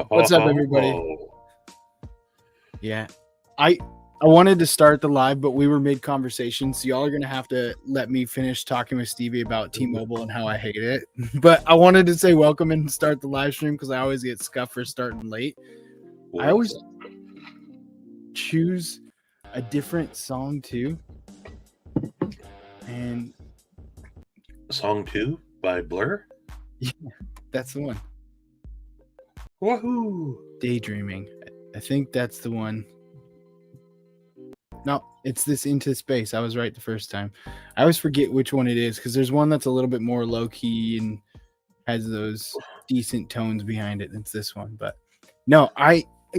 What's up, everybody? Yeah, I I wanted to start the live, but we were mid conversation, so y'all are gonna have to let me finish talking with Stevie about T-Mobile and how I hate it. But I wanted to say welcome and start the live stream because I always get scuffed for starting late. I always choose a different song too, and Song 2 by Blur. that's the one. Woohoo! Daydreaming. I think that's the one. No, it's this Into Space. I was right the first time. I always forget which one it is because there's one that's a little bit more low key and has those decent tones behind it. It's this one, but no,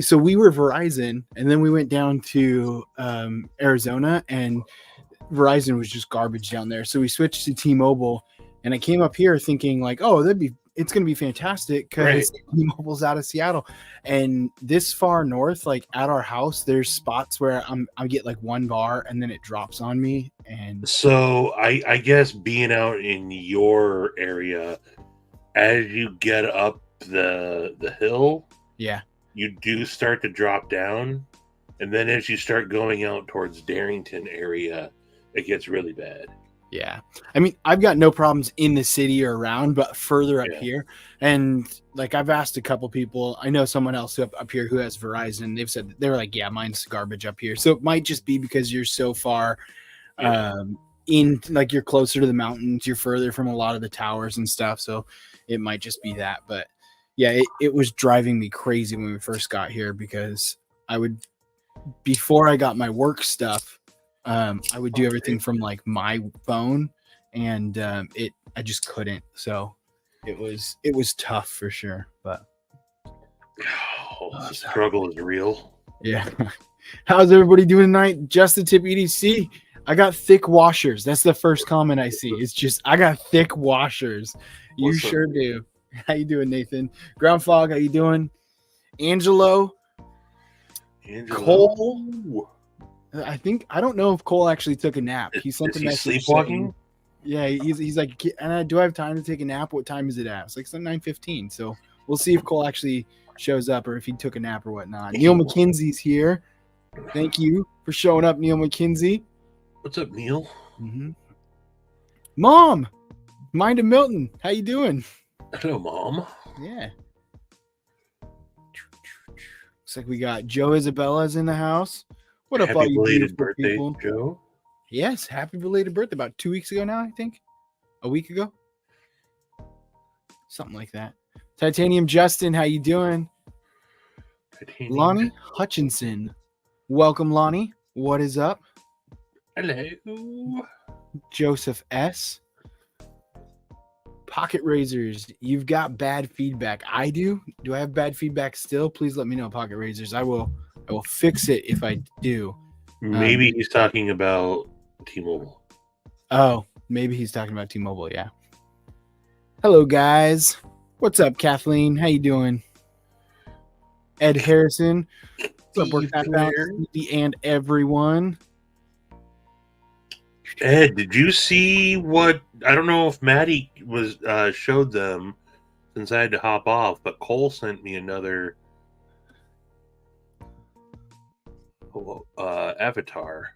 so we were Verizon, and then we went down to Arizona, and Verizon was just garbage down there. So we switched to T-Mobile, and I came up here thinking like, oh, it's gonna be fantastic because T-Mobile's out of Seattle, and this far north, like at our house, there's spots where I get like one bar, and then it drops on me, and So I guess being out in your area, as you get up the hill, yeah, you do start to drop down, and then as you start going out towards Darrington area, it gets really bad. yeah. I mean, I've got no problems in the city or around, but further up here, and like I've asked a couple people, I know someone else up here who has Verizon. They've said they were like, yeah, mine's garbage up here. So it might just be because you're so far in, like you're closer to the mountains, you're further from a lot of the towers and stuff. So it might just be that. But yeah, it was driving me crazy when we first got here because before I got my work stuff, I would do everything from like my phone, and I just couldn't. So it was tough for sure. But the struggle is real. Yeah. How's everybody doing tonight? Just the Tip EDC. I got thick washers. That's the first comment I see. It's just I got thick washers. You sure do. How you doing, Nathan? Ground Fog, how you doing? Angelo. Cole. I don't know if Cole actually took a nap. He sent a message. Sleepwalking? Yeah, he's like, do I have time to take a nap? What time is it at? It's like 9:15. So we'll see if Cole actually shows up or if he took a nap or whatnot. Neil McKenzie's here. Thank you for showing up, Neil McKenzie. What's up, Neil? Mm-hmm. Mom, Mind of Milton, how you doing? Hello, Mom. Yeah. Looks like we got Joe Isabella's in the house. What up, all you belated beautiful birthday, people? Joe? Yes, happy belated birthday. About 2 weeks ago now, I think. A week ago? Something like that. Titanium Justin, how you doing? Lonnie Hutchinson. Welcome, Lonnie. What is up? Hello. Joseph S. Pocket Razors, you've got bad feedback. I do. Do I have bad feedback still? Please let me know, Pocket Razors. I will fix it if I do. Maybe he's talking about T-Mobile. Oh, maybe he's talking about T-Mobile, yeah. Hello, guys. What's up, Kathleen? How you doing? Ed Harrison. What's up, and everyone? Ed, did you see what? I don't know if Maddie was showed them since I had to hop off, but Cole sent me another avatar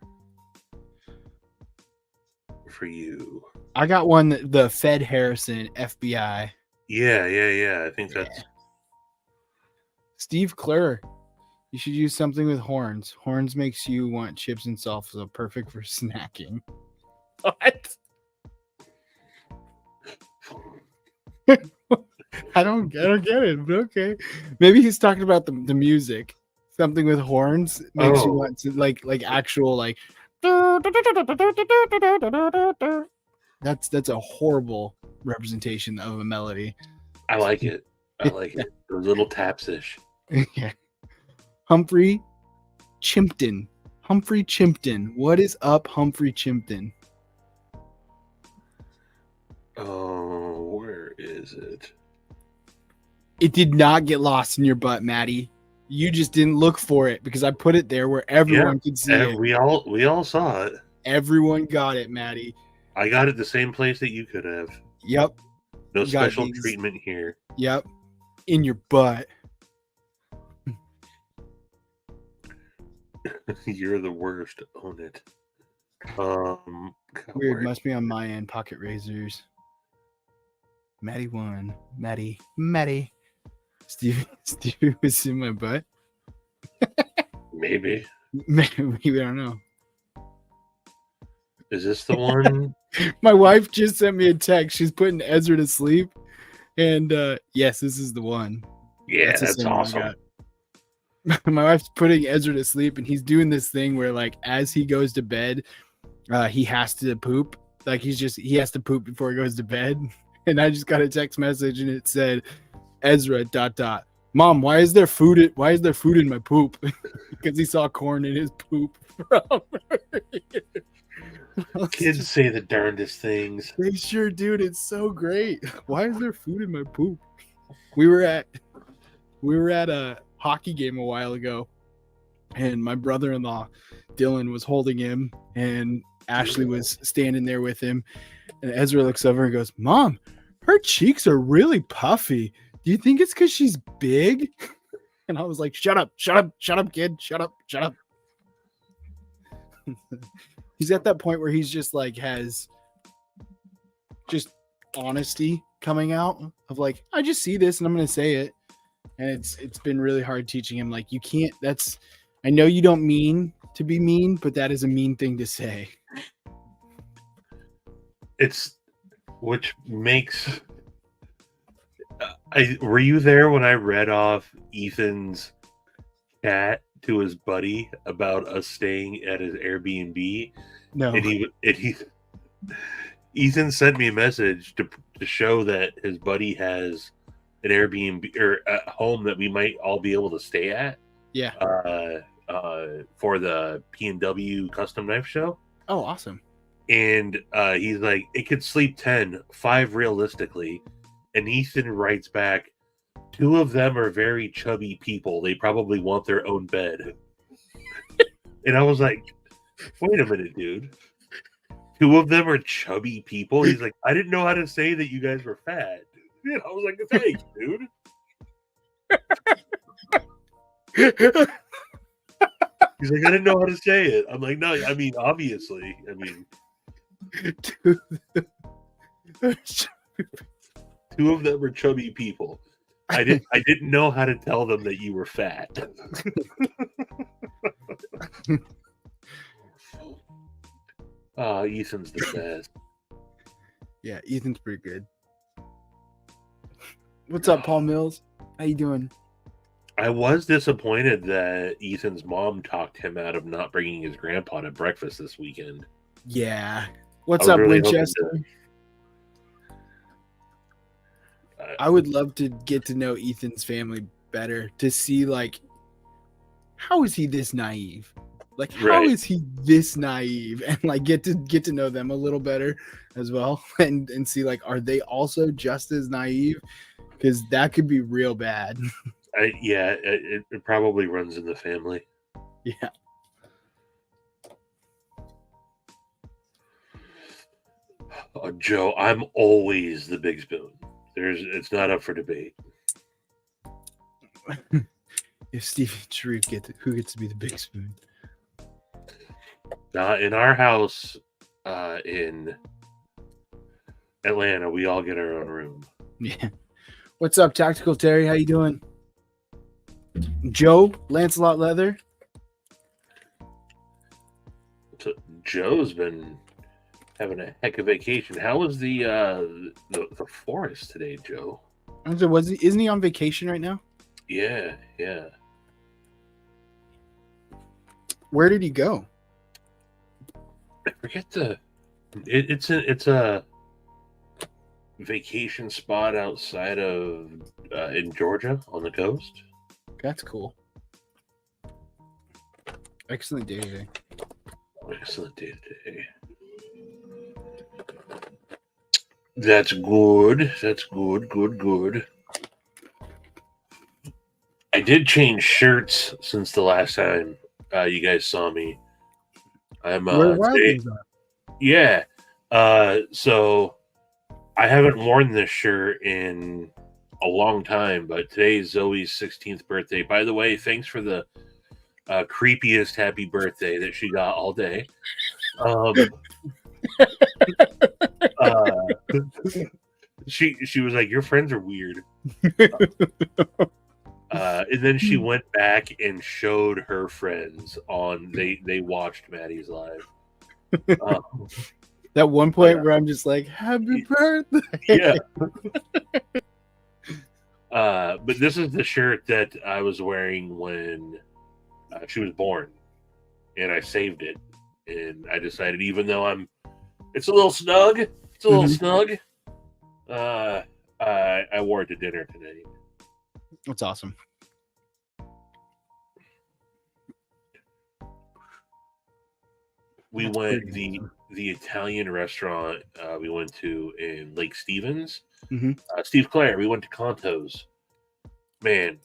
for you. I got one, the Fed Harrison FBI. Yeah. I think that's Steve Clare. You should use something with horns. Horns makes you want chips and salsa, so perfect for snacking. What? I don't get it, but okay. Maybe he's talking about the music. Something with horns makes you want to like actual like. That's a horrible representation of a melody. I like it. A little tapsish. Yeah. Humphrey Chimpton. What is up, Humphrey Chimpton? Oh, where is it? It did not get lost in your butt, Maddie. You just didn't look for it because I put it there where everyone could see it. We all saw it. Everyone got it, Maddie. I got it the same place that you could have. Yep. No special treatment here. Yep. in your butt. You're the worst. Own it. Weird. Must be on my end. Pocket razors. Maddie won. Maddie. Stevie was in my butt. Maybe. Maybe, I don't know. Is this the one? My wife just sent me a text. She's putting Ezra to sleep. And yes, this is the one. Yeah, that's awesome. My wife's putting Ezra to sleep, and he's doing this thing where, like, as he goes to bed, he has to poop. Like, he has to poop before he goes to bed. And I just got a text message, and it said, Ezra ... Mom, why is there food in my poop? Because he saw corn in his poop. Kids say the darndest things. They sure do. It's so great. Why is there food in my poop? We were at a hockey game a while ago, and my brother-in-law Dylan was holding him, and Ashley was standing there with him, and Ezra looks over and goes, Mom, her cheeks are really puffy. Do you think it's because she's big? And I was like, shut up, kid. Shut up. He's at that point where he's just like has just honesty coming out of like, I just see this and I'm going to say it. And it's been really hard teaching him, like, you can't, I know you don't mean to be mean, but that is a mean thing to say. Which makes, were you there when I read off Ethan's chat to his buddy about us staying at his Airbnb? No. And Ethan sent me a message to show that his buddy has an Airbnb or a home that we might all be able to stay at. Yeah. For the P&W Custom Knife Show. Oh, awesome. And he's like, it could sleep 10, 5 realistically. And Ethan writes back, 2 of them are very chubby people. They probably want their own bed. And I was like, wait a minute, dude. 2 of them are chubby people? He's like, I didn't know how to say that you guys were fat. And I was like, thanks, dude. He's like, I didn't know how to say it. I'm like, no, I mean, obviously. I mean, 2 of them are chubby people. I didn't know how to tell them that you were fat. Ethan's the best. Yeah, Ethan's pretty good. What's up, Paul Mills? How you doing? I was disappointed that Ethan's mom talked him out of not bringing his grandpa to breakfast this weekend. Yeah. What's up, really Winchester? I would love to get to know Ethan's family better, to see, like, how is he this naive? Like, how is he this naive? And, like, get to know them a little better as well, and see, like, are they also just as naive? Because that could be real bad. It probably runs in the family. Yeah. Joe, I'm always the big spoon. It's not up for debate. If Stephen Sharif who gets to be the big spoon? In our house, in Atlanta, we all get our own room. Yeah. What's up, Tactical Terry? How you doing? Joe, Lancelot Leather. So Joe's been having a heck of a vacation. How was the forest today, Joe? Isn't he on vacation right now? Yeah. Where did he go? I forget it's a vacation spot outside of in Georgia on the coast. That's cool. Excellent day today. Excellent day today. That's good. That's good. Good. I did change shirts since the last time you guys saw me. I'm yeah. So I haven't worn this shirt in a long time, but today is Zoe's 16th birthday. By the way, thanks for the creepiest happy birthday that she got all day. Uh, she was like, "Your friends are weird," and then she went back and showed her friends on. They watched Maddie's live. That one point where I'm just like, "Happy birthday!" Yeah. But this is the shirt that I was wearing when she was born, and I saved it, and I decided, even though it's a little snug. It's a little snug. I wore it to dinner today. That's awesome. We went the Italian restaurant we went to in Lake Stevens. Steve Claire. We went to Conto's. Man,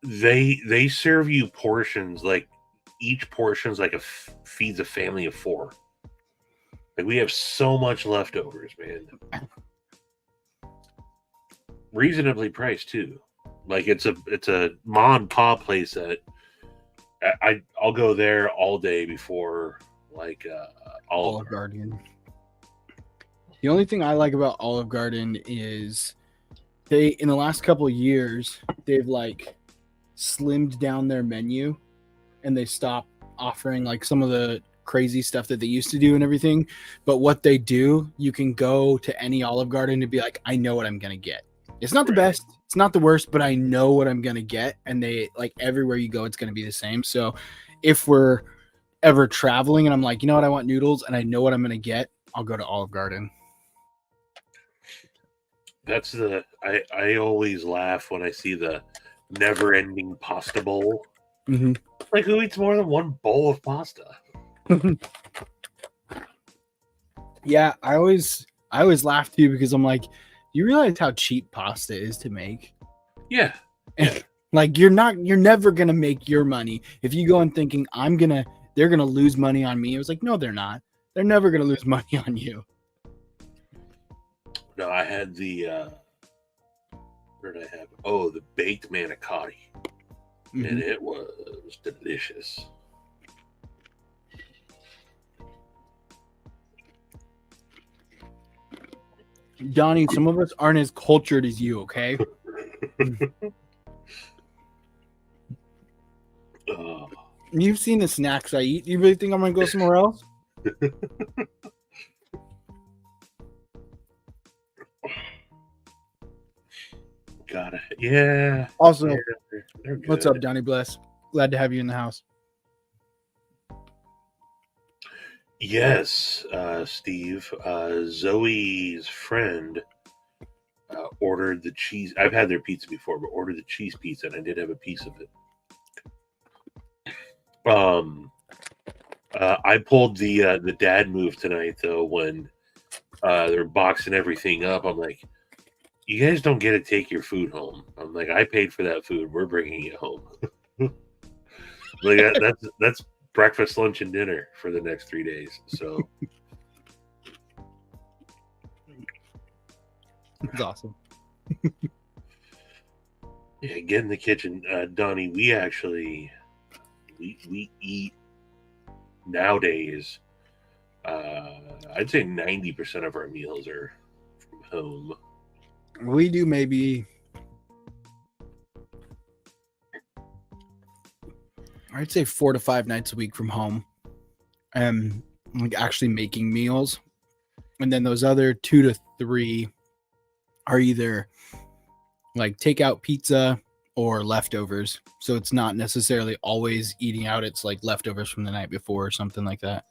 they serve you portions, like each portion's like feeds a family of 4. Like, we have so much leftovers, man. Reasonably priced too. Like, it's a mom and pop place that I'll go there all day before like Olive Garden. The only thing I like about Olive Garden is they, in the last couple of years, they've like slimmed down their menu, and they stopped offering like some of the crazy stuff that they used to do and everything. But what they do, you can go to any Olive Garden and be like, I know what I'm gonna get. It's not the best, it's not the worst, but I know what I'm gonna get. And they, like, everywhere you go, it's gonna be the same. So if we're ever traveling and I'm like, you know what, I want noodles and I know what I'm gonna get, I'll go to Olive Garden. That's I always laugh when I see the never-ending pasta bowl. Like, who eats more than one bowl of pasta? Yeah, I always laugh too, because I'm like, you realize how cheap pasta is to make? Yeah. Like, you're never gonna make your money if you go in thinking they're gonna lose money on me. It was like, no, they're not. They're never gonna lose money on you. No, I had where did I have? Oh, the baked manicotti, and it was delicious. Donnie, some of us aren't as cultured as you, okay? You've seen the snacks I eat. You really think I'm gonna go somewhere else? Got it. Yeah. Also, they're what's up, Donnie Bless? Glad to have you in the house. Yes, Steve. Zoe's friend ordered the cheese. I've had their pizza before, but ordered the cheese pizza, and I did have a piece of it. I pulled the dad move tonight, though, when they're boxing everything up. I'm like, you guys don't get to take your food home. I'm like, I paid for that food. We're bringing it home. Like, that's breakfast, lunch, and dinner for the next 3 days. So That's awesome. Yeah, get in the kitchen, Donnie. We actually we eat nowadays. I'd say 90% of our meals are from home. We do maybe, I'd say 4 to 5 nights a week from home, and like actually making meals, and then those other 2 to 3 are either like takeout pizza or leftovers. So it's not necessarily always eating out. It's like leftovers from the night before or something like that.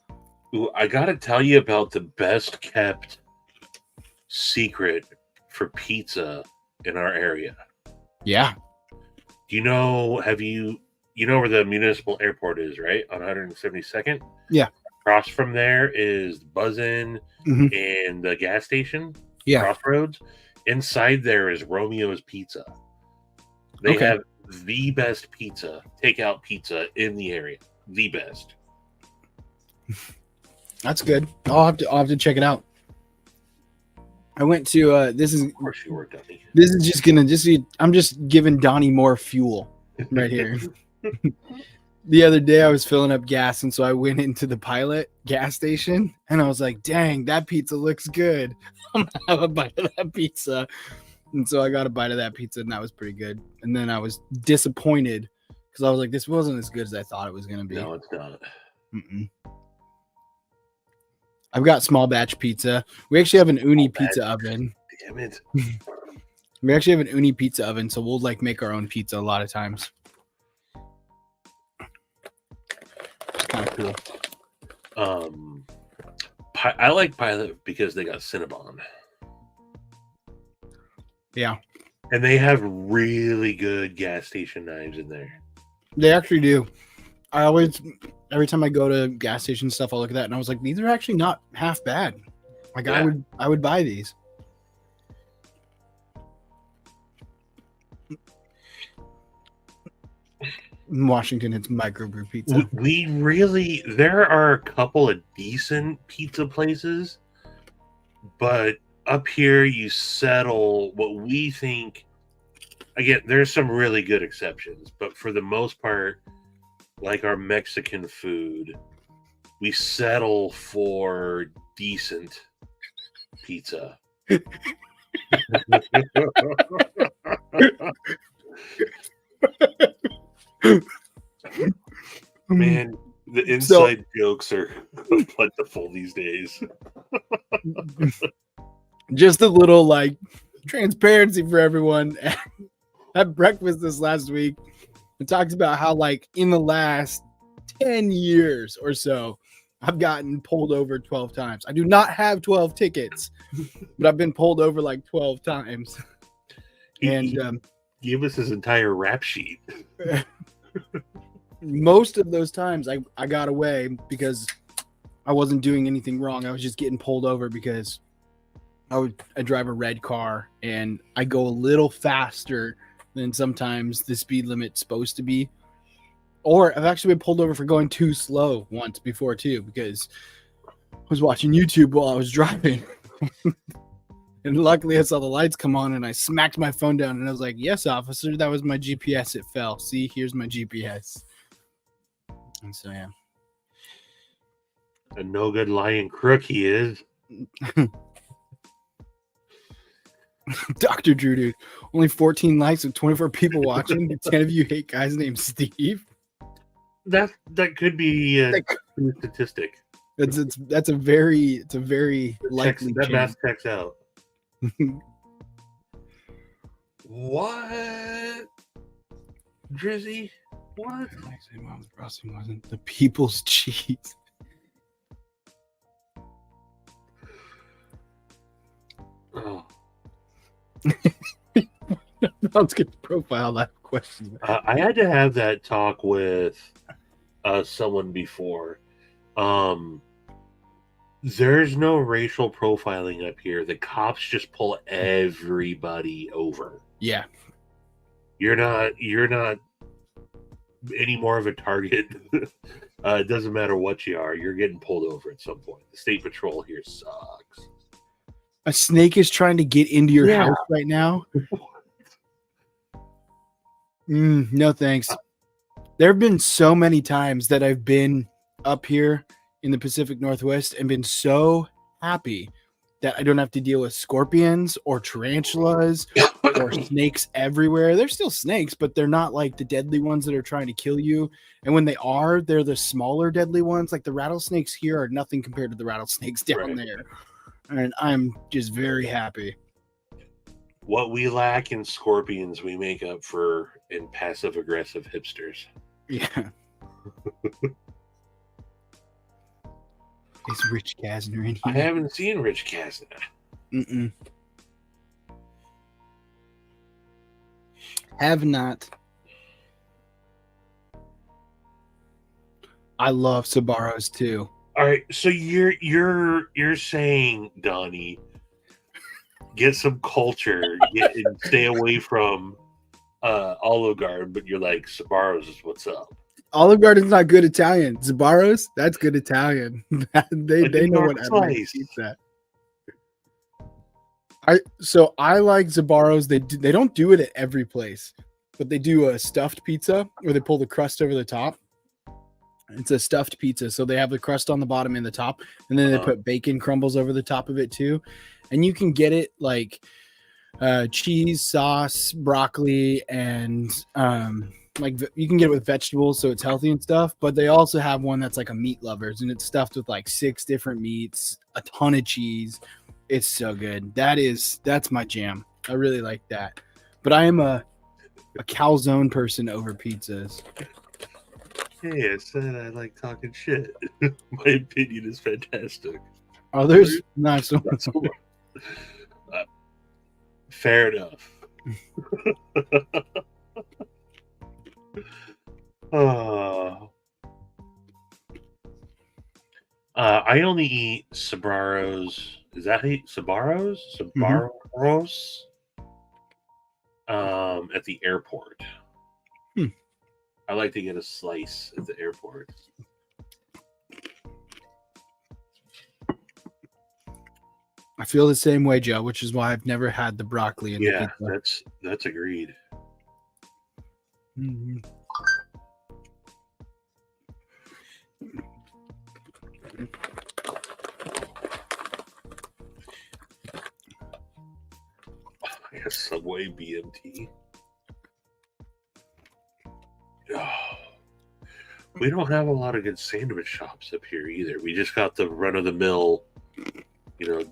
Ooh, I gotta tell you about the best kept secret for pizza in our area. Yeah. Do you know? You know where the municipal airport is, right? On 172nd? Yeah. Across from there is Buzzin' and the gas station. Yeah. Crossroads. Inside there is Romeo's Pizza. They have the best pizza, takeout pizza in the area. The best. That's good. I'll have to check it out. I went to this is Of course you were, Dummy. this is just gonna just be, I'm just giving Donnie more fuel right here. The other day I was filling up gas, and so I went into the Pilot gas station, and I was like, dang, that pizza looks good. I'm gonna have a bite of that pizza. And so I got a bite of that pizza, and that was pretty good. And then I was disappointed because I was like, this wasn't as good as I thought it was gonna be. No, it's not. Mm-mm. I've got small batch pizza. We actually have an uni pizza oven. Damn it. We actually have an uni pizza oven, so we'll like make our own pizza a lot of times. It's kind of cool. I like Pilot because they got Cinnabon. Yeah, and they have really good gas station knives in there. they actually do. I always, every time I go to gas station stuff, I'll look at that and I was like, these are actually not half bad. Like Yeah. I would buy these. In Washington, it's microbrew pizza. There are a couple of decent pizza places, but up here you settle what we think. Again, there's some really good exceptions, but for the most part, like our Mexican food, we settle for decent pizza. Man, the inside jokes are plentiful these days. Just a little like transparency for everyone. At breakfast this last week, it talks about how like in the last 10 years or so, I've gotten pulled over 12 times. I do not have 12 tickets, but I've been pulled over like 12 times. He gave us his entire rap sheet. Most of those times I got away because I wasn't doing anything wrong. I was just getting pulled over because I drive a red car and I go a little faster than sometimes the speed limit's supposed to be. Or I've actually been pulled over for going too slow once before too, because I was watching YouTube while I was driving. And luckily I saw the lights come on and I smacked my phone down and I was like, yes, officer, that was my GPS. It fell. See, here's my GPS. And so, yeah. A no good lying crook he is. Dr. Drew, dude. Only 14 likes with 24 people watching. 10 of you hate guys named Steve. That could be a statistic. That's a very likely that math checks out. What? Drizzy? What? Actually, Mom's frosting wasn't the people's cheese. Oh. Let's get the profile that question. I had to have that talk with someone before. There's no racial profiling up here. The cops just pull everybody over. Yeah. You're not any more of a target. It doesn't matter what you are. You're getting pulled over at some point. The state patrol here sucks. A snake is trying to get into your house right now. No thanks. There have been so many times that I've been up here in the Pacific Northwest and been so happy that I don't have to deal with scorpions or tarantulas or snakes everywhere. They're still snakes, but they're not like the deadly ones that are trying to kill you. And when they are, they're the smaller deadly ones. Like the rattlesnakes here are nothing compared to the rattlesnakes down there. And I'm just very happy. What we lack in scorpions, we make up for in passive aggressive hipsters. Yeah. Is Rich Kasner in here? I haven't seen Rich Kasner. Have not. I love Sabaros too. All right, so you're saying, Donnie, get some culture, and stay away from Olive Garden, but you're like, Sabaros is what's up. Olive Garden's not good Italian. Sabaros, that's good Italian. they know what everybody eats that. I like Zabaros. They don't do it at every place, but they do a stuffed pizza where they pull the crust over the top. It's a stuffed pizza, so they have the crust on the bottom and the top, and then they put bacon crumbles over the top of it too. And you can get it like cheese, sauce, broccoli, and like you can get it with vegetables, so it's healthy and stuff. But they also have one that's like a meat lovers, and it's stuffed with like 6 different meats, a ton of cheese. It's so good. That's my jam. I really like that. But I am a calzone person over pizzas. Hey, I said I like talking shit. My opinion is fantastic. Others, not so much. Fair enough. I only eat Sabaros. Is that how Sabaros? Sabaros? At the airport. I like to get a slice at the airport. I feel the same way, Joe, which is why I've never had the broccoli in the pizza. That's agreed. Mm-hmm. I guess Subway BMT. Oh, we don't have a lot of good sandwich shops up here either. We just got the run-of-the-mill,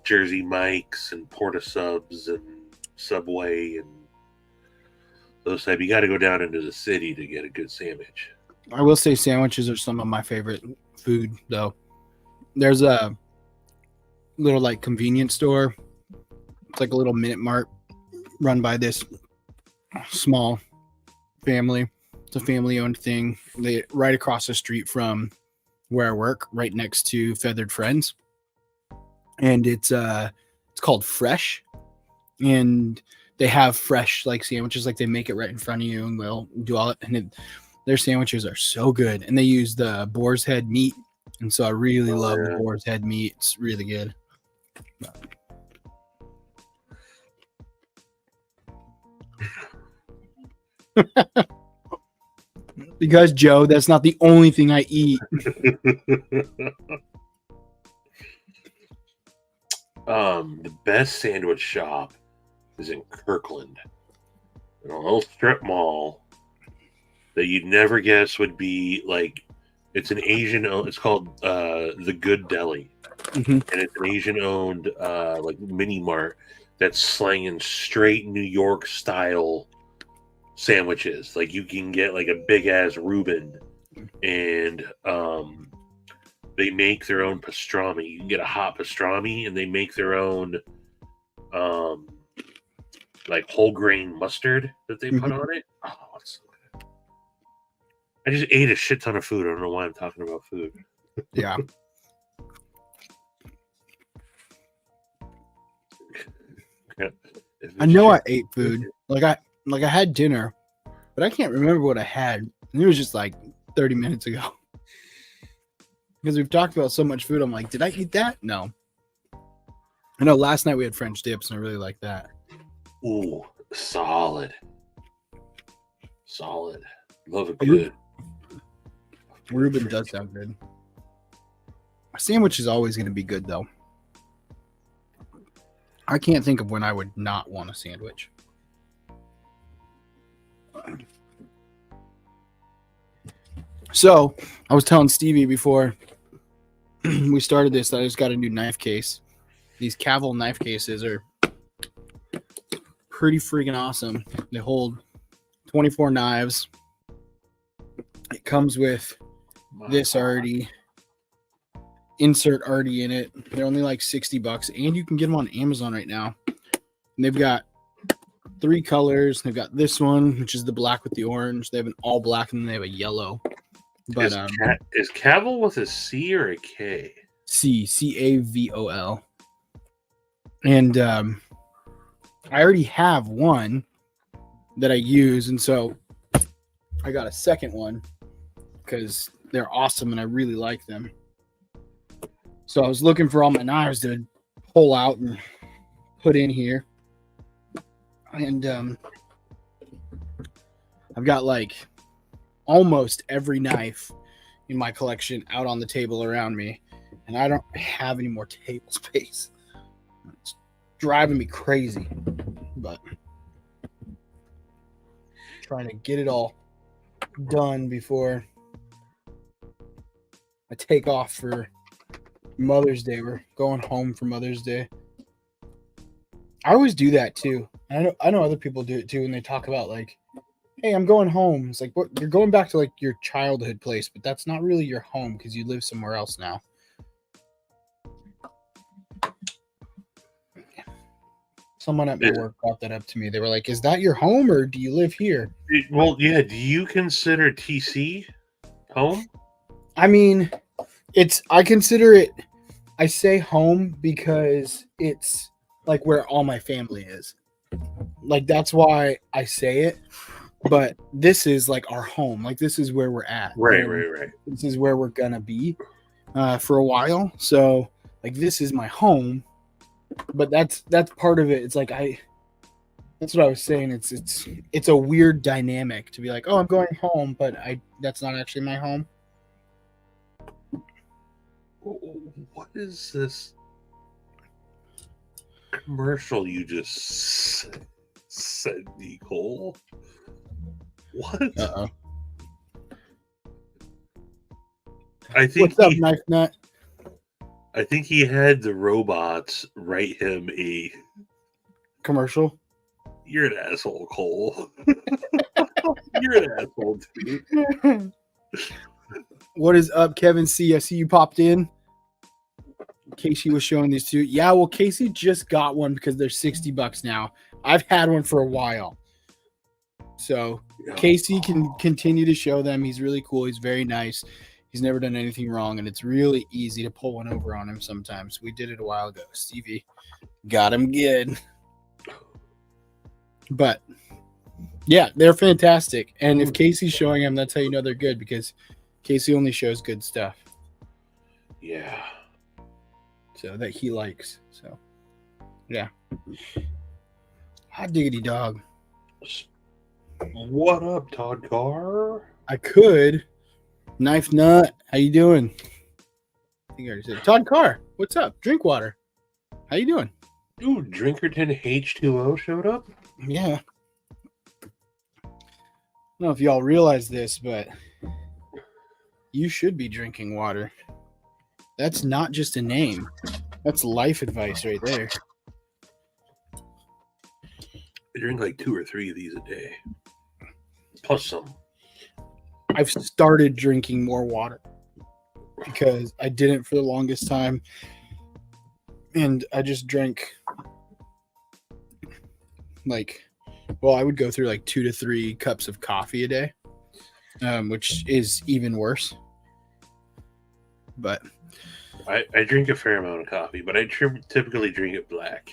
Jersey Mike's and Porta Subs and Subway and those type. You got to go down into the city to get a good sandwich. I will say sandwiches are some of my favorite food, though. There's a little like convenience store. It's like a little Minute Mart run by this small family. It's a family-owned thing. They right across the street from where I work, right next to Feathered Friends. And it's called Fresh. And they have fresh like sandwiches, like they make it right in front of you and they'll do all it. And their sandwiches are so good. And they use the boar's head meat. And so I really love the boar's head meat. It's really good. Because, Joe, that's not the only thing I eat. The best sandwich shop is in Kirkland. In a little strip mall that you'd never guess would be like, it's an Asian, it's called The Good Deli. Mm-hmm. And it's an Asian-owned like mini mart that's slanging straight New York style sandwiches. Like you can get like a big ass Reuben, and they make their own pastrami. You can get a hot pastrami, and they make their own like whole grain mustard that they put on it. Oh, it's so good. I just ate a shit ton of food. I don't know why I'm talking about food. Yeah. I know I ate food. Like I had dinner, but I can't remember what I had. And it was just like 30 minutes ago. Because we've talked about so much food. I'm like, did I eat that? No. I know last night we had French dips and I really like that. Ooh, solid. Love it good. Reuben does sound good. A sandwich is always going to be good, though. I can't think of when I would not want a sandwich. So, I was telling Stevie before we started this that I just got a new knife case. These Cavill knife cases are pretty freaking awesome. They hold 24 knives. It comes with this already. Insert already in it. They're only like $60, and you can get them on Amazon right now. And they've got 3 colors. They've got this one, which is the black with the orange. They have an all black, and then they have a yellow. But is Cavill with a C or a K? Cavol. And I already have one that I use, and so I got a second one because they're awesome and I really like them. So I was looking for all my knives to pull out and put in here. And I've got like almost every knife in my collection out on the table around me. And I don't have any more table space. It's driving me crazy. But trying to get it all done before I take off for Mother's Day. We're going home for Mother's Day. I always do that too. I know other people do it too when they talk about like, hey, I'm going home. It's like, what? You're going back to like your childhood place, but that's not really your home because you live somewhere else now. Someone at my work brought that up to me. They were like, is that your home or do you live here? Well, yeah. Do you consider TC home? I mean, I consider it, I say home because it's like where all my family is. Like, that's why I say it. But this is like our home. Like, this is where we're at. Right. This is where we're going to be for a while. So, like, this is my home. But that's part of it. It's like that's what I was saying. It's a weird dynamic to be like, oh, I'm going home, but that's not actually my home. What is this commercial you just said, Nicole? What? Uh-oh. I think What's up, Knife Nut? I think he had the robots write him a commercial. You're an asshole, Cole. You're an asshole, dude. What is up, Kevin C? I see you popped in. Casey was showing these two. Yeah, well, Casey just got one because they're $60 now. I've had one for a while. So Casey can continue to show them. He's really cool. He's very nice. He's never done anything wrong, and it's really easy to pull one over on him sometimes. We did it a while ago. Stevie got him good. But, yeah, they're fantastic. And if Casey's showing them, that's how you know they're good, because Casey only shows good stuff. Yeah. So that he likes. So, yeah. Hot diggity dog. What up, Todd Carr? I could. Knife Nut, how you doing? I think I already said. Todd Carr, what's up? Drink water. How you doing? Dude, Drinkerton H2O showed up? Yeah. I don't know if y'all realize this, but you should be drinking water. That's not just a name. That's life advice right there. I drink like 2 or 3 of these a day. Plus some. I've started drinking more water because I didn't for the longest time. And I just drank I would go through like 2 to 3 cups of coffee a day, which is even worse. But I drink a fair amount of coffee, but I typically drink it black.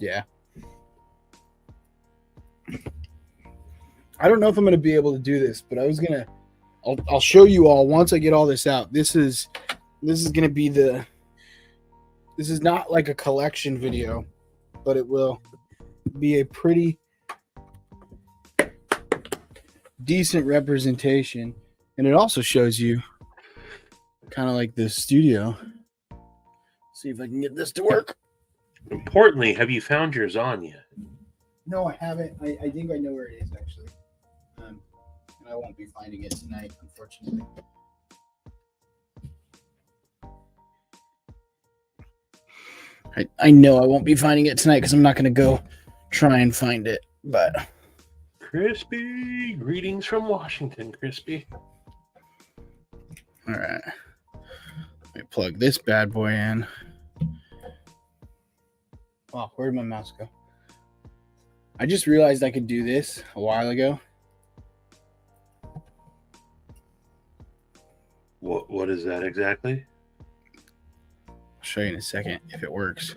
Yeah. I don't know if I'm going to be able to do this, but I'll show you all once I get all this out. This is going to be this is not like a collection video, but it will be a pretty decent representation. And it also shows you kind of like the studio. See if I can get this to work. Importantly, have you found yours on yet? No, I haven't. I think I know where it is, actually. And I won't be finding it tonight, unfortunately. I know I won't be finding it tonight because I'm not going to go try and find it. But Crispy, greetings from Washington, Crispy. All right. Let me plug this bad boy in. Oh, where did my mouse go? I just realized I could do this a while ago. What is that exactly? I'll show you in a second if it works.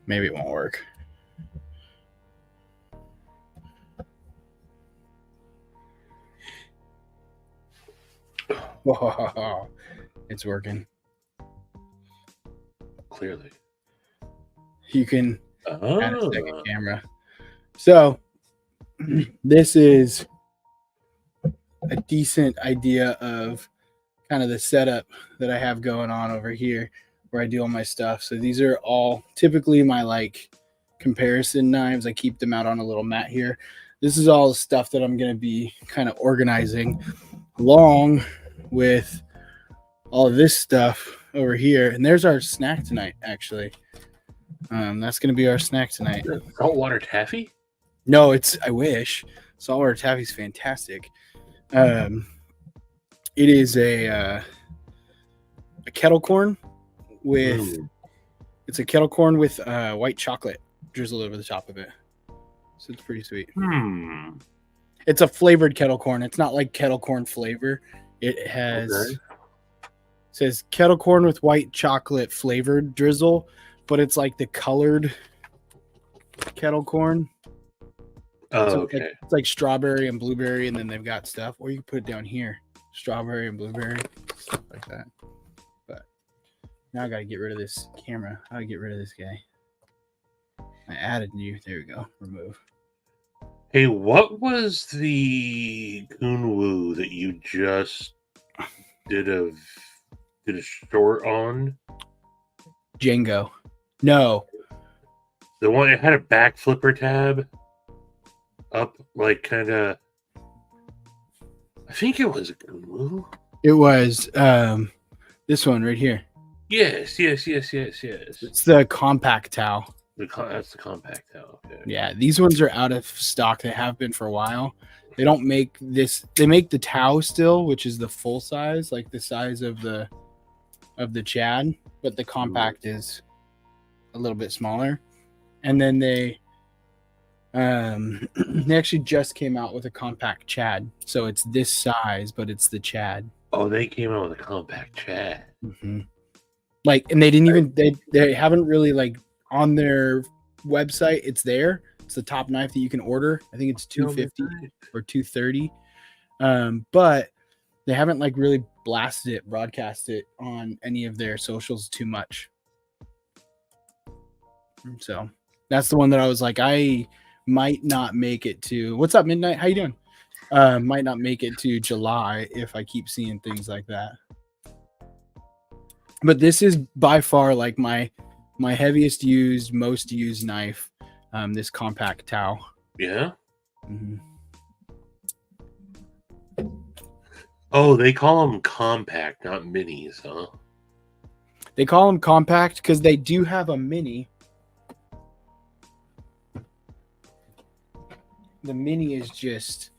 Maybe it won't work. Whoa, it's working. Clearly. You can add a second Oh, camera. So this is a decent idea of kind of the setup that I have going on over here where I do all my stuff. So these are all typically my like comparison knives. I keep them out on a little mat here. This is all the stuff that I'm going to be kind of organizing along with all of this stuff over here. And there's our snack tonight, actually. That's going to be our snack tonight. saltwater taffy? No, I wish. Saltwater taffy's fantastic. It is a kettle corn with it's a kettle corn with white chocolate drizzled over the top of it. So it's pretty sweet. It's a flavored kettle corn. It's not like kettle corn flavor. It has says kettle corn with white chocolate flavored drizzle, but it's like the colored kettle corn. Oh, So okay. it's like strawberry and blueberry, and then they've got stuff. Or you can put it down here, strawberry and blueberry, stuff like that. But now I got to get rid of this camera. How do I get rid of this guy? I added new. There we go. Remove. Hey, what was the Kunwu that you just did a short on? Django. No. The one that had a back flipper tab up, like kind of. I think it was a Kunwu. It was this one right here. Yes. It's the compact towel. That's the compact towel. Okay. Yeah, these ones are out of stock. They have been for a while. They don't make this. They make the Tao still, which is the full size, like the size of the Chad, but the compact is a little bit smaller. And then they actually just came out with a compact Chad, so it's this size, but it's the Chad. Oh, they came out with a compact Chad. Mm-hmm. Like, and they didn't even they haven't really like on their website. It's there. It's the top knife that you can order. I think it's $250 or $230. But they haven't like really broadcast it on any of their socials too much. So that's the one that I was like, I might not make it to. What's up, Midnight? How you doing? Might not make it to July if I keep seeing things like that. But this is by far like my heaviest used, most used knife. This compact Tao. Yeah. Mm-hmm. Oh, they call them compact, not minis, huh? They call them compact because they do have a mini. The mini is just.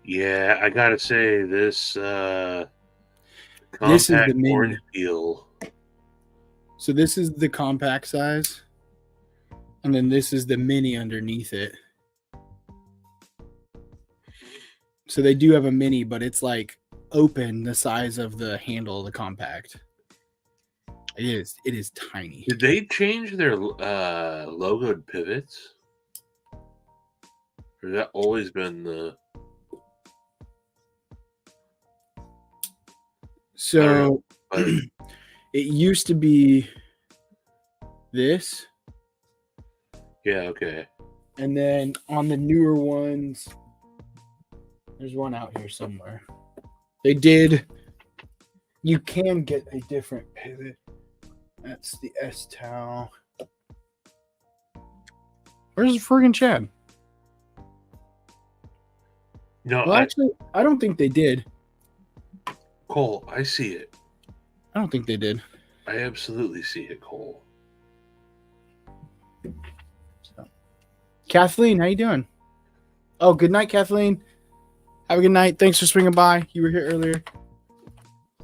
Yeah, I gotta say this. This is the mini. Orange peel. So this is the compact size, and then this is the mini underneath it. So they do have a mini, but it's like open the size of the handle of the compact. It is tiny. Did they change their logoed pivots? Or has that always been the? So it used to be this. Yeah, okay. And then on the newer ones, there's one out here somewhere. They did. You can get a different pivot. That's the S-Tau. Where's the friggin' Chad? No, Well, actually, I don't think they did. Cole, I see it. I don't think they did. I absolutely see it, Cole. So. Kathleen, how you doing? Oh, good night, Kathleen. Have a good night. Thanks for swinging by. You were here earlier.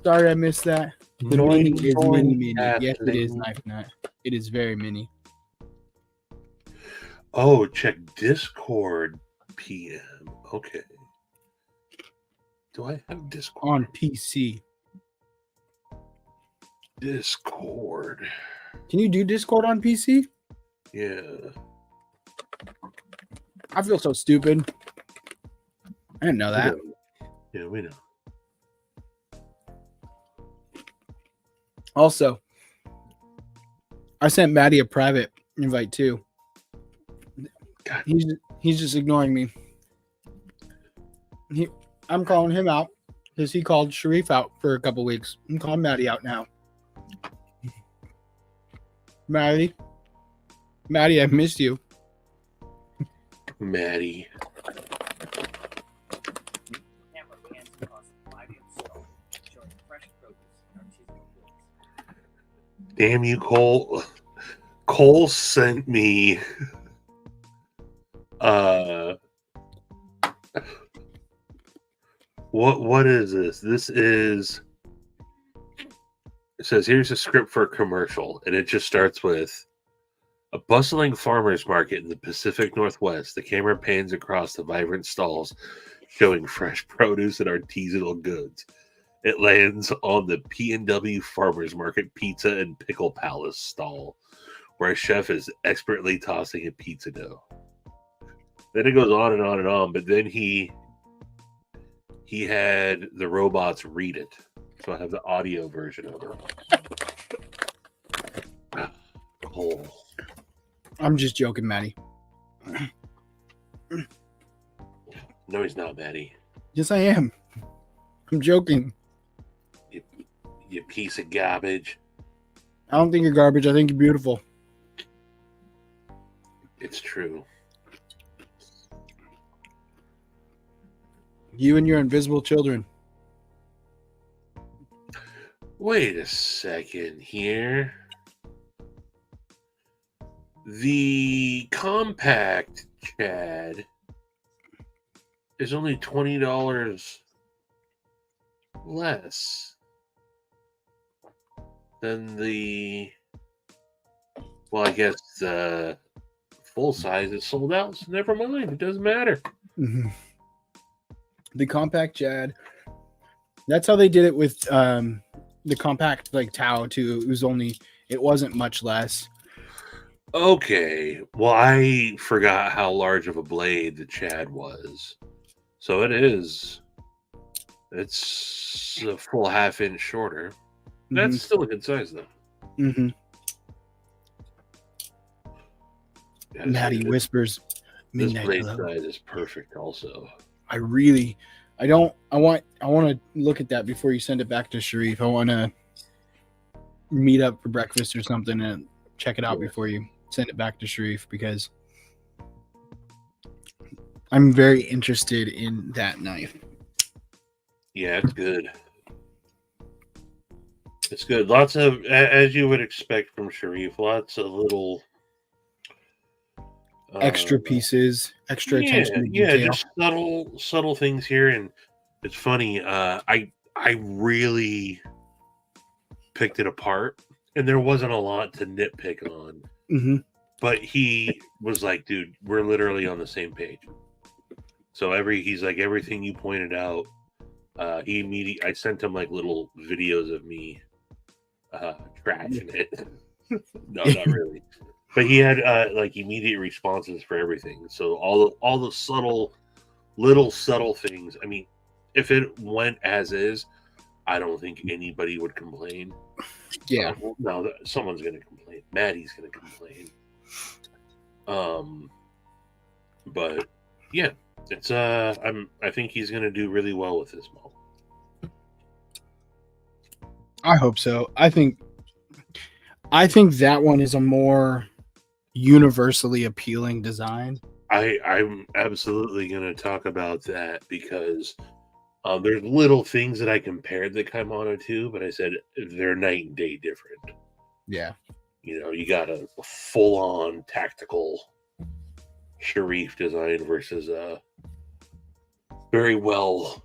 Sorry I missed that. The mini is mini. Yes, it is Knife Nut. It is very mini. Oh, check Discord PM. Okay. Do I have Discord? On PC. Discord. Can you do Discord on PC? Yeah. I feel so stupid. I didn't know that. Yeah, we know. Also, I sent Maddie a private invite too. God. He's just ignoring me. I'm calling him out because he called Sharif out for a couple weeks. I'm calling Maddie out now. Maddie, I missed you. Maddie. Damn you, Cole. Cole sent me what is this? This is, it says here's a script for a commercial, and it just starts with a bustling farmers market in the Pacific Northwest. The camera pans across the vibrant stalls showing fresh produce and artisanal goods. It lands on the P&W Farmers Market Pizza and Pickle Palace stall, where a chef is expertly tossing a pizza dough. Then it goes on and on and on, but then he had the robots read it. So I have the audio version of it. Oh. I'm just joking, Maddie. No, he's not, Maddie. Yes, I am. I'm joking. You piece of garbage. I don't think you're garbage. I think you're beautiful. It's true. You and your invisible children. Wait a second here. The compact Chad is only $20 less than the, well, I guess the full size is sold out, so never mind. It doesn't matter. Mm-hmm. The compact Chad. That's how they did it with the compact like Tao too. It wasn't much less. Okay. Well, I forgot how large of a blade the Chad was. So it's a full half-inch shorter. That's still a good size, though. Mm-hmm. Maddie whispers. This blade size is perfect, also. I want to look at that before you send it back to Sharif. I want to meet up for breakfast or something and check it out before you send it back to Sharif, because I'm very interested in that knife. Yeah, it's good. It's good. Lots of, as you would expect from Sharif, lots of little extra pieces, extra attention to detail. Yeah, just subtle things here. And it's funny, I really picked it apart, and there wasn't a lot to nitpick on. Mm-hmm. But he was like, dude, we're literally on the same page. So he's like, everything you pointed out, I sent him like little videos of me trashing it. No, not really. But he had like immediate responses for everything. So all the little subtle things. I mean, if it went as is, I don't think anybody would complain. Yeah. No, someone's going to complain. Maddie's going to complain. But yeah, it's I think he's going to do really well with this model. I hope so. I think that one is a more universally appealing design. I'm absolutely going to talk about that, because there's little things that I compared the Kaimana to, but I said they're night and day different. Yeah. You know, you got a full-on tactical Sharif design versus a very well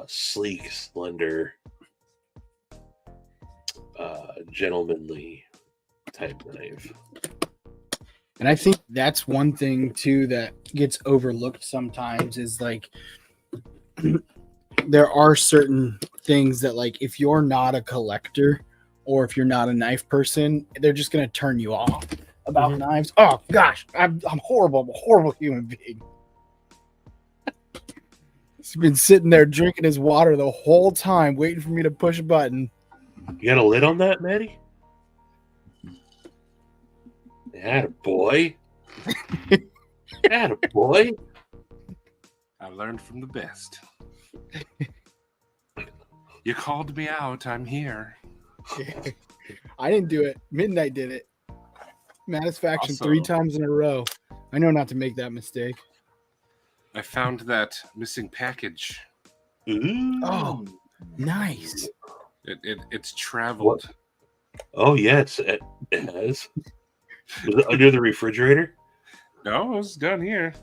sleek, slender, gentlemanly type knife. And I think that's one thing too that gets overlooked sometimes, is like there are certain things that, like, if you're not a collector or if you're not a knife person, they're just going to turn you off about knives. Oh gosh, I'm horrible. I'm a horrible human being. He's been sitting there drinking his water the whole time, waiting for me to push a button. You got a lid on that, Maddie? Attaboy. Attaboy. I learned from the best. You called me out. I'm here. I didn't do it. Midnight did it. Satisfaction Also- 3 times in a row. I know not to make that mistake. I found that missing package. Ooh. Oh. Nice. It's traveled. Oh, yes, it has. Was it under the refrigerator? No, it was down here.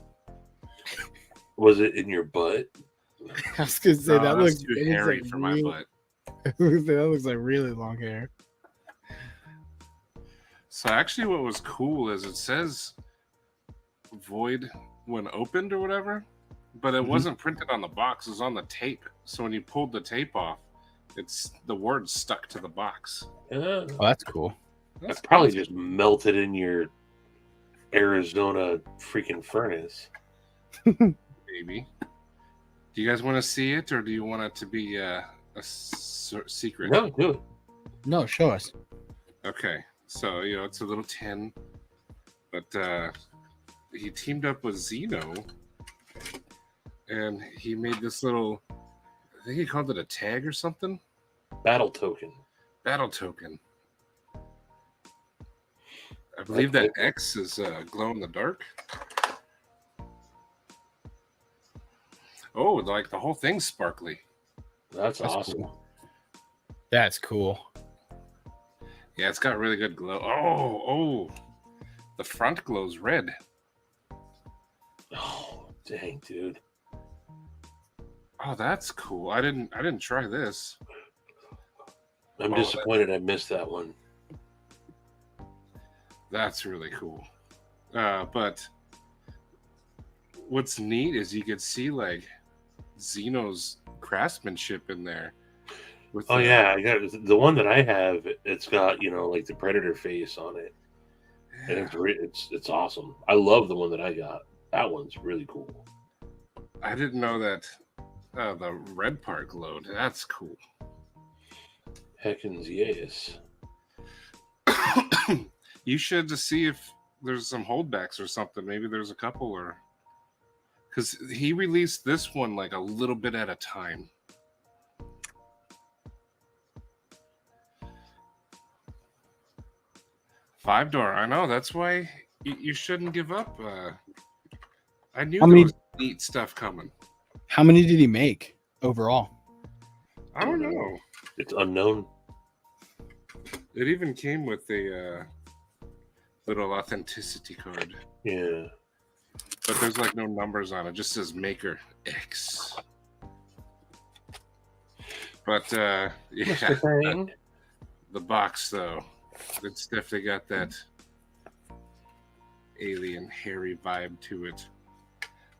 Was it in your butt? I was gonna say No, that that's looks too it hairy like for my butt. that looks like really long hair. So actually, what was cool is it says void when opened or whatever, but it wasn't printed on the box. It was on the tape. So when you pulled the tape off, it's the words stuck to the box. Oh, that's cool. that's probably just melted in your Arizona freaking furnace. Maybe. Do you guys want to see it, or do you want it to be a secret? No, do it. No, show us. Okay, so it's a little tin, but he teamed up with Xeno, and he made this little. I think he called it a tag or something. Battle token. Battle token. I believe that X is glow in the dark. Oh, like the whole thing's sparkly. That's awesome. Cool. That's cool. Yeah, it's got really good glow. Oh, the front glow's red. Oh, dang, dude. Oh, that's cool. I didn't try this. I'm disappointed I missed that one. That's really cool. But what's neat is you could see like Xeno's craftsmanship in there. Oh yeah, I got the one that I have. It's got like the Predator face on it, and it's awesome. I love the one that I got. That one's really cool. I didn't know that the red part glowed. That's cool. Heckins, yes. You should to see if there's some holdbacks or something. Maybe there's a couple, or because he released this one like a little bit at a time. Five door. I know. That's why you shouldn't give up. I knew there was neat stuff coming. How many did he make overall? I don't know. It's unknown. It even came with a little authenticity card. Yeah. But there's like no numbers on it. It just says Maker X. But yeah, the box though, it's definitely got that alien hairy vibe to it.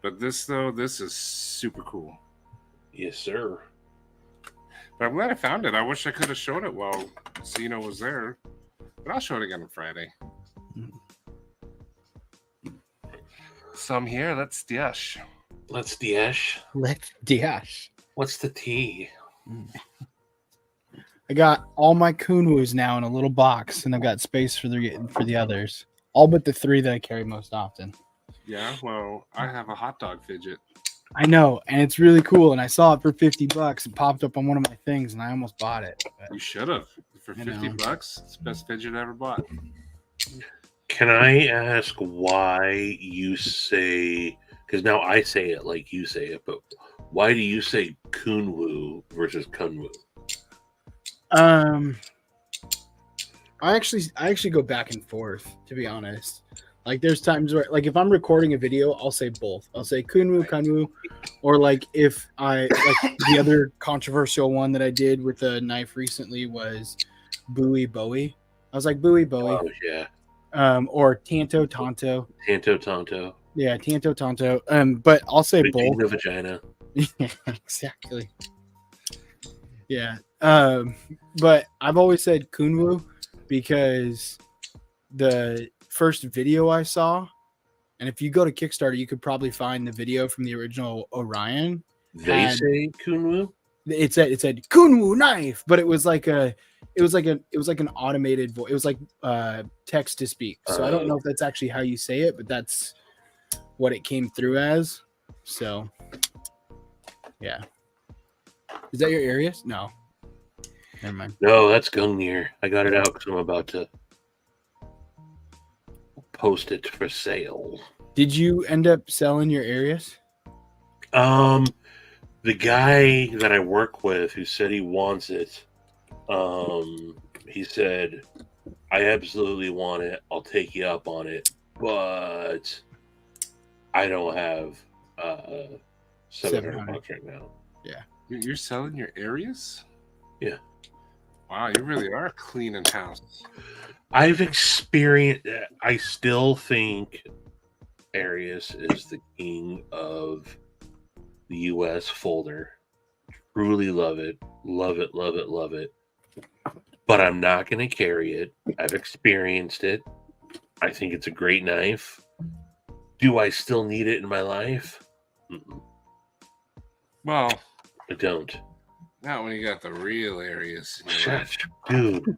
But this is super cool. Yes, sir. But I'm glad I found it. I wish I could have shown it while Xeno was there. But I'll show it again on Friday. So I'm here. Let's dash. Let's dash. Let's dash. What's the T? I got all my Kunwus now in a little box, and I've got space for the others. All but the 3 that I carry most often. Yeah, well, I have a hot dog fidget. I know, and it's really cool. And I saw it for $50. It popped up on one of my things, and I almost bought it. But You should have. For $50, it's the best fidget I ever bought. Can I ask why you say? Because now I say it like you say it, but why do you say Kunwu versus Kunwu? I actually go back and forth, to be honest. Like there's times where, like if I'm recording a video, I'll say both. I'll say Kunwu, Kunwu, or like if I like the other controversial one that I did with a knife recently was Bowie Bowie. I was like Bowie Bowie. Oh yeah. Or Tanto Tonto. Tanto Tonto. Yeah, Tanto Tonto. But I'll say both. The vagina. Yeah, exactly. Yeah. But I've always said Kunwu because the first video I saw, and if you go to Kickstarter, you could probably find the video from the original Orion. They say Kunwu? it said Kunwu knife, but it was like an automated voice. It was like text to speak. So I don't know if that's actually how you say it, but that's what it came through as. So yeah. Is that your Arius? No. Never mind. No, that's Gungnir. I got it out because I'm about to post it for sale. Did you end up selling your Arius? The guy that I work with who said he wants it, he said, I absolutely want it. I'll take you up on it, but I don't have $700 right now. Yeah. You're selling your Arius? Yeah. Wow, you really are cleaning house. I've experienced. I still think Arius is the king of the U.S. folder. Truly love it. Love it, love it, love it. But I'm not going to carry it. I've experienced it. I think it's a great knife. Do I still need it in my life? Mm-mm. Well, I don't. not when you got the real Arius in your Shut, life. dude.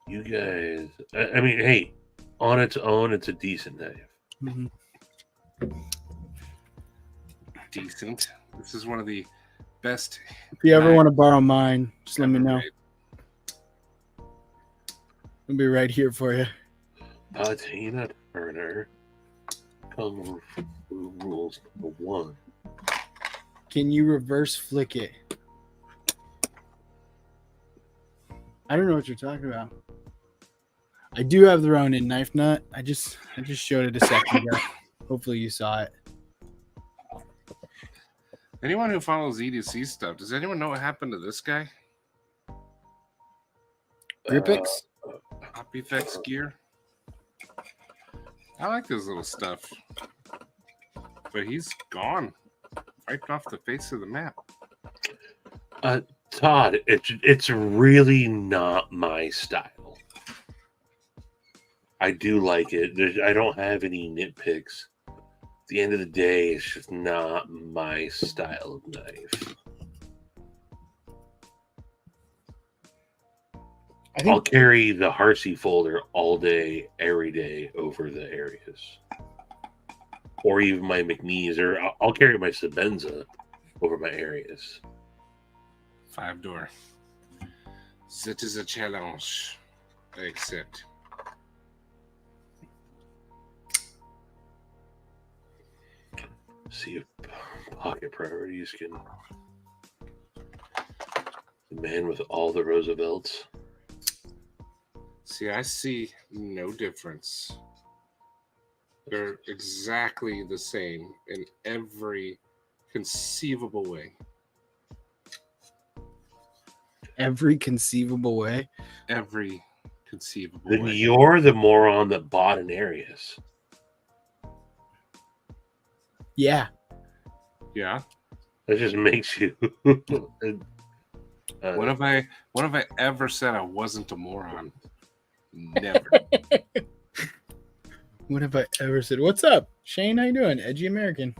You guys, I mean, hey, on its own, it's a decent knife. Mm-hmm. Decent. This is one of the best. If you ever want to borrow mine, just let me know. made. I'll be right here for you. Tina Turner. Kung Fu rules number 1. Can you reverse flick it? I don't know what you're talking about. I do have the Ronin knife nut. I just showed it a second ago. Hopefully you saw it. Anyone who follows EDC stuff, does anyone know what happened to this guy? Gripix? Opifex gear? I like this little stuff. But he's gone. Wiped off the face of the map. Todd, it's really not my style. I do like it. I don't have any nitpicks. At the end of the day, it's just not my style of knife. I'll carry the Harsey folder all day, every day over the Arius. Or even my McNeese, or I'll carry my Sebenza over my Arius. 5-door. That is a challenge. I accept. See if Pocket Priorities can. The man with all the Roosevelts. See, I see no difference. They're exactly the same in every conceivable way. Every conceivable way? Every conceivable Then way. you're the moron that bought an Arius. Yeah. Yeah. That just makes you. When have I ever said I wasn't a moron? Never. What have I ever said? What's up, Shane? How you doing? Edgy American.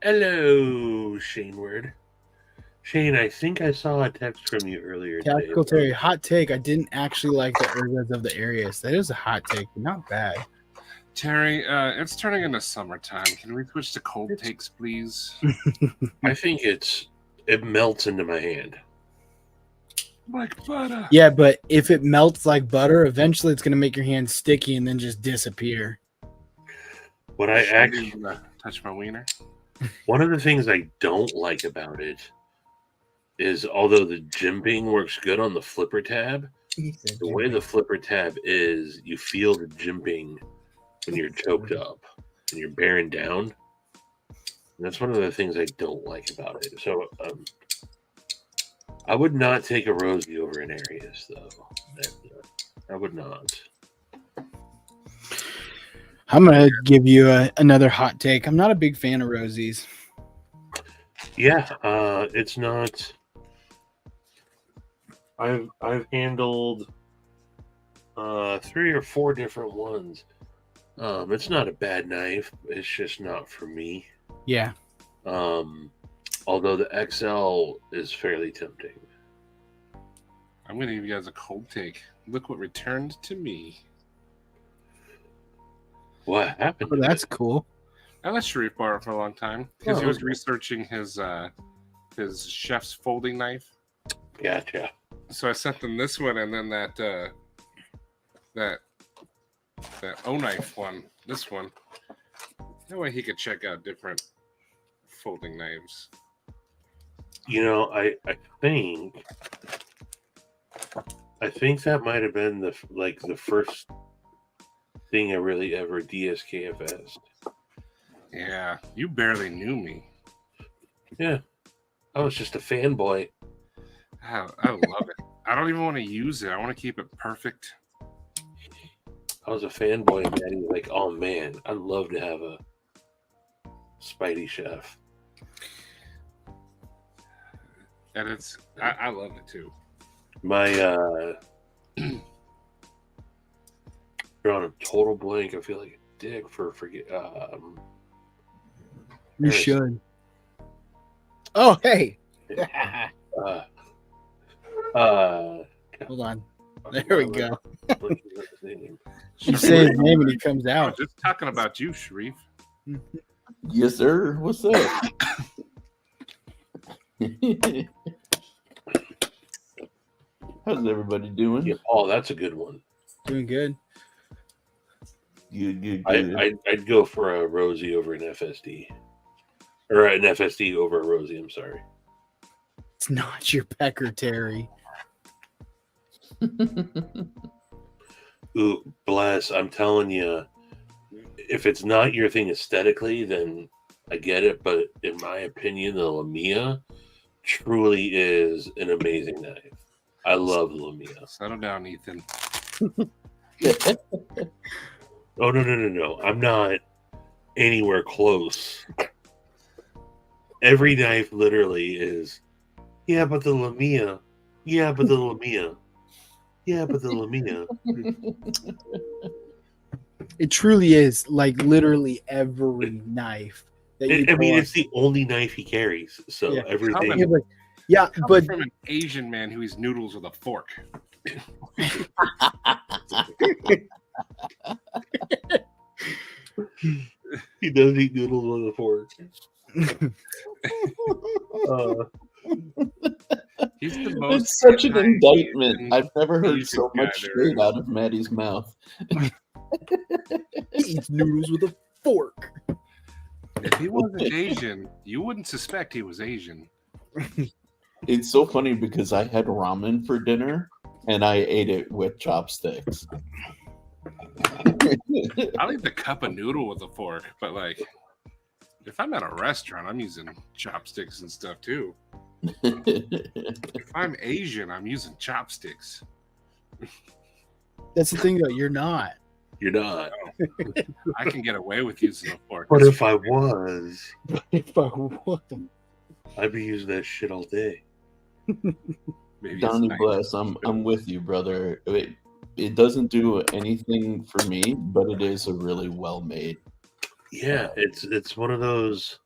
Hello, Shane Word. Shane, I think I saw a text from you earlier Tactical today. Terry, hot take. I didn't actually like the Ergas of the Arius. That is a hot take, but not bad. Terry, it's turning into summertime. Can we switch to cold takes, please? I think it melts into my hand. Like butter. Yeah, but if it melts like butter, eventually it's going to make your hand sticky and then just disappear. What I actually touch my wiener. One of the things I don't like about it is, although the jimping works good on the flipper tab, the way the flipper tab is, you feel the jimping when you're choked up and you're bearing down. And that's one of the things I don't like about it. So I would not take a Rosie over an Arius, though. I would not. I'm going to give you another hot take. I'm not a big fan of Rosies. Yeah, it's not. I've handled 3 or 4 different ones. It's not a bad knife. It's just not for me. Yeah. Although the XL is fairly tempting. I'm going to give you guys a cold take. Look what returned to me. What happened? Oh, to that's it? cool. I let Sharif borrow it for a long time because he Oh, was okay. researching his chef's folding knife. Gotcha. So I sent them this one and then that O knife one. This one. That way he could check out different folding knives. You know, I think that might have been the first thing I really ever DSKFS'd. Yeah, you barely knew me. Yeah, I was just a fanboy. I love it. I don't even want to use it. I want to keep it perfect. I was a fanboy, and Daddy was like, "Oh man, I'd love to have a Spidey chef." And I love it too. My you're on a total blank. I feel like a dick for forget. You Harris. should. Oh, hey. Hold on. There we go. You say his name and he comes I out. was just talking about you, Sharif. Yes, sir. What's up? How's everybody doing? Yeah, oh, that's a good one. Doing good. Good. I'd go for a Rosie over an FSD, or an FSD over a Rosie. I'm sorry. It's not your pecker, Terry. Ooh, bless. I'm telling you, if it's not your thing aesthetically, then I get it. But in my opinion, the Lamia truly is an amazing knife. I love Lamia. Settle down, Ethan. Oh, no. I'm not anywhere close. Every knife literally is, yeah, but the Lamia. Yeah, but the Lamia. Yeah, but the Lamia. It truly is like literally every knife that you I mean, pull it's the only knife he carries. So Yeah. everything. out. Yeah, but From an Asian man who eats noodles with a fork. He does eat noodles with a fork. He's the most. It's such an anti-Asian indictment. I've never heard Asian so guy much there straight is. out of Maddie's mouth. he eats noodles with a fork. If he wasn't Asian, you wouldn't suspect he was Asian. It's so funny because I had ramen for dinner and I ate it with chopsticks. I'll eat the cup of noodle with a fork, but like, if I'm at a restaurant, I'm using chopsticks and stuff too. If I'm Asian, I'm using chopsticks. That's the thing, though. You're not. You're not. I can get away with using a fork. But if I was, If I was. I'd be using that shit all day. Maybe it's Donnie nice. Bless, I'm with you, brother. It doesn't do anything for me, but it is a really well made. Yeah, it's one of those.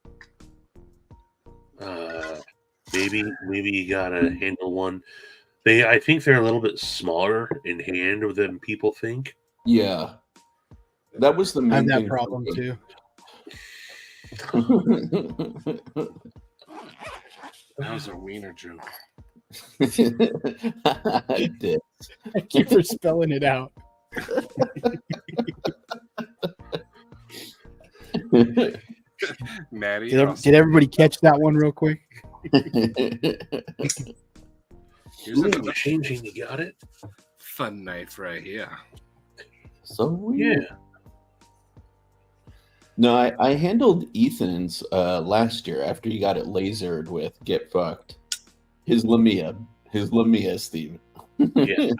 Maybe you gotta handle one. I think they're a little bit smaller in hand than people think. Yeah, that was the I have main that thing. problem too. That was a wiener joke. I did. Thank you for spelling it out. Maddie, Did everybody catch that one real quick? here's Ooh, another changing, you got it? fun knife right here. So weird. Yeah. No, I handled Ethan's last year after he got it lasered with Get Fucked. His Lamia, Steve. Yeah,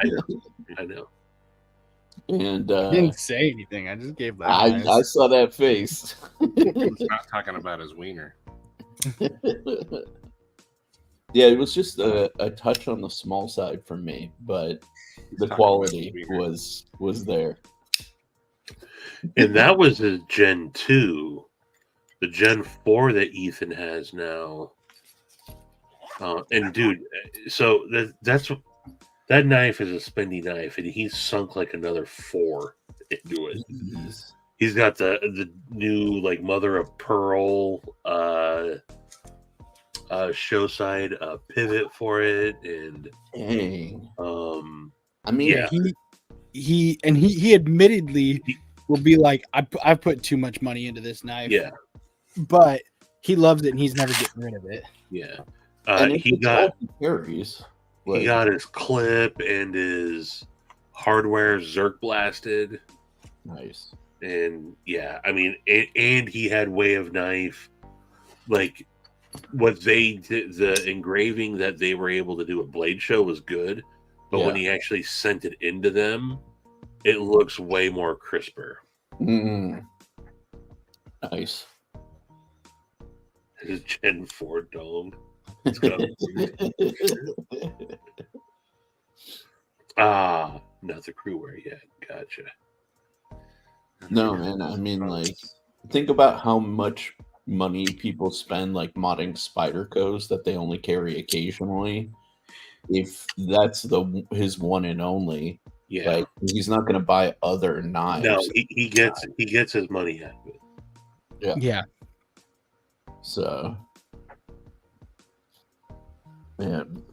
I know. And I didn't say anything. I just gave that. I saw that face. He's not talking about his wiener. Yeah, it was just a touch on the small side for me, but the quality was there. And that was his Gen 2. The Gen 4 that Ethan has now. And dude, so that knife is a spendy knife, and he's sunk like another 4 into it. Jeez. He's got the new like mother of pearl show side pivot for it, and Dang. I mean, yeah. he admittedly will be like, I've put too much money into this knife. Yeah. But he loves it and he's never getting rid of it. Yeah. and He got carries. he got his clip and his hardware Zerk blasted. Nice. And yeah, I mean, and he had Way of Knife. Like what they did, the engraving that they were able to do at Blade Show was good, but when he actually sent it into them, it looks way more crisper. Nice. His Gen 4 dome. It's got not the crewware yet. Gotcha. No, man. I mean, like, think about how much money people spend, like, modding Spydercos that they only carry occasionally. If that's his one and only, Yeah, like, he's not going to buy other knives. no, he gets his money out of it. Yeah. So, man,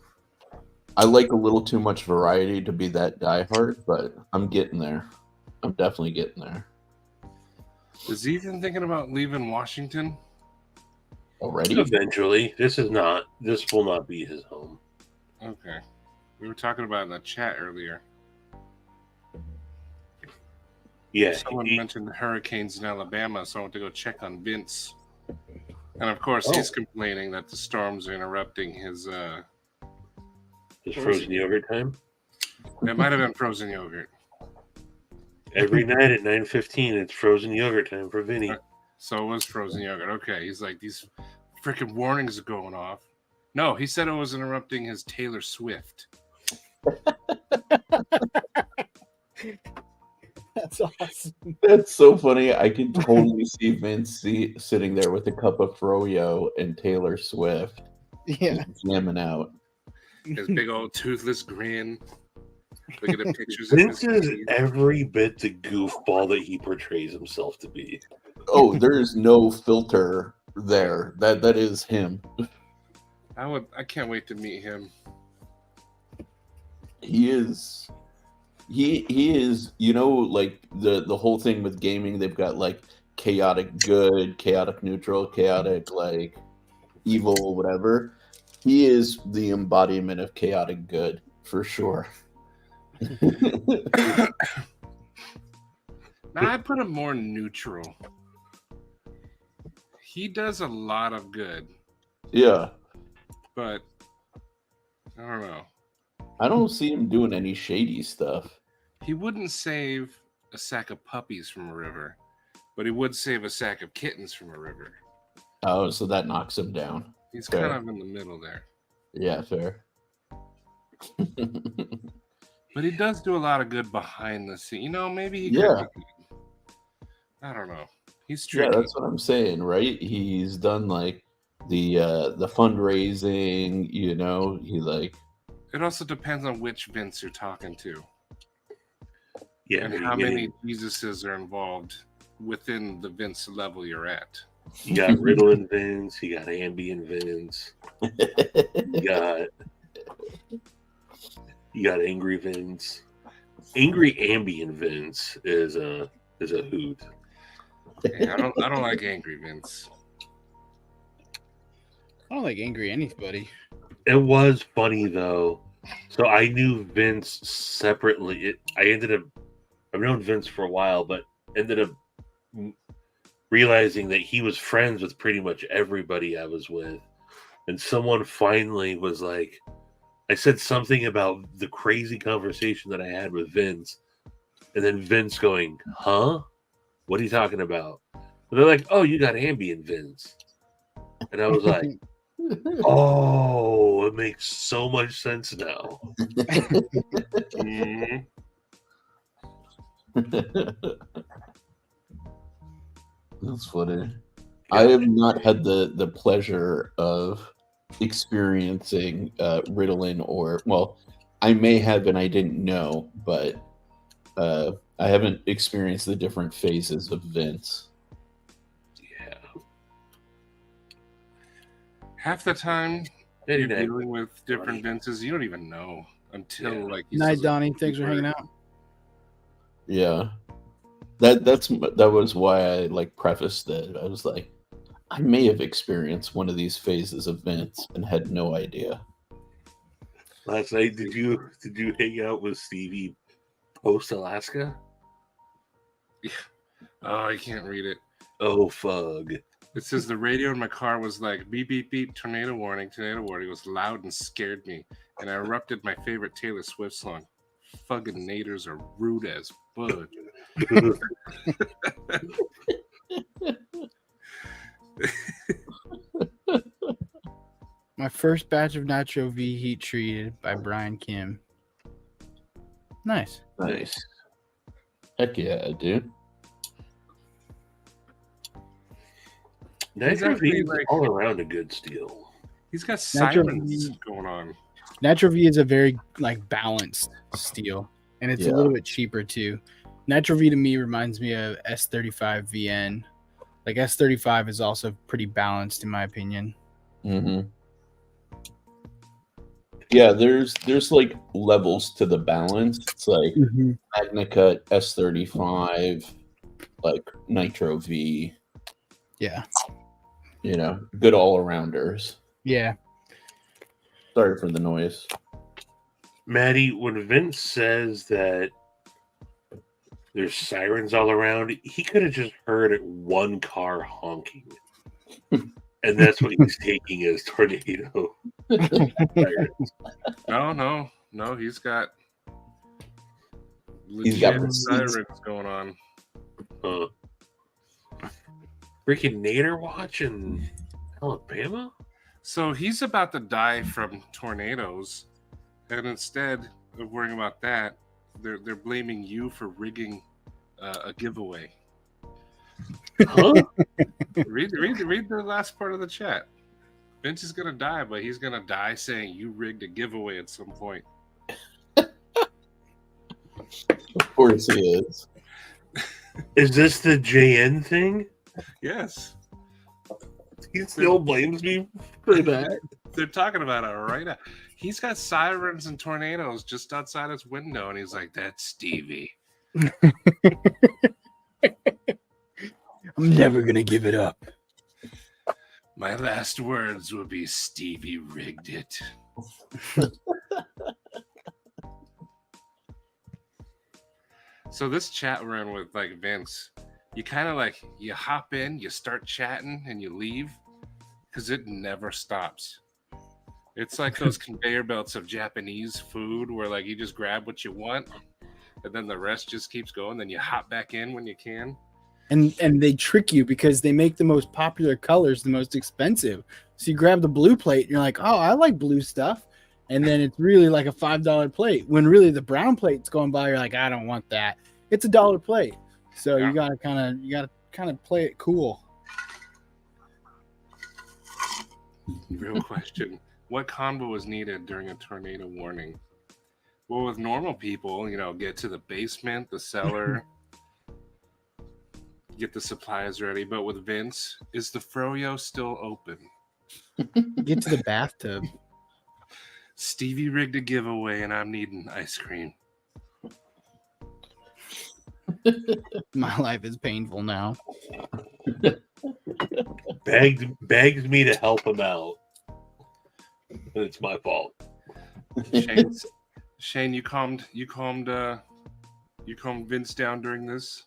I like a little too much variety to be that diehard, but I'm getting there. I'm definitely getting there. Is Ethan thinking about leaving Washington Already? Eventually, this will not be his home. Okay. We were talking about it in the chat earlier. Yeah, Someone mentioned the hurricanes in Alabama, so I went to go check on Vince. And of course, he's complaining that the storms are interrupting his. his frozen yogurt time. It might have been frozen yogurt. Every night at 9:15, it's frozen yogurt time for Vinny. So it was frozen yogurt. Okay, he's like, these freaking warnings are going off. No, he said it was interrupting his Taylor Swift. That's awesome. That's so funny. I can totally see Vince sitting there with a cup of froyo and Taylor Swift. Yeah. Jamming out. His big old toothless grin. Look at the pictures. Vince is every bit the goofball that he portrays himself to be. Oh, there is no filter there. That is him. I can't wait to meet him. He is. He is. You know, like the whole thing with gaming. They've got like chaotic good, chaotic neutral, chaotic like evil, whatever. He is the embodiment of chaotic good for sure. Now I put him more neutral. He does a lot of good, Yeah. but I don't know. I don't see him doing any shady stuff. He wouldn't save a sack of puppies from a river, but he would save a sack of kittens from a river. Oh, so that knocks him down. He's Fair. kind of in the middle there. Yeah, fair. But he does do a lot of good behind the scene. You know, maybe he Yeah. could be good. I don't know. He's Yeah, tricky. that's what I'm saying, right? He's done like the fundraising, you know, he like It also depends on which Vince you're talking to Yeah, and how many Jesuses are involved within the Vince level you're at. You got Ritalin Vince, you got Ambien Vince, you got Angry Vince. Angry Ambien Vince is a hoot. Yeah, I don't like angry Vince. I don't like angry anybody. It was funny though. So I knew Vince separately. I've known Vince for a while, but ended up realizing that he was friends with pretty much everybody I was with. And someone finally was like, I said something about the crazy conversation that I had with Vince. And then Vince going, huh? What are you talking about? And they're like, oh, you got Ambien Vince. And I was like, Oh, it makes so much sense now. Mhm. That's funny. I have not had the pleasure of experiencing Ritalin, or well, I may have and I didn't know, but I haven't experienced the different phases of Vince. Yeah. Half the time you're 99. dealing with different Vinces, you don't even know until Yeah. like he Night, says a Donnie. Thanks for word. hanging out. Yeah, that was why I like prefaced it. I was like, I may have experienced one of these phases of Vince and had no idea. Last night, did you hang out with Stevie post Alaska? Oh, I can't read it. Oh, fug. It says the radio in my car was like beep beep beep, tornado warning, tornado warning. It was loud and scared me, and I erupted my favorite Taylor Swift song. Fucking naders are rude as bud. My first batch of Nitro V heat treated by Brian Kim. Nice. Nice. Heck yeah, dude. Nitro actually, V is like- all around a good steal. He's got Nitro sirens V- going on. Nitro V is a very like balanced steel, and it's a Yeah. little bit cheaper too. Nitro V to me reminds me of S35 VN. Like S35 is also pretty balanced in my opinion. Mm-hmm. Yeah, there's like levels to the balance. It's like MagnaCut, S35, like Nitro V. Yeah. You know, good all arounders. Yeah. Sorry for the noise. Maddie, when Vince says that there's sirens all around, he could have just heard one car honking. And that's what he's taking as tornado sirens. No, he's got He's got legit receipts. sirens going on. Freaking Nader watch in Alabama? So he's about to die from tornadoes, and instead of worrying about that, they're blaming you for rigging a giveaway. Huh? read the last part of the chat. Vince is gonna die, but he's gonna die saying you rigged a giveaway at some point. Of course he is. Is this the JN thing? Yes, He still blames me for that. they're talking about it right now. He's got sirens and tornadoes just outside his window, and he's like, "That's Stevie." I'm never gonna give it up. My last words will be Stevie rigged it. So this chat run with like Vince, you kind of like you hop in, you start chatting, and you leave because it never stops. It's like those conveyor belts of Japanese food where like you just grab what you want and then the rest just keeps going. Then you hop back in when you can. And they trick you because they make the most popular colors the most expensive. So you grab the blue plate and you're like, oh, I like blue stuff. And then it's really like a $5 plate. When really the brown plate's going by, you're like, I don't want that. It's $1 plate. So Yeah. you gotta kind of play it cool. Real question. What combo is needed during a tornado warning? Well, with normal people, get to the basement, the cellar, get the supplies ready. But with Vince, is the froyo still open? Get to the bathtub. Stevie rigged a giveaway and I'm needing ice cream. My life is painful now. Begs me to help him out. And it's my fault. Shane, you calmed Vince down during this?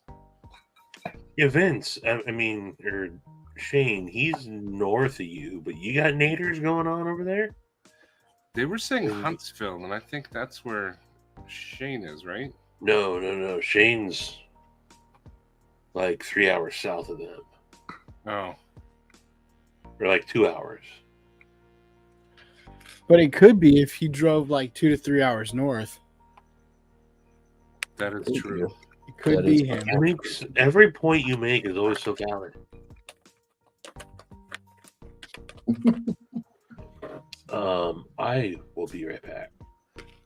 Yeah, Vince. Or Shane. He's north of you, but you got naders going on over there. They were saying Huntsville, and I think that's where Shane is, right? No. Shane's like 3 hours south of them, Oh, or like 2 hours. But it could be if he drove like 2 to 3 hours north. That is true. It could That be is him. Every point you make is always so valid. I will be right back.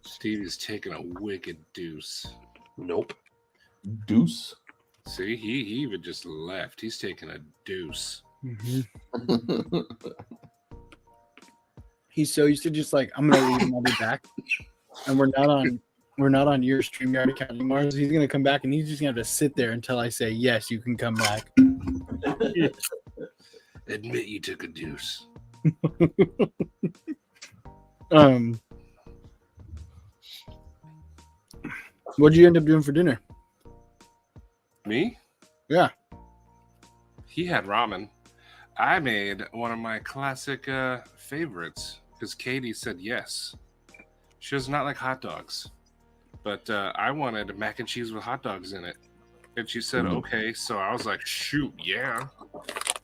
Stevie's taking a wicked deuce. Nope. Deuce. See, he even just left. He's taking a deuce. Mhm. He's so used to just like, I'm gonna leave and I'll be back. And we're not on your StreamYard account anymore. So he's gonna come back and he's just gonna have to sit there until I say yes, you can come back. Admit you took a deuce. What'd you end up doing for dinner? Me? Yeah. He had ramen. I made one of my classic favorites because Katie said yes. She does not like hot dogs, but I wanted mac and cheese with hot dogs in it. And she said, okay. So I was like, shoot, yeah.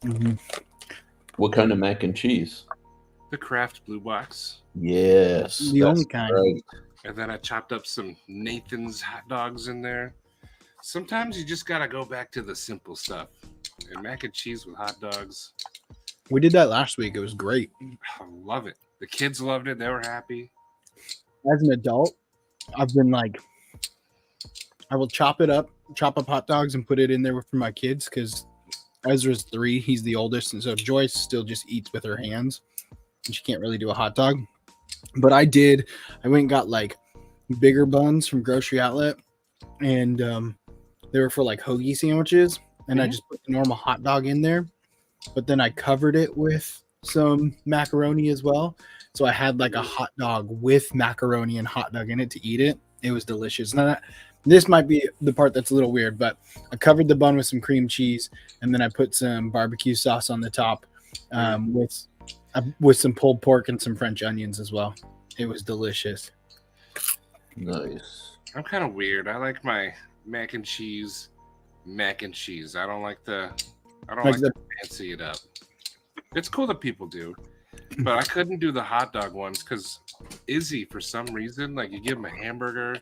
Mm-hmm. What kind of mac and cheese? The Kraft Blue Box. Yes. The only kind. Right. And then I chopped up some Nathan's hot dogs in there. Sometimes you just got to go back to the simple stuff. And mac and cheese with hot dogs. We did that last week. It was great. I love it. The kids loved it. They were happy. As an adult, I've been like, I will chop up hot dogs and put it in there for my kids because Ezra's 3. He's the oldest. And so Joyce still just eats with her hands. And she can't really do a hot dog. But I went and got like bigger buns from Grocery Outlet. And they were for like hoagie sandwiches. And I just put the normal hot dog in there. But then I covered it with some macaroni as well. So I had like a hot dog with macaroni and hot dog in it to eat it. It was delicious. Now, this might be the part that's a little weird, but I covered the bun with some cream cheese. And then I put some barbecue sauce on the top with some pulled pork and some French onions as well. It was delicious. Nice. I'm kind of weird. I like my mac and cheese. I don't like to fancy it up. It's cool that people do, but I couldn't do the hot dog ones because Izzy, for some reason, like you give him a hamburger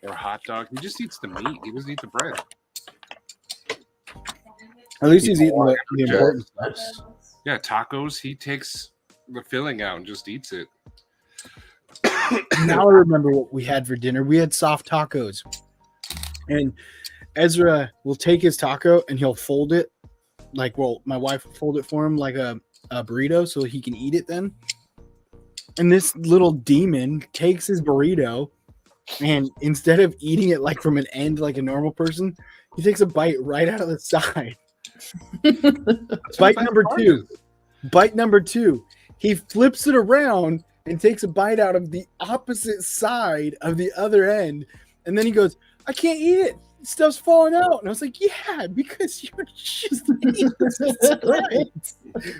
or a hot dog, he just eats the meat. He doesn't eat the bread. At least he's eating the important stuff. Yeah, tacos. He takes the filling out and just eats it. Now I remember what we had for dinner. We had soft tacos, and Ezra will take his taco and he'll fold it my wife will fold it for him like a burrito so he can eat it then. And this little demon takes his burrito and instead of eating it like from an end like a normal person, he takes a bite right out of the side. Bite number two. He flips it around and takes a bite out of the opposite side of the other end. And then he goes, I can't eat it. Stuff's falling out. And I was like, yeah, because you're just eating this right.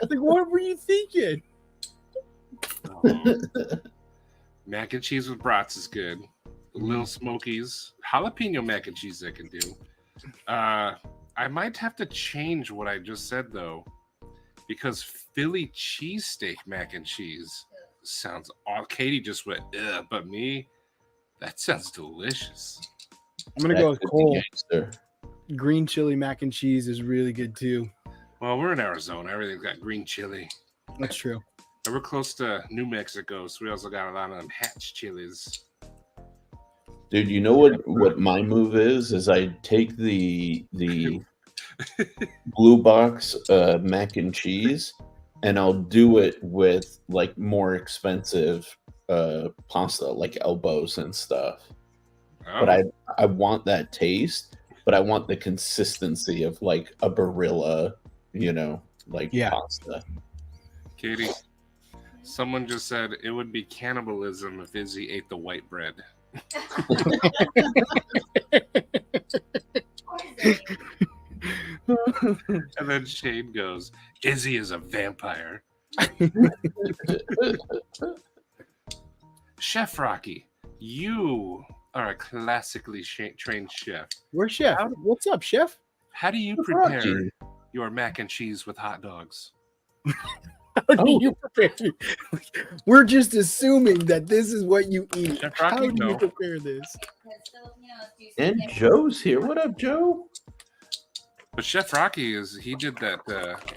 Like, what were you thinking? Mac and cheese with brats is good. Little Smokies. Jalapeno mac and cheese I can do. I might have to change what I just said, though, because Philly cheesesteak mac and cheese sounds odd. Katie just went, ugh, but me, that sounds delicious. I'm going to go with Cole. Green chili mac and cheese is really good, too. Well, we're in Arizona. Everything's got green chili. That's true. And we're close to New Mexico, so we also got a lot of them hatch chilies. Dude, you know what my move is? Is I take the blue box mac and cheese, and I'll do it with like more expensive pasta, like elbows and stuff. Oh. But I want that taste, but I want the consistency of like a Barilla, pasta. Katie, someone just said it would be cannibalism if Izzy ate the white bread. And then Shane goes, Izzy is a vampire. Chef Rocky, you are a classically trained chef. Where's Chef? What's up, Chef? How do you prepare your mac and cheese with hot dogs? How do Oh. you prepare? We're just assuming that this is what you eat. Chef How Rocky, do you no. prepare this? And Joe's here. What up, Joe? But Chef Rocky he did that.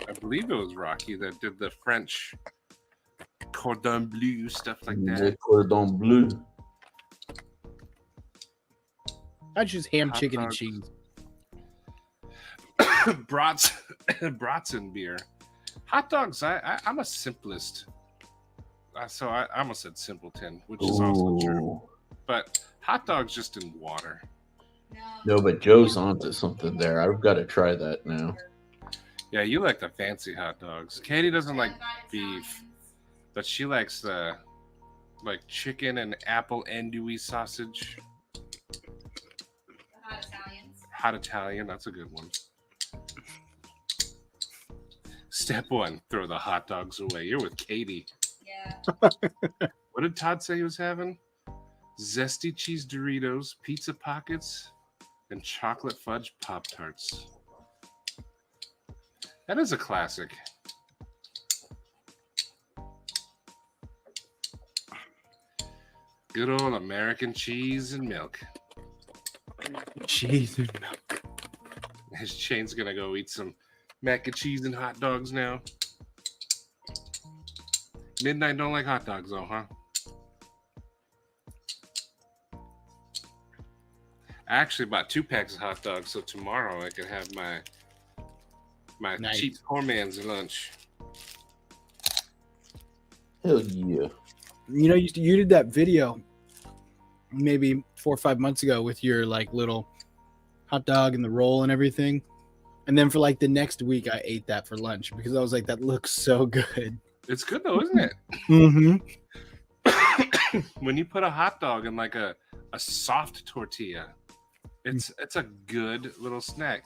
I believe it was Rocky that did the French cordon bleu stuff like Le that. cordon bleu. I just ham, Hot chicken, and dogs. cheese. Brats and beer. Hot dogs. I'm a simplest. So I almost said simpleton, which is also true. Ooh. But hot dogs just in water. No, but Joe's onto something there. I've got to try that now. Yeah, you like the fancy hot dogs. Katie doesn't like beef, but she likes the like chicken and apple andouille sausage. Hot Italian, that's a good one. Step one, throw the hot dogs away. You're with Katie. Yeah. What did Todd say he was having? Zesty cheese Doritos, pizza pockets, and chocolate fudge Pop Tarts. That is a classic. Good old American cheese and milk. Cheese and milk. His Shane's gonna go eat some mac and cheese and hot dogs now. Midnight don't like hot dogs though, huh? I actually bought 2 packs of hot dogs, so tomorrow I can have my Nice. cheap poor man's lunch. Hell yeah. You know, you did that video maybe 4 or 5 months ago with your like little hot dog and the roll and everything. And then for like the next week, I ate that for lunch because I was like, that looks so good. It's good though, isn't it? Mm-hmm. When you put a hot dog in like a soft tortilla, it's a good little snack.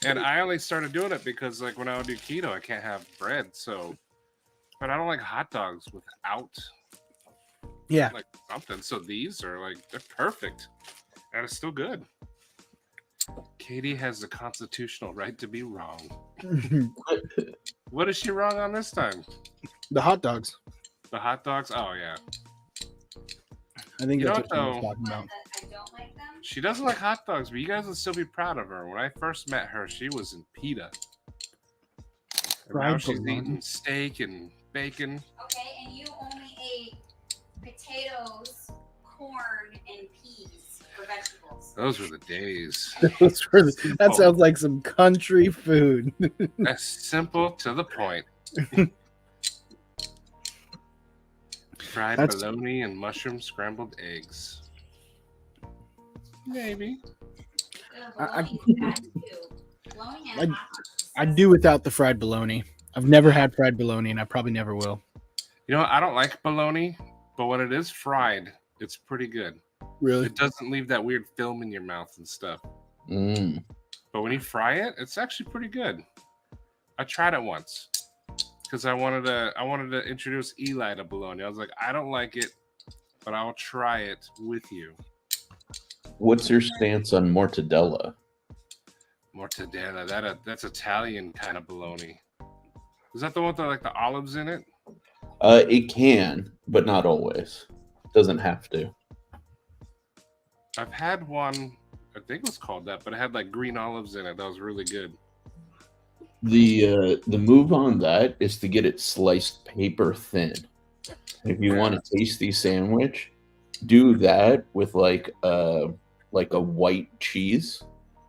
And I only started doing it because like when I would do keto, I can't have bread. So, but I don't like hot dogs without Yeah. like something. So these are like they're perfect, and it's still good. Katie has the constitutional right to be wrong. What is she wrong on this time? The hot dogs. The hot dogs? Oh yeah, I think You know that's what what, I was though? talking about. I don't like them. she doesn't like hot dogs, but you guys would still be proud of her. When I first met her, she was in PETA. And now Fried she's bologna. eating steak and bacon. Okay, and you only ate potatoes, corn, and peas for vegetables. Those were the days. That sounds like some country food. That's simple to the point. Fried That's- bologna and mushroom scrambled eggs. Maybe. Ugh, I- bologna's bad too. Bologna and hot dogs. I do without the fried bologna. I've never had fried bologna, and I probably never will. You know, I don't like bologna, but when it is fried, it's pretty good. Really? It doesn't leave that weird film in your mouth and stuff. Mm. But when you fry it, it's actually pretty good. I tried it once because I wanted to introduce Eli to bologna. I was like, I don't like it, but I'll try it with you. What's your stance on mortadella? Mortadella, that's Italian kind of bologna. Is that the one with like the olives in it? It can, but not always. Doesn't have to. I've had one, I think it was called that, but it had like green olives in it. That was really good. The move on that is to get it sliced paper thin. If you want a tasty sandwich, do that with like a white cheese,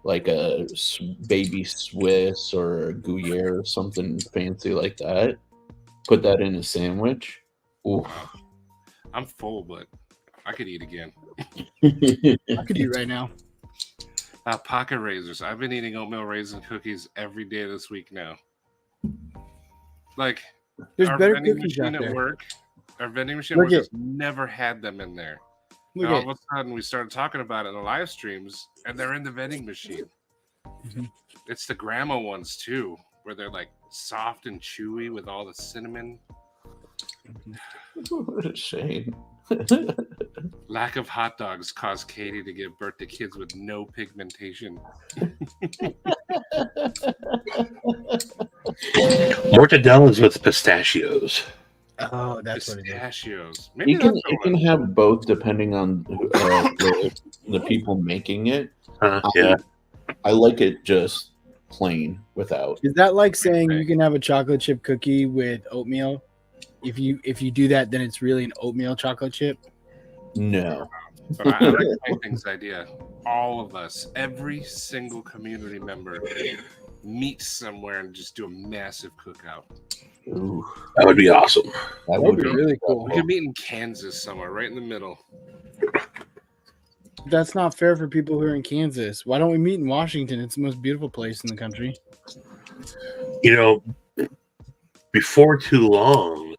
like a baby Swiss or a Gruyere or something fancy like that. Put that in a sandwich. Ooh. I'm full, but I could eat again. I could eat right now. Pocket razors. I've been eating oatmeal raisin cookies every day this week now. Like There's our better vending cookies machine out at there. work. Our vending machine Look at work at- has never had them in there. Look And all at of a sudden, we started talking about it in the live streams, and they're in the vending machine. Mhm. It's the grandma ones too, where they're like soft and chewy with all the cinnamon. What a shame. Lack of hot dogs caused Katie to give birth to kids with no pigmentation. Mortadella's with pistachios. Oh, that's what it is. Pistachios. Maybe You can that's the you can one. have both depending on the people making it. Yeah. I like it just plain without. Is that like saying you can have a chocolate chip cookie with oatmeal? If you do that, then it's really an oatmeal chocolate chip. No. But I like Piping's idea. All of us, every single community member, meet somewhere and just do a massive cookout. Ooh, That would be awesome. that That would be really cool. We could meet in Kansas somewhere, right in the middle. That's not fair for people who are in Kansas. Why don't we meet in Washington? It's the most beautiful place in the country. You know, before too long,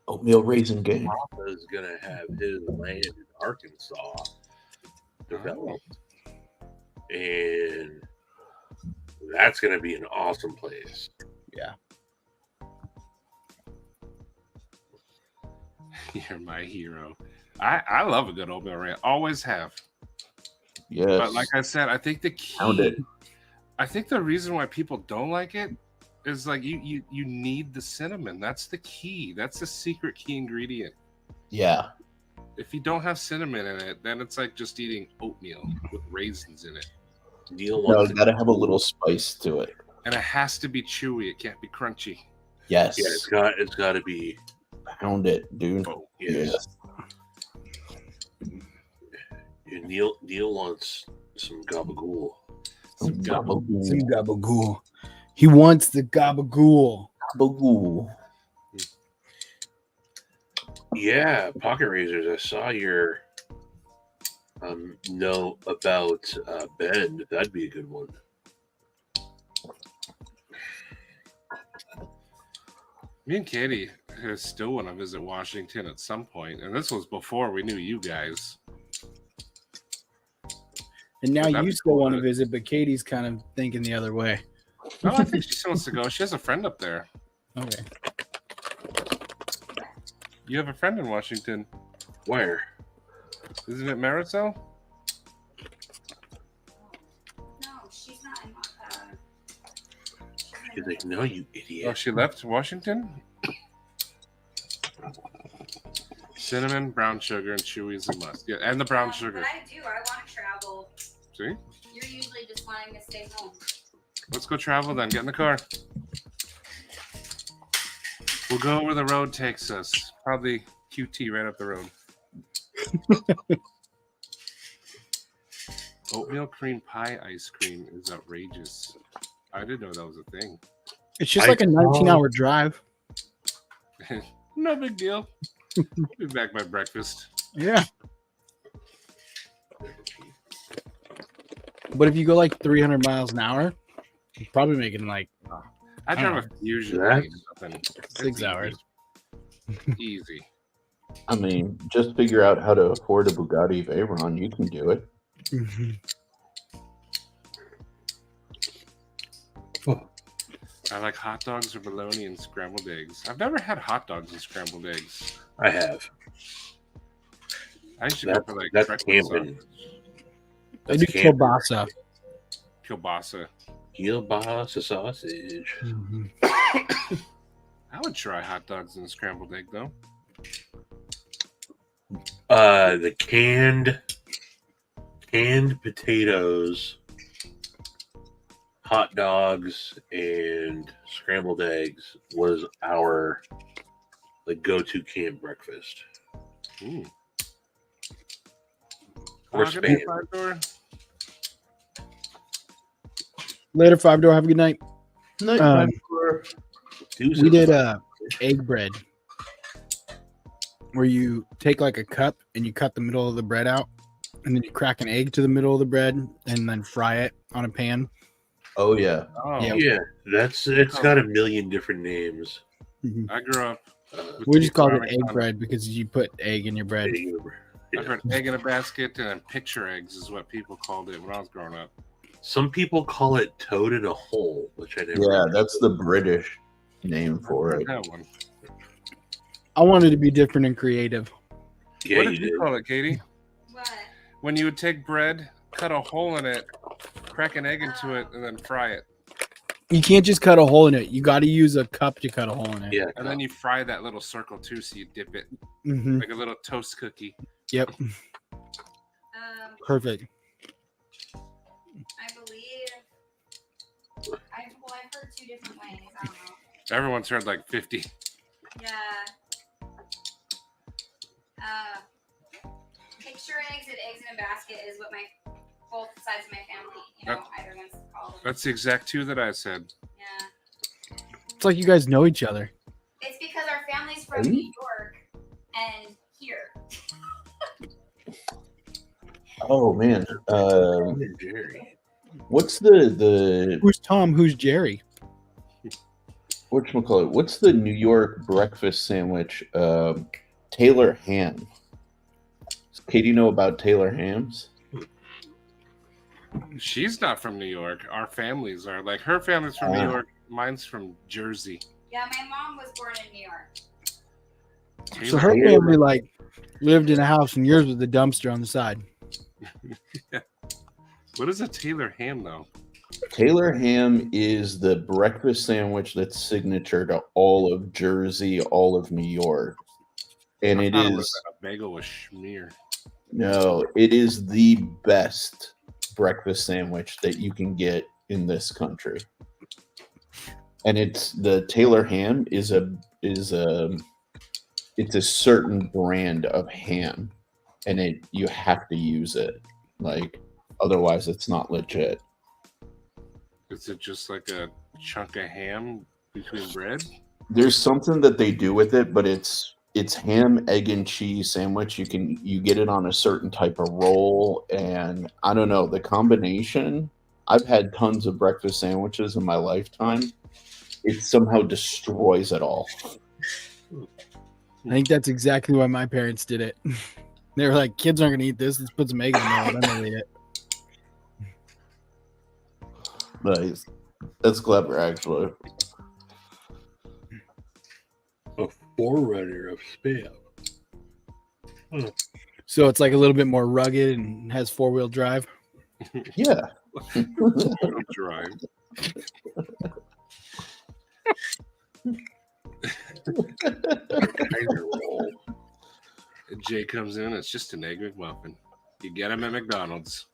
Oatmeal raisin game. Papa's gonna have his land in Arkansas developed, and that's gonna be an awesome place. You're my hero. I love a good oatmeal rant. Always have. Yes. But like I said, I think the key. Found it. I think the reason why people don't like it is like you need the cinnamon. That's the key. That's the secret key ingredient. Yeah. If you don't have cinnamon in it, then it's like just eating oatmeal with raisins in it. Neil No, wants it's got to have a little spice to it. And it has to be chewy. It can't be crunchy. Yes. yeah, it's got to be. Pound it, dude. Oh, Yes. Yeah, Neil wants some gabagool. some Gabagool. Some gabagool. He wants the gabagool. Gabagool. Yeah, pocket razors. I saw your note about Bend. That'd be a good one. Me and Katie still want to visit Washington at some point, and this was before we knew you guys. And now That'd you be still cool, want to but- visit, but Katie's kind of thinking the other way. No, I think she still wants to go. She has a friend up there. Okay. You have a friend in Washington, Where? isn't it Marisol? No, she's not in. He's like, no, you Oh, idiot. she left Washington. Cinnamon, brown sugar, and chewy is a must. Yeah, and the brown sugar. But I do. I want to travel. See, You're usually just wanting to stay home. let's go travel then. Get in the car. We'll go where the road takes us. Probably QT right up the road. Oatmeal cream pie ice cream is outrageous. I didn't know that was a thing. It's just I like a 19-hour drive. No big deal. I'll be back by breakfast. Yeah. But if you go like 300 miles an hour, you're probably making like I drive a Fusion. That's- Nothing. 6 hours. Easy. I mean, just figure out how to afford a Bugatti Veyron. You can do it. I like hot dogs or bologna and scrambled eggs. I've never had hot dogs and scrambled eggs. I have. I used to go for like That's breakfast camping. I do camping. kielbasa. kielbasa. Kielbasa sausage. I would try hot dogs and scrambled egg though. The canned potatoes, hot dogs, and scrambled eggs was our go-to camp breakfast. Ooh. We're Good night, spam. Five Door. Later, 5 Door. Have a good night. Night, We did egg bread, where you take like a cup and you cut the middle of the bread out, and then you crack an egg to the middle of the bread and then fry it on a pan. Oh yeah. Oh, Yeah. Yeah, it's got a million different names. I grew up. with We just called it farming egg on- bread because you put egg in your bread. I've heard egg in a basket and then picture eggs is what people called it when I was growing up. Some people call it toad in a hole, which I never. Yeah, that's the British name for it. That one. I wanted to be different and creative. Yeah, What you did did. you call it, Katie? What? When you would take bread, cut a hole in it, crack an egg into it and then fry it. You can't just cut a hole in it. You got to use a cup to cut a hole in it. Yeah. And then you fry that little circle too, so you dip it Hmm. like a little toast cookie. Yep. Perfect. I believe. I've heard 2 different ways. I don't know. Everyone's heard like 50. Yeah. Picture eggs and eggs in a basket is what both sides of my family, either one's called. That's the exact 2 that I said. Yeah. It's like you guys know each other. It's because our family's from New York and here. Oh man, Jerry. what's the Who's Tom? Who's Jerry? whatchamacallit? What's the New York breakfast sandwich? Taylor ham. Does Katie know about Taylor hams? She's not from New York. Our families are. Like, her family's from New York. Mine's from Jersey. Yeah, my mom was born in New York. So her family like lived in a house, and yours was the dumpster on the side. What is a Taylor ham, though? Taylor ham is the breakfast sandwich that's signature to all of Jersey, all of New York. And it thought was is a bagel with schmear. no, it is the best breakfast sandwich that you can get in this country. And it's the Taylor ham is it's a certain brand of ham, and you have to use it. Like otherwise it's not legit. Is it just like a chunk of ham between bread? There's something that they do with it, but it's ham, egg, and cheese sandwich. You get it on a certain type of roll, and I don't know the combination. I've had tons of breakfast sandwiches in my lifetime. It somehow destroys it all. I think that's exactly why my parents did it. They were like, kids aren't gonna eat this. Let's put some eggs in there. Then they'll eat it. Nice. That's clever, actually. A forerunner of spam. So it's like a little bit more rugged and has 4-wheel drive. Yeah. Drive. Jay comes in. It's just an egg McMuffin. You get them at McDonald's.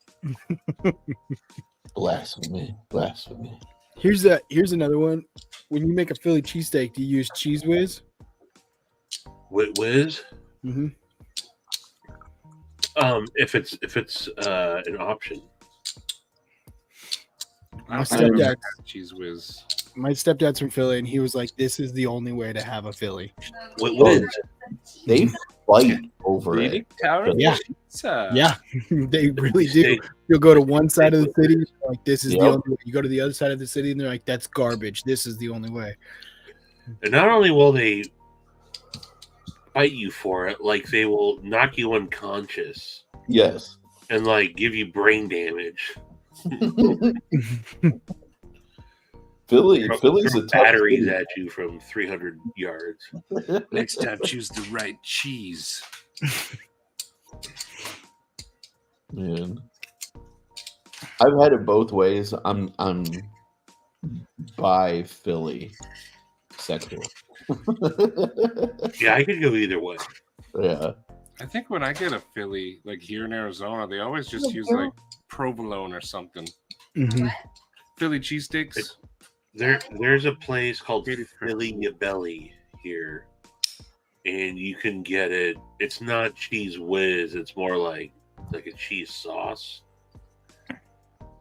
Blasphemy. Blasphemy. Here's another one. When you make a Philly cheesesteak, do you use Cheese Whiz? Whiz? Mm-hmm. If it's an option. I My don't think I've ever stepdad, had Cheese Whiz. my stepdad's from Philly, and he was like, "This is the only way to have a Philly." Whiz. They fight over it. Yeah. Yeah, they really do. You'll go to one side of the city, and they're like, this is the Yep. only way. You go to the other side of the city, and they're like, that's garbage. This is the only way. And not only will they fight you for it, like they will knock you unconscious Yes. and like give you brain damage. Philly's Throw a tough batteries city. at you from 300 yards. Next time, choose the right cheese. Man. I've had it both ways. I'm by Philly sexual. Yeah, I could go either way. Yeah. I think when I get a Philly, like here in Arizona, they always just use like provolone or something. Mhm. What? Philly cheesesteaks. There's a place called Katie Philly Belly here, and you can get it. It's not cheese whiz. It's more like a cheese sauce.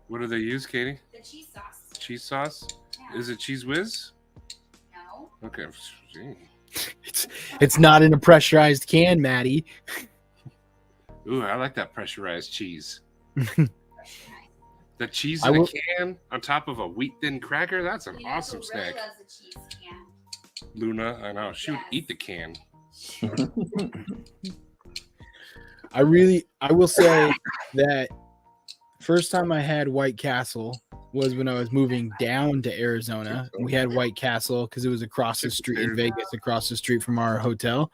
What do they use, Katie? The cheese sauce. Cheese sauce? Yeah. Is it cheese whiz? No. Okay. Gee. It's not in a pressurized can, Maddie. Ooh, I like that pressurized cheese. That's nice. The cheese I in a will- can on top of a wheat thin cracker. That's an You know awesome who really snack. loves a cheese can? Luna, I know. She would Yes. eat the can. I will say that first time I had White Castle was when I was moving down to Arizona. We had White Castle because it was across the street in Vegas, across the street from our hotel.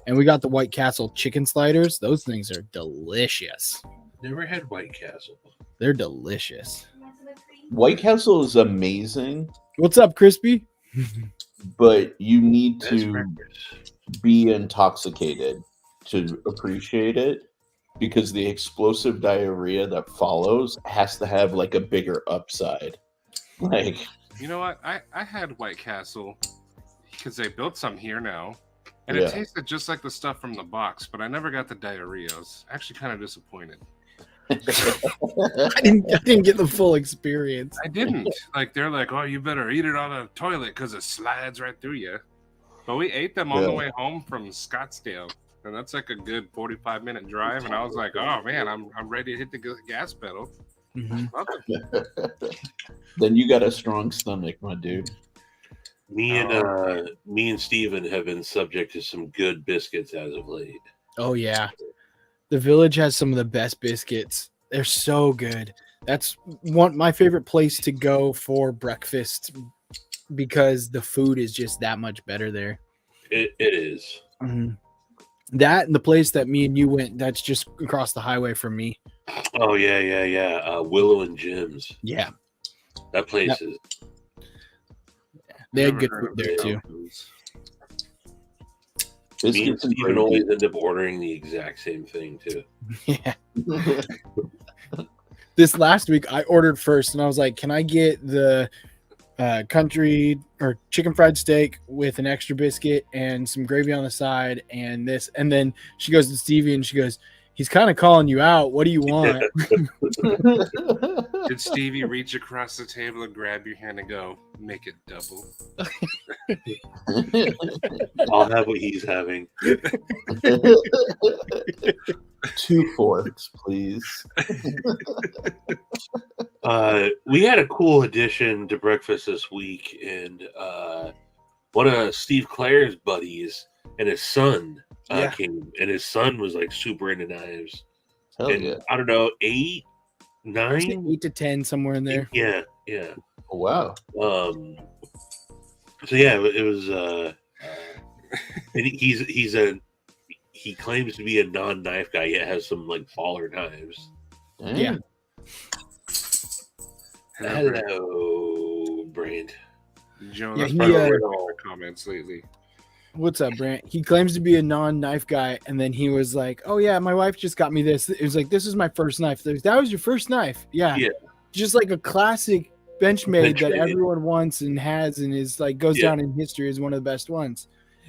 And we got the White Castle chicken sliders. Those things are delicious. Never had White Castle. They're delicious. That's White Castle is amazing, What's up, Crispy? but you need Best to breakfast. be intoxicated to appreciate it, because the explosive diarrhea that follows has to have like a bigger upside. Like, You know what? I had White Castle because they built some here now, and Yeah. it tasted just like the stuff from the box, but I never got the diarrhea. I was actually kind of disappointed. I didn't get the full experience. I didn't. Like, they're like, oh, you better eat it on a toilet because it slides right through you. But we ate them on the Yeah. way home from Scottsdale, and that's like a good 45-minute drive. And I was like, oh man, I'm ready to hit the gas pedal. Mhm. Welcome. then you got a strong stomach, my dude. Me and Steven have been subject to some good biscuits as of late. Oh yeah, the Village has some of the best biscuits. They're so good. That's my favorite place to go for breakfast because the food is just that much better there. It is. Mhm. That and the place that me and you went, that's just across the highway from me. Oh yeah. Willow and Jim's. Yeah, That place Yep. is. they had Never good heard food of there those too. foods. Me and Biscuits and Steven gravy. always end up ordering the exact same thing too. Yeah. This last week I ordered first and I was like, can I get the country or chicken fried steak with an extra biscuit and some gravy on the side and this? And then she goes to Stevie and she goes, he's kind of calling you out. What do you want? Did Stevie reach across the table and grab your hand and go, make it double? I'll have what he's having. 2 forks, please. We had a cool addition to breakfast this week, and one of Steve Clare's buddies and his son Yeah. came, and his son was like super into knives. Hell And yeah. I don't know, 8, 9, 8 to 10 somewhere in there. yeah. Oh, wow. So yeah, it was. And he claims to be a non-knife guy, yet has some like baller knives. Dang. Yeah. Hello, Brand. Joe, Yeah, that's he, probably uh, one of the comments lately. What's up, Brant? He claims to be a non-knife guy, and then he was like, "Oh yeah, my wife just got me this." It was like, "This is my first knife." That was your first knife, yeah. Yeah. Just like a classic Benchmade that Benchmade. everyone wants and has, and is like goes Yeah. down in history as one of the best ones.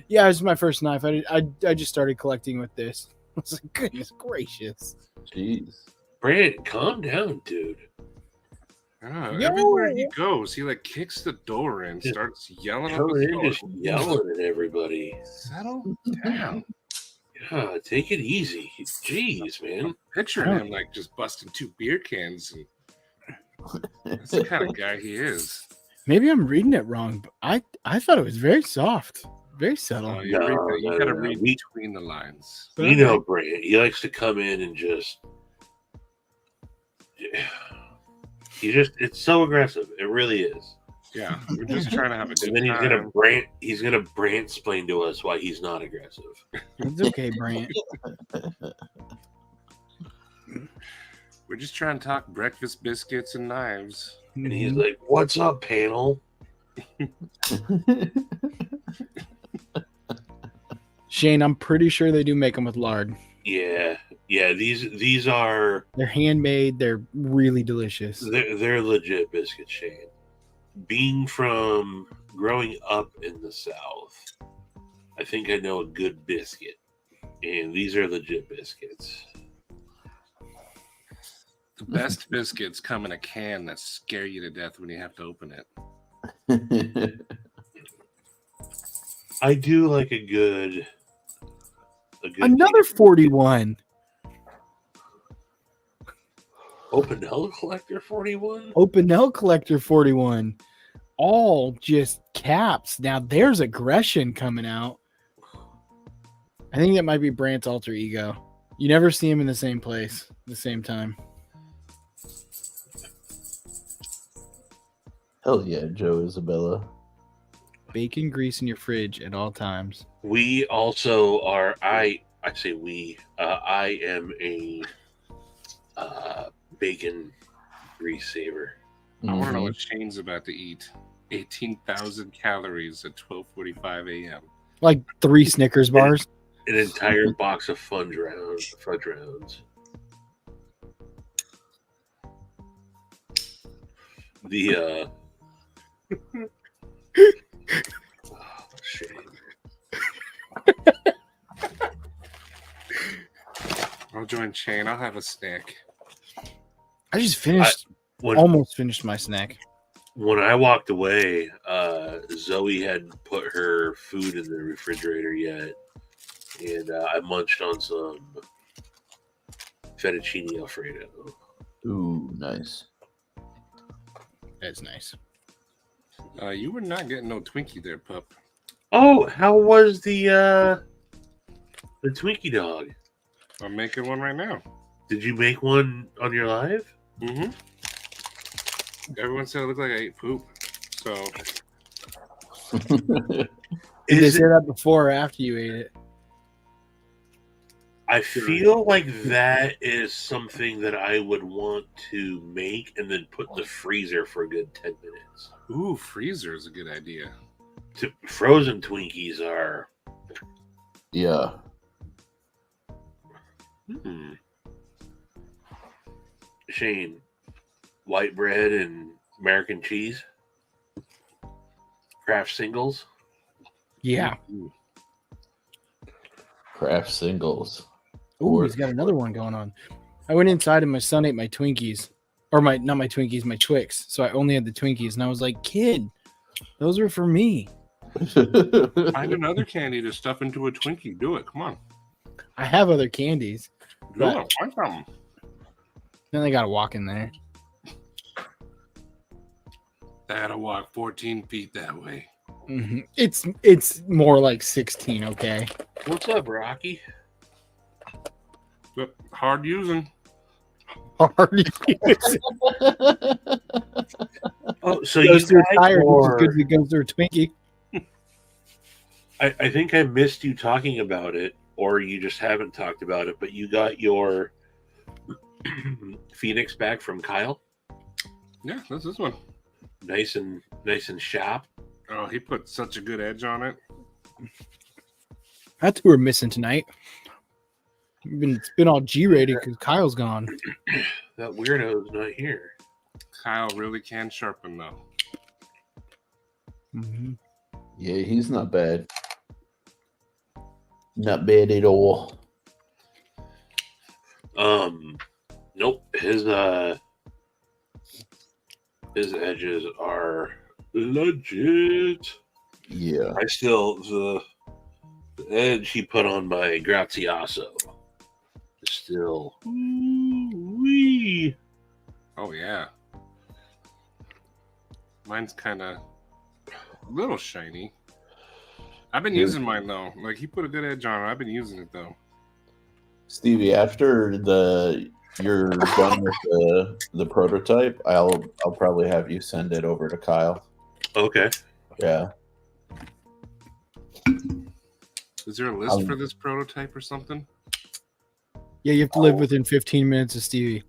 Yeah, it was my first knife. I just started collecting with this. I was like, goodness gracious. Jeez. Brand, calm down, dude. Yeah, everywhere he goes, he like kicks the door in, Just starts yelling at Come the in door. just yelling at everybody. Settle down. Yeah, take it easy. Jeez, man. Picturing him like just busting 2 beer cans. And that's the kind of guy he is. Maybe I'm reading it wrong, but I thought it was very soft, very subtle. You No, gotta no. read We- between the lines. You know, Brand. He likes to come in and just. It's so aggressive. It really is. Yeah, we're just trying to have a good And then time. he's gonna brand explain to us why he's not aggressive. It's okay, Brant. We're just trying to talk breakfast biscuits and knives. And he's like, "What's up, panel?" Shane, I'm pretty sure they do make them with lard. Yeah. These are They're handmade. They're really delicious. they're legit biscuits, Shane. Being from growing up in the South, I think I know a good biscuit, and these are legit biscuits. The best biscuits come in a can that scare you to death when you have to open it. I do like a good Another 41. Opinel Collector 41. Opinel Collector 41. All just caps. Now there's aggression coming out. I think that might be Brant's alter ego. You never see him in the same place at the same time. Hell yeah, Joe Isabella. Bacon grease in your fridge at all times. We also are. I say we. I am a bacon grease saver. I want to know Mhm. what Shane's about to eat. 18,000 calories at 12:45 a.m. Like 3 Snickers bars. An entire box of fudge rounds. The shame. I'll join Shane. I'll have a snack. I just finished, When almost finished my snack. when I walked away, Zoe hadn't put her food in the refrigerator yet, and I munched on some fettuccine alfredo. Ooh, nice. That's nice. You were not getting no Twinkie there, pup. Oh, how was the Twinkie dog? I'm making one right now. Did you make one on your live? Mm-hmm. Everyone said it looked like I ate poop. So Did they Is say it, that before or after you ate it? I feel like that is something that I would want to make and then put in the freezer for a good 10 minutes. ooh, freezer is a good idea. Frozen Twinkies are. Yeah. Shane, white bread and American cheese, Kraft singles. Yeah. Craft singles. Ooh, he's got another one going on. I went inside and my son ate my Twinkies. Or not my Twinkies, my Twix. So I only had the Twinkies. And I was like, kid, those are for me. Find another candy to stuff into a Twinkie. Do it. Come on. I have other candies. Do But- it. Find something. Then I got to walk in there. I had to walk 14 feet that way. hmm It's more like 16, okay? What's up, Rocky? But hard using. Hard. Oh, so you goes through a guys tire just as were- good as it goes through a Twinkie. I think I missed you talking about it, or you just haven't talked about it, but you got your Phoenix back from Kyle. Yeah, that's this one. Nice and sharp. Oh, he put such a good edge on it. That's who we're missing tonight. It's been all G-rated because Kyle's gone. That weirdo is not here. Kyle really can sharpen though. Mm-hmm. Yeah, he's not bad. Not bad at all. Nope. His edges are legit. Yeah. I still the edge he put on my Graziaso is still wee. Oh yeah. Mine's kind of a little shiny. I've been using mine though. Like he put a good edge on it. I've been using it though. Stevie, after you're done with the prototype, I'll probably have you send it over to Kyle. Okay. Yeah. Is there a list for this prototype or something? Yeah, you have to live within 15 minutes of Stevie.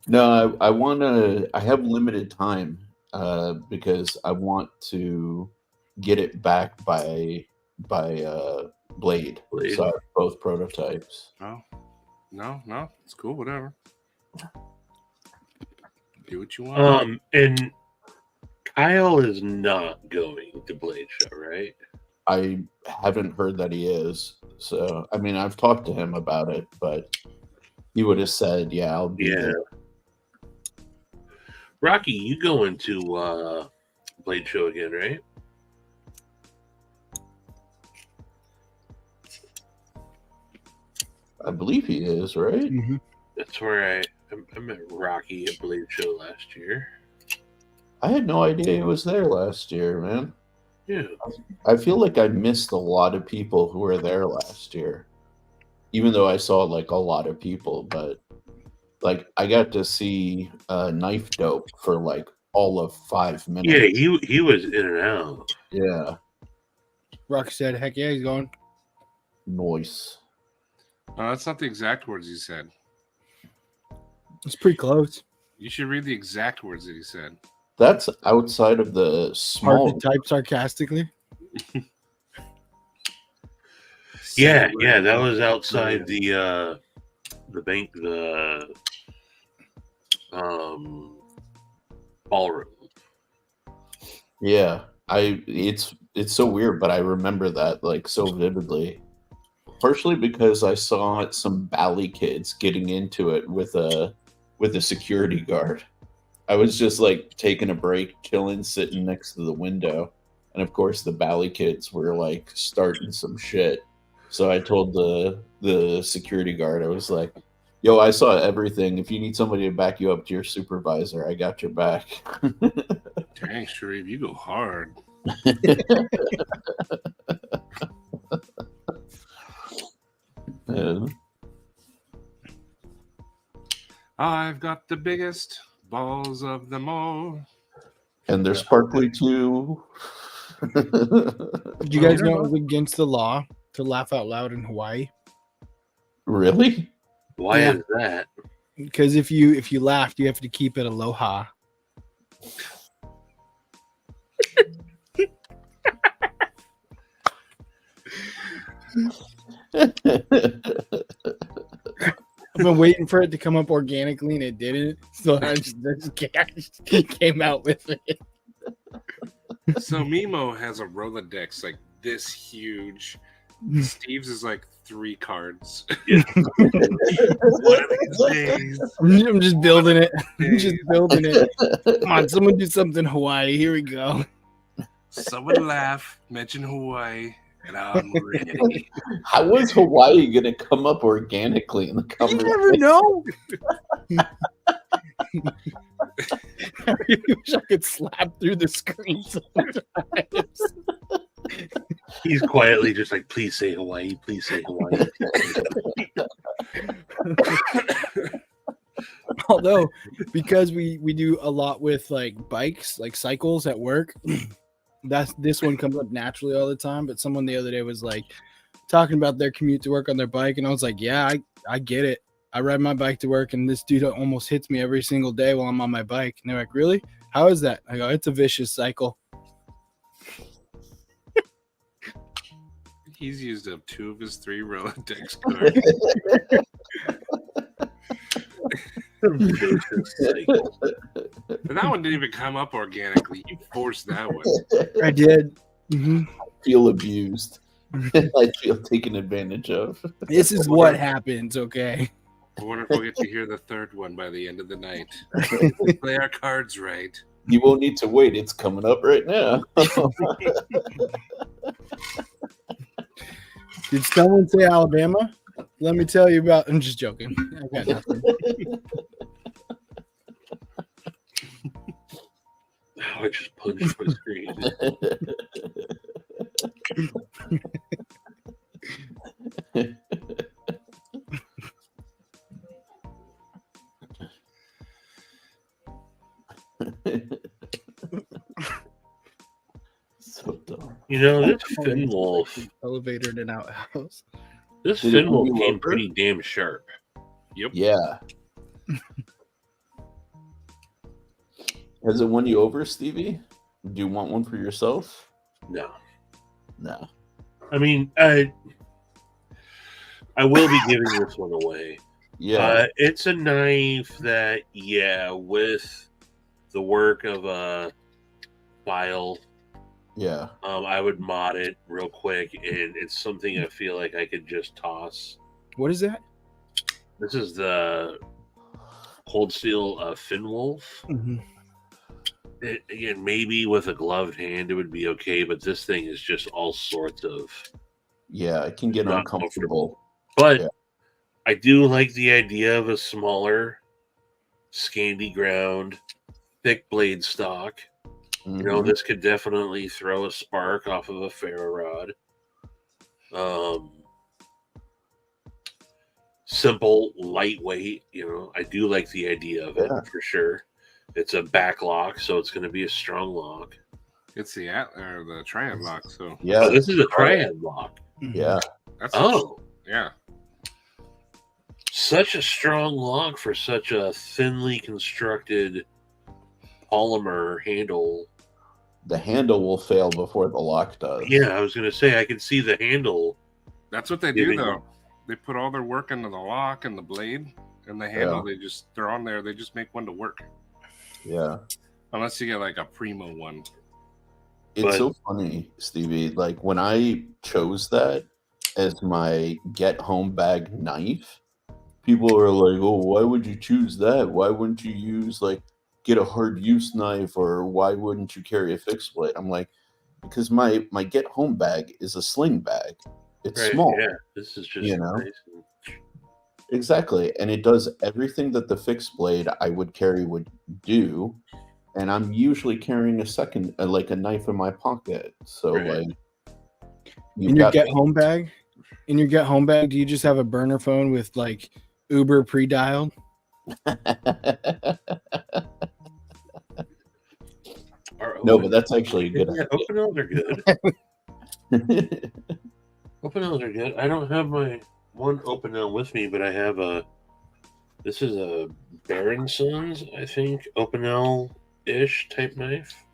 No, I want to. I have limited time because I want to get it back by Blade. Blade. So I have both prototypes. No, no, it's cool. Whatever. Do what you want. And Kyle is not going to Blade Show, right? I haven't heard that he is. So I mean, I've talked to him about it, but he would have said, "Yeah, I'll be Yeah. there." Rocky, you going to Blade Show again, right? I believe he is, right? Mm-hmm. That's where I met Rocky at Blade Show last year. I had no idea he was there last year, man. Yeah. I feel like I missed a lot of people who were there last year, even though I saw like a lot of people. But like, I got to see Knife Dope for like all of 5 minutes. Yeah, he was in and out. Yeah, Rocky said, heck yeah, he's going. noise. No, that's not the exact words you said. It's pretty close. You should read the exact words that he said. That's outside of the Hard small. to type sarcastically. Yeah, that was outside the bank, the ballroom. Yeah, it's so weird, but I remember that like so vividly. Partially because I saw some Bally kids getting into it with a security guard. I was just like taking a break, chilling, sitting next to the window, and of course the Bally kids were like starting some shit. So I told the security guard, I was like, "Yo, I saw everything. If you need somebody to back you up to your supervisor, I got your back." Dang, Sharif, you go hard. Yeah. I've got the biggest balls of them all. And they're sparkly too. Did you guys know it was against the law to laugh out loud in Hawaii? Really? Why Yeah. is that? Because if you laughed, you have to keep it aloha. I've been waiting for it to come up organically, and it didn't. So I just came out with it. So Mimo has a Rolodex like this huge. Steve's is like 3 cards. One of these days. I'm just building it. I'm days, just building it. Come on, someone do something Hawaii. Here we go. someone laugh, mention Hawaii, and I'm ready. How was Hawaii going to come up organically in the You conversation? never know. I really wish I could slap through the screen sometimes. He's quietly just like, please say Hawaii, please say Hawaii. Although, because we do a lot with like bikes, like cycles at work, this one comes up naturally all the time. But someone the other day was like talking about their commute to work on their bike, and I was like, yeah, I get it. I ride my bike to work, and this dude almost hits me every single day while I'm on my bike. And they're like, really? How is that? I go, it's a vicious cycle. He's used up 2 of his 3 Rolodex cards. And that one didn't even come up organically. You forced that one. I did. Mhm. Feel abused. I feel taken advantage of. This is what happens, okay? I wonder if we'll get to hear the 3rd one by the end of the night. Play our cards right. You won't need to wait. It's coming up right now. Did someone say Alabama? Let me tell you about. I'm just joking. I got nothing. I just punched my screen. So dumb. You know, this Finn Wolf, Elevator in an outhouse. this Did it Finn Wolf move came over? pretty damn sharp. Yeah. Has it won you over, Stevie? Do you want one for yourself? No. No. I mean, I will be giving this one away. Yeah. It's a knife that, yeah, with the work of a file, Yeah. I would mod it real quick, and it's something I feel like I could just toss. What is that? This is the Cold Steel Finn Wolf. Again, maybe with a gloved hand it would be okay, but this thing is just all sorts of Yeah. It can get not uncomfortable. But Yeah. I do like the idea of a smaller, Scandi ground, thick blade stock. You know, Mhm. this could definitely throw a spark off of a ferro rod. Simple, lightweight. You know, I do like the idea of it Yeah. for sure. It's a back lock, so it's going to be a strong lock. It's the the triad lock, so Yeah. Oh, this is a triad lock. Yeah. that's Oh, yeah. such a strong lock for such a thinly constructed polymer handle. The handle will fail before the lock does. Yeah, I was gonna say I can see the handle. That's what they do, Giving- though. They put all their work into the lock and the blade and the handle. They're on there. They just make one to work. Yeah. Unless you get like a primo one. It's But- so funny, Stevie. Like when I chose that as my get home bag knife, people are like, "Oh, why would you choose that? Why wouldn't you use like get a hard use knife, or why wouldn't you carry a fixed blade?" I'm like, because my get home bag is a sling bag. It's Right, small. Yeah, this is just You know? nice. Exactly. And it does everything that the fixed blade I would carry would do. And I'm usually carrying a second, like a knife in my pocket. So, Right. like, In your get home bag, do you just have a burner phone with like Uber pre-dialed? No, but that's actually a good Yeah, Opinels are good. idea. Opinels are good. I don't have my one Opinel with me, but I have a. This is a Baron Sons, I think, Opinel-ish type knife.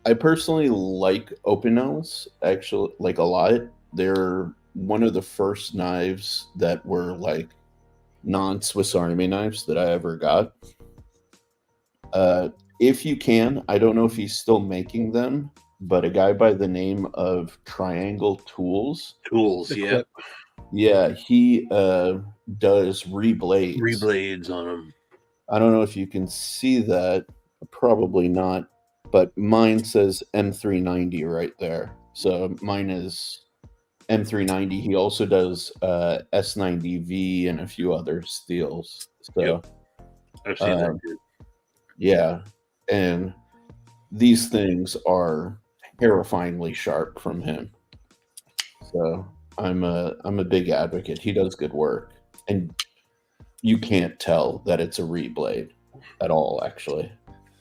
I personally like Opinels, actually, like a lot. They're one of the first knives that were like non-Swiss Army knives that I ever got. If you can, I don't know if he's still making them, but a guy by the name of Triangle Tools, Tools, The yeah. clip. yeah, he does reblades. Reblades on them. I don't know if you can see that, probably not, but mine says M390 right there. So mine is M390. He also does S90V and a few other steels. So Yep. I've seen that Um, too. yeah, and these things are terrifyingly sharp from him. So I'm a big advocate. He does good work, and you can't tell that it's a reblade at all. Actually,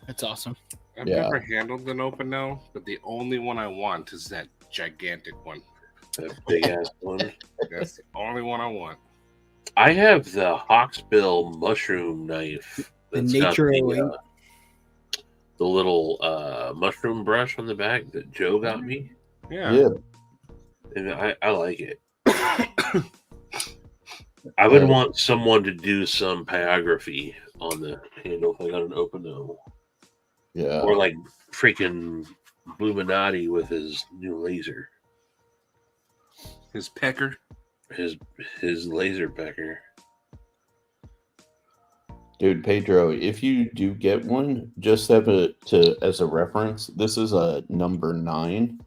That's awesome. I've Yeah. never handled an Opinel, but the only one I want is that gigantic one. That big ass one. That's the only one I want. I have the Hawksbill mushroom knife. The that's got Nature 08. the little mushroom brush on the back that Joe got me, yeah. and I like it. I would want someone to do some pyrography on the handle if I got an Opinel, Yeah. or like freaking Bluminati with his new laser, His pecker. his laser pecker. Dude, Pedro, if you do get one, just have it to as a reference. This is a number 9.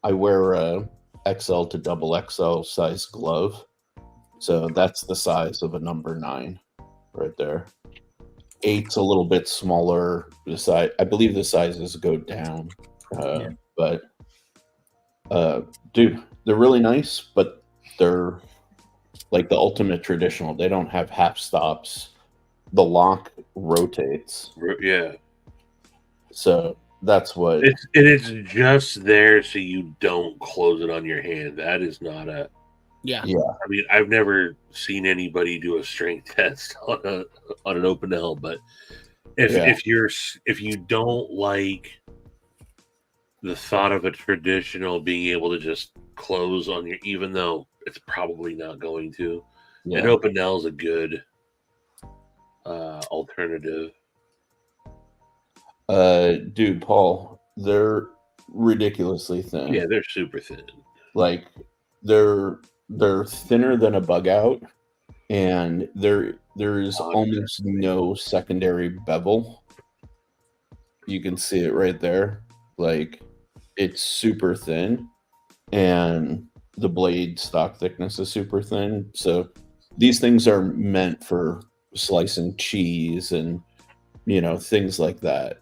I wear a XL to double XL size glove, so that's the size of a number 9, right there. 8's a little bit smaller. The size, I believe, the sizes go down, but dude, they're really nice, but they're like the ultimate traditional. They don't have half stops. The lock rotates, Yeah, so that's what. it's just there so you don't close it on your hand. That is not a. Yeah. I mean, I've never seen anybody do a strength test on an Opinel, but if you don't like the thought of a traditional being able to just close on your, even though it's probably not going to, an Yeah. Opinel is a good alternative. Dude, Paul, they're ridiculously thin. Yeah, they're super thin. Like they're thinner than a bug out, and there is almost no secondary bevel. You can see it right there. Like it's super thin, and the blade stock thickness is super thin. So these things are meant for slicing cheese and things like that.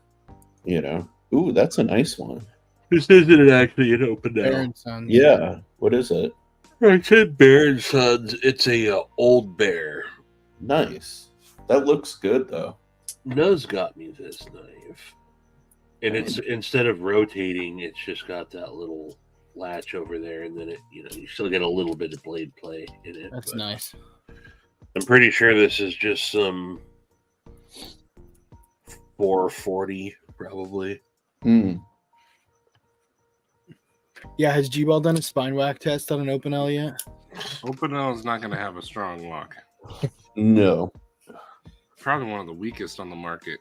Ooh, that's a nice one. This isn't actually an Opinel. Baron Sons. Yeah. What is it? I said Baron Sons. It's a old bear. Nice. That looks good though. Nuz got me this knife, and it's instead of rotating, it's just got that little latch over there, and then it you still get a little bit of blade play in it. That's but nice. I'm pretty sure this is just some 440, probably. Mm. Yeah, has G-Ball done a spine whack test on an open L yet? Open L is not going to have a strong lock. No. Probably one of the weakest on the market.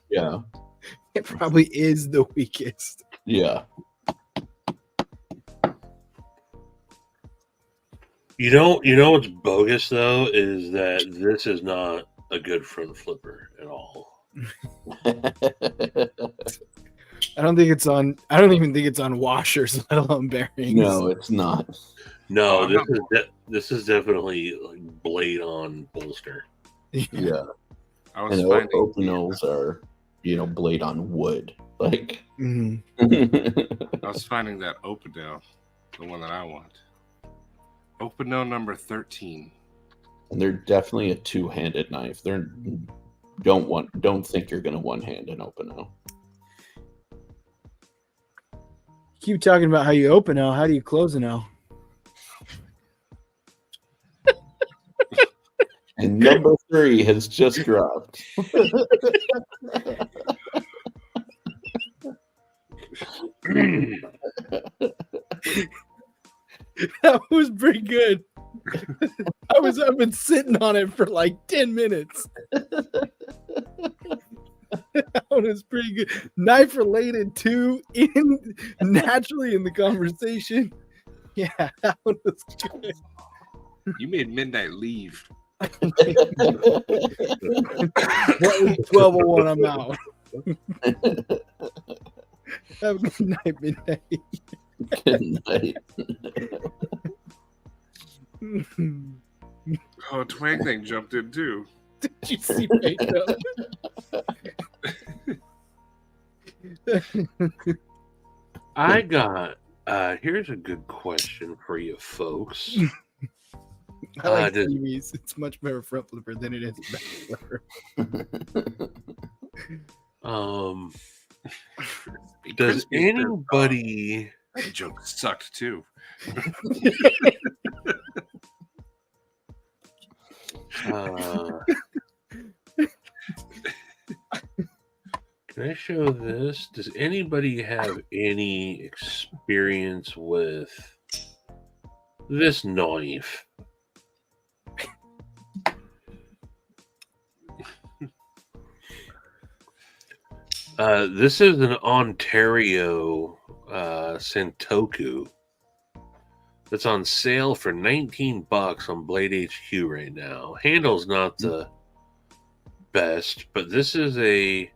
Yeah. It probably is the weakest. Yeah. You know what's bogus though is that this is not a good front flipper at all. I don't even think it's on washers, let alone bearings. No, it's not. No, Oh, this is definitely like blade on bolster. Yeah. I was And finding open O's are, blade on wood. Like. Mhm. I was finding that Openo, the one that I want. Openo number 13. And they're definitely a two-handed knife. Don't think you're gonna one-hand an Openo. Keep talking about how you open L. How do you close an L? And number 3 has just dropped. That was pretty good. I've been sitting on it for like 10 minutes. That one was pretty good. Knife related too, naturally in the conversation. Yeah, that one was good. You made Midnight leave. That was 12:01. I'm out. Have a good night, midnight. Good night. Oh, Twang Thing jumped in too. Did you see makeup? I got here's a good question for you folks. I like does- TVs. It's much better front flipper than it is back flipper. Does Crispy Bear anybody Dog. That joke sucked too. can I show this? Does anybody have any experience with this knife? This is an Ontario Santoku that's on sale for $19 on Blade HQ right now. Handle's not the best, but this is a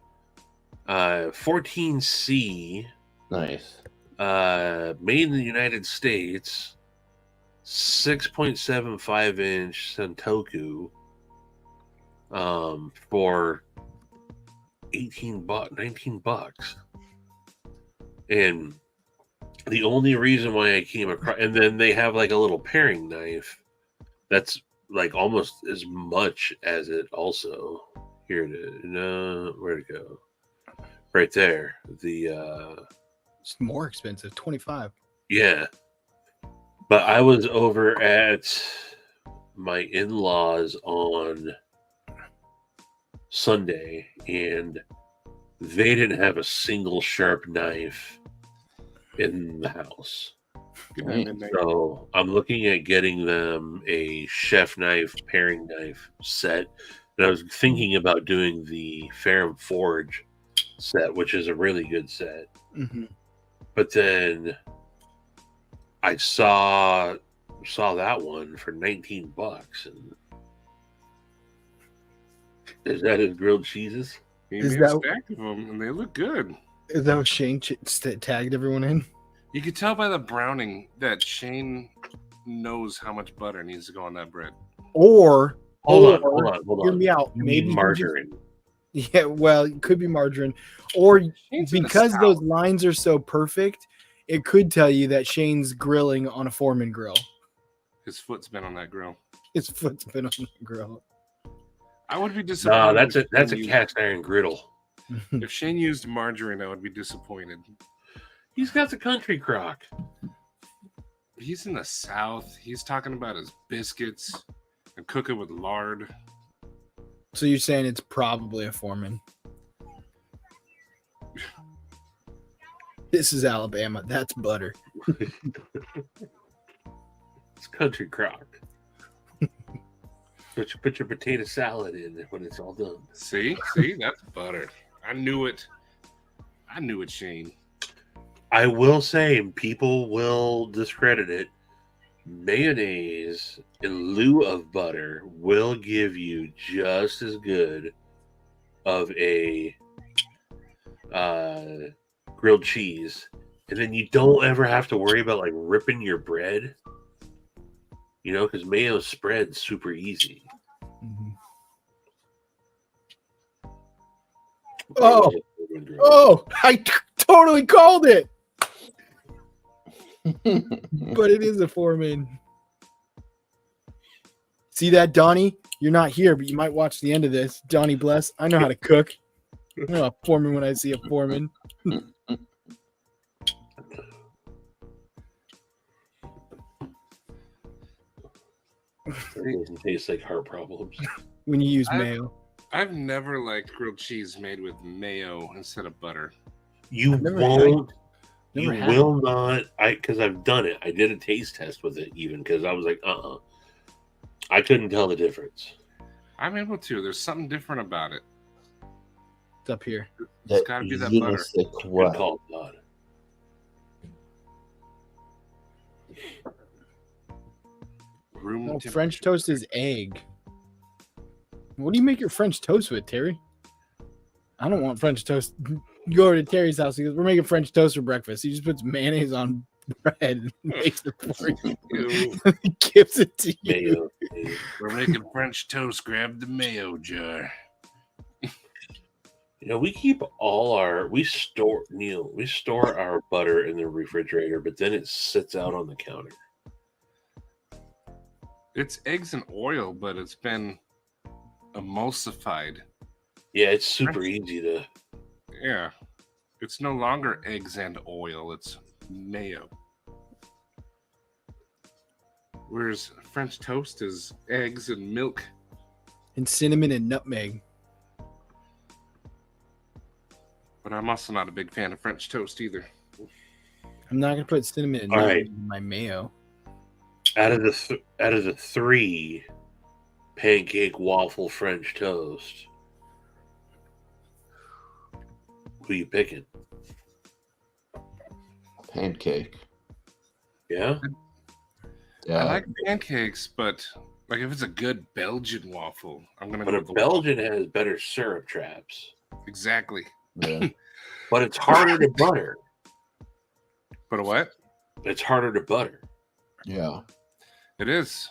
14C Nice. made in the United States, 6.75 inch Santoku for $19. And the only reason why I came across, and then they have like a little paring knife that's like almost as much as it also. Here it is. No, where'd it go? Right there. It's more expensive, 25. Yeah. But I was over at my in-laws on Sunday, and they didn't have a single sharp knife in the house. Good night, Midnight. So I'm looking at getting them a chef knife, paring knife set. And I was thinking about doing the Ferrum Forge set, which is a really good set. Mm-hmm. But then I saw that one for $19, and is that his grilled cheeses? He Is made a that- stack of them, and they look good. Is that what Shane tagged everyone in? You could tell by the browning that Shane knows how much butter needs to go on that bread. Or Hold or, on. hear me out. You Maybe mean you margarine? yeah, well, it could be margarine, or Shane's in the because South. those lines are so perfect, it could tell you that Shane's grilling on a Foreman grill. His foot's been on that grill. His foot's been on the grill. I would be disappointed. No, that's if a Shane used- cast iron griddle. If Shane used margarine, I would be disappointed. He's got the country crock. He's in the South. He's talking about his biscuits. and cook it with lard. So you're saying it's probably a Foreman. This is Alabama. That's butter. It's country crock. Put your potato salad in when it's all done. See, that's butter. I knew it, Shane. I will say, people will discredit it. Mayonnaise in lieu of butter will give you just as good of a grilled cheese, and then you don't ever have to worry about like ripping your bread, because mayo spreads super easy. Mhm. Oh, I totally called it. But it is a Foreman. See that, Donnie? You're not here, but you might watch the end of this. Donnie Bless. I know how to cook. I know a Foreman when I see a Foreman. It doesn't taste like heart problems. When you use mayo. I've never liked grilled cheese made with mayo instead of butter. You never won't. Never You had will not. Because I've done it. I did a taste test with it, even because I was like, I couldn't tell the difference. I'm able to. There's something different about it. It's up here. It's got to be that butter. Good call, God. Room No, temperature. French toast is egg. What do you make your French toast with, Terry? I don't want French toast. You go over to Terry's house. He goes, "We're making French toast for breakfast." He just puts mayonnaise on bread and makes it for you. Ew. He gives it to you. Mayo. We're making French toast. Grab the mayo jar. We keep we store our butter in the refrigerator, but then it sits out on the counter. It's eggs and oil, but it's been emulsified. Yeah, it's super easy to. Yeah. It's no longer eggs and oil, it's mayo. Whereas French toast is eggs and milk. And cinnamon and nutmeg. But I'm also not a big fan of French toast either. I'm not gonna put cinnamon and All nutmeg right. in my mayo. Out of the 3 pancake waffle French toast, who you picking? Pancake. Yeah. Yeah. I like pancakes, but like if it's a good Belgian waffle, I'm gonna But go a with the Belgian has better syrup traps, waffle. Exactly. yeah. but it's harder to butter. But a what? It's harder to butter. Yeah. It is.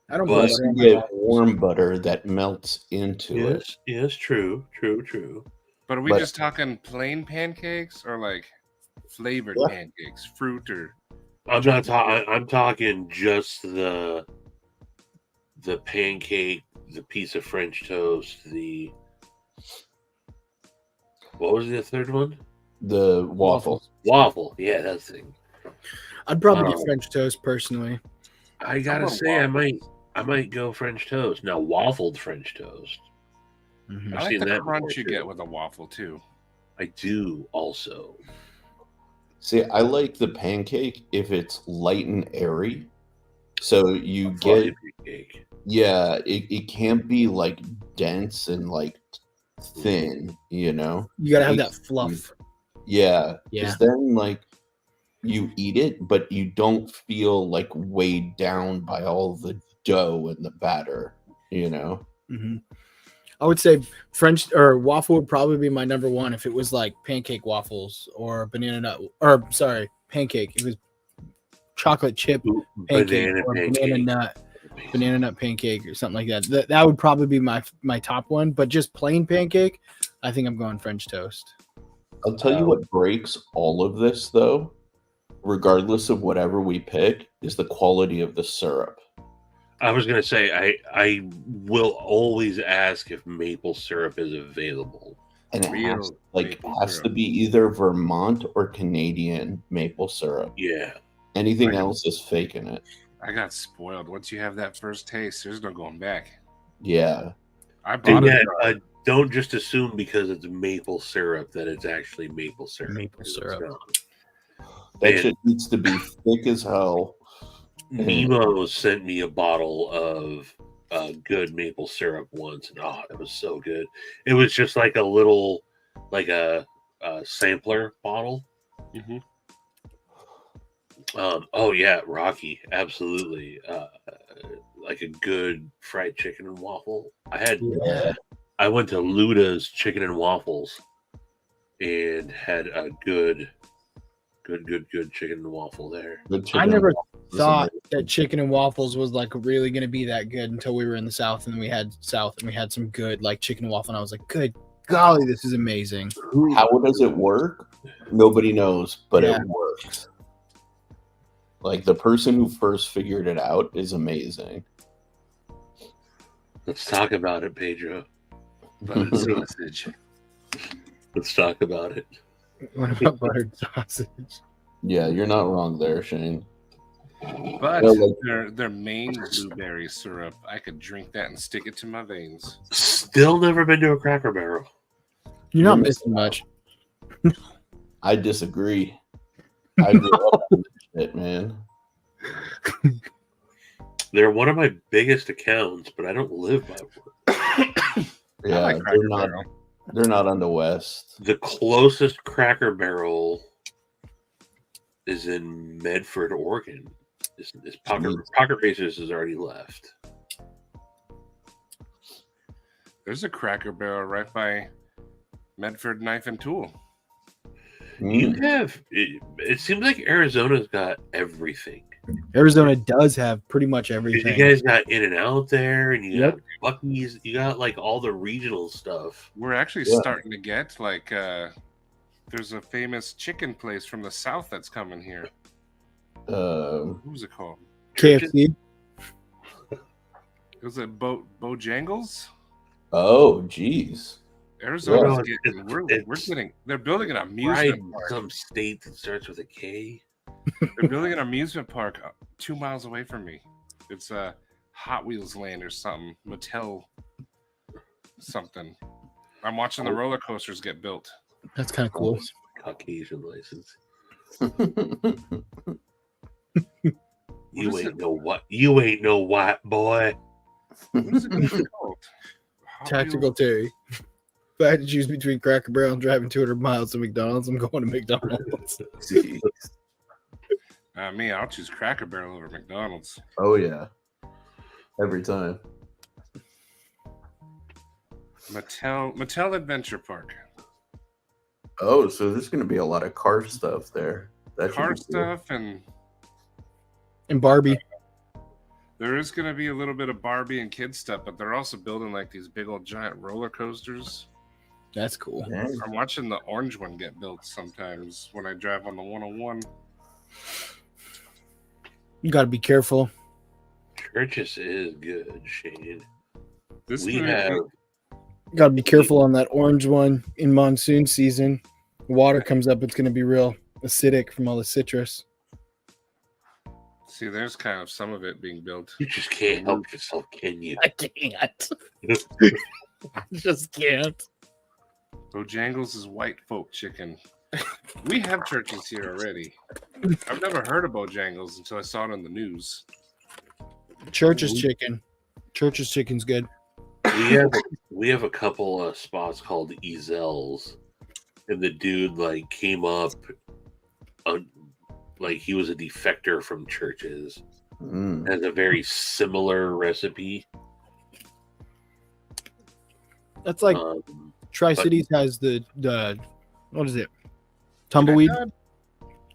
I don't But- put Plus butter you on my get waffles. warm butter that melts into it. Yes, true. But are we But- just talking plain pancakes or like flavored Yeah. pancakes, fruit or? I'm not talking. I'm talking just the pancake, the piece of French toast, what was the third one? The waffle. Waffle. Yeah, that thing. I'd probably Oh. get French toast personally. I gotta want say, waffles. I might go French toast. Now, waffled French toast. Mhm. I I've like seen the that crunch before, you too. get with a waffle too. I do also. See, I like the pancake if it's light and airy. So you Fluffy get, pancake. yeah, it can't be like dense and like thin, You gotta have that fluff. Yeah. Yeah. Because then, like, you eat it, but you don't feel like weighed down by all the dough and the batter, hmm I would say French or waffle would probably be my number one if it was like pancake waffles or pancake. If it was chocolate chip pancake or banana nut pancake or something like that. That would probably be my top one. But just plain pancake, I think I'm going French toast. I'll tell you what breaks all of this, though, regardless of whatever we pick, is the quality of the syrup. I was gonna say I will always ask if maple syrup is available. And it Real has, maple has to syrup. be either Vermont or Canadian maple syrup. Yeah. Anything Right. else is faking it. I got spoiled. Once you have that first taste, there's no going back. Yeah. I And bought yeah, it. don't just assume because it's maple syrup that it's actually maple syrup. Maple because syrup. it's not. That Man. shit needs to be thick as hell. Nemo sent me a bottle of good maple syrup once, and it was so good. It was just like a little, like a sampler bottle. Mhm. Oh yeah, Rocky, absolutely. Like a good fried chicken and waffle. Yeah. I went to Luda's Chicken and Waffles and had a good chicken and waffle there. Good I chicken never is thought amazing. that chicken and waffles was like really going to be that good until we were in the South and we had some good like chicken and waffle. And I was like, good golly, this is amazing. How does it work? Nobody knows, but Yeah. it works. Like the person who first figured it out is amazing. Let's talk about it, Pedro. Buttered sausage. Let's talk about it. What about buttered sausage? Yeah, you're not wrong there, Shane. But Yeah, like- their main blueberry syrup, I could drink that and stick it to my veins. Still never been to a Cracker Barrel. You're not missing much. I disagree. I grew up on this shit, man. They're one of my biggest accounts, but I don't live by one. Yeah, I like they're Cracker not. Barrel. They're not on the West. The closest Cracker Barrel is in Medford, Oregon. This Pocket Racers has already left. There's a Cracker Barrel right by Medford Knife and Tool. You have it seems like Arizona's got everything. Arizona does have pretty much 'Cause everything. You guys got In and Out there, and you Yep. got Buc-ee's. You got like all the regional stuff. We're actually Yeah. starting to get like there's a famous chicken place from the South that's coming here. Who's it called? KFC. Was it Bojangles? Oh, geez. Arizona's Yeah. getting we're It's- getting they're building an Right, amusement park. some state that starts with a K. They're building an amusement park 2 miles away from me. It's a Hot Wheels Land or something. Mattel something. I'm watching the roller coasters get built. That's kind of cool. Caucasian license. What You is ain't it? no what. You ain't no white boy. What is it called? Hot Tactical Wheels- Terry. If I had to choose between Cracker Barrel and driving 200 miles to McDonald's, I'm going to McDonald's. Jeez. Me, I'll choose Cracker Barrel over McDonald's. Oh yeah. Every time. Mattel Adventure Park. Oh, so there's going to be a lot of car stuff there. That should Car be cool. stuff, and And Barbie. there is going to be a little bit of Barbie and kids stuff, but they're also building like these big old giant roller coasters. That's cool. Yeah. I'm watching the orange one get built sometimes when I drive on the 101. You got to be careful. Churches is good, Shane. This We movie- have You got to be careful on that orange one in monsoon season. Water comes up, it's going to be real acidic from all the citrus. See, there's kind of some of it being built. you just can't help yourself, can you? I can't. I just can't. Bojangles is white folk chicken. We have churches here already. I've never heard of Bojangles until I saw it on the news. Church's chicken. Church's chicken's good. We have a couple of spots called Ezels, and the dude like came up, like he was a defector from Churches. Has a very similar recipe. That's like Um, Tri Cities has the what is it? Tumbleweed.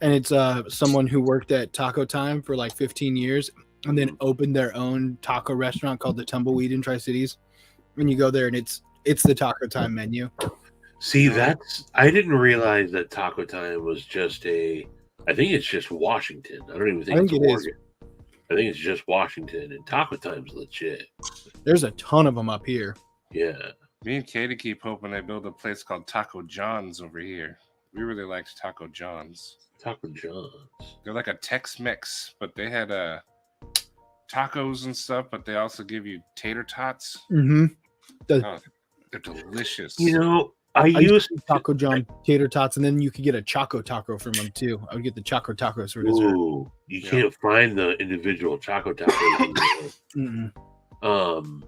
And it's someone who worked at Taco Time for like 15 years and then opened their own taco restaurant called the Tumbleweed in Tri Cities. And you go there and it's the Taco Time menu. see, I didn't realize that Taco Time was just I think it's just Washington. I don't even think, I think it's it is. Oregon. I think it's just Washington, and Taco Time's legit. There's a ton of them up here. Yeah. Me and Katie keep hoping they build a place called Taco John's over here. We really liked Taco John's. Taco John's. They're like a Tex-Mex, but they had tacos and stuff, but they also give you tater tots. Mm-hmm. Oh, they're delicious. You know, I I used used to eat Taco John tater tots, and then you could get a Choco Taco from them too. I would get the Choco Tacos for dessert. Ooh, you Yeah. can't find the individual Choco Tacos anymore. Mm-mm.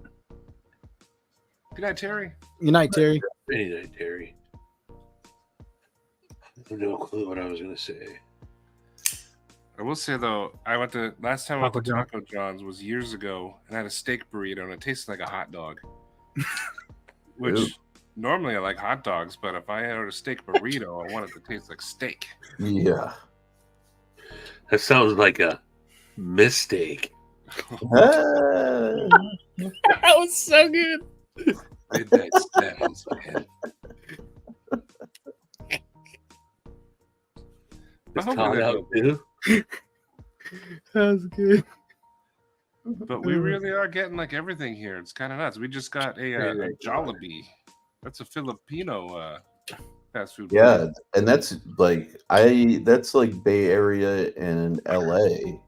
Good night, Terry. Good night, Terry. Any night, Terry. I have no clue what I was gonna say. I will say though, last time I went Taco to John. Taco John's was years ago, and I had a steak burrito, and it tasted like a hot dog. Which Ew. normally I like hot dogs, but if I had a steak burrito, I want it to taste like steak. Yeah. That sounds like a mistake. Ah. That was so good. Midnight Sevens, man. I Is hope Todd we out too? That was good. But we really are getting like everything here. It's kind of nuts. We just got a Jollibee. That's a Filipino fast food. Yeah, place. and that's like Bay Area and LA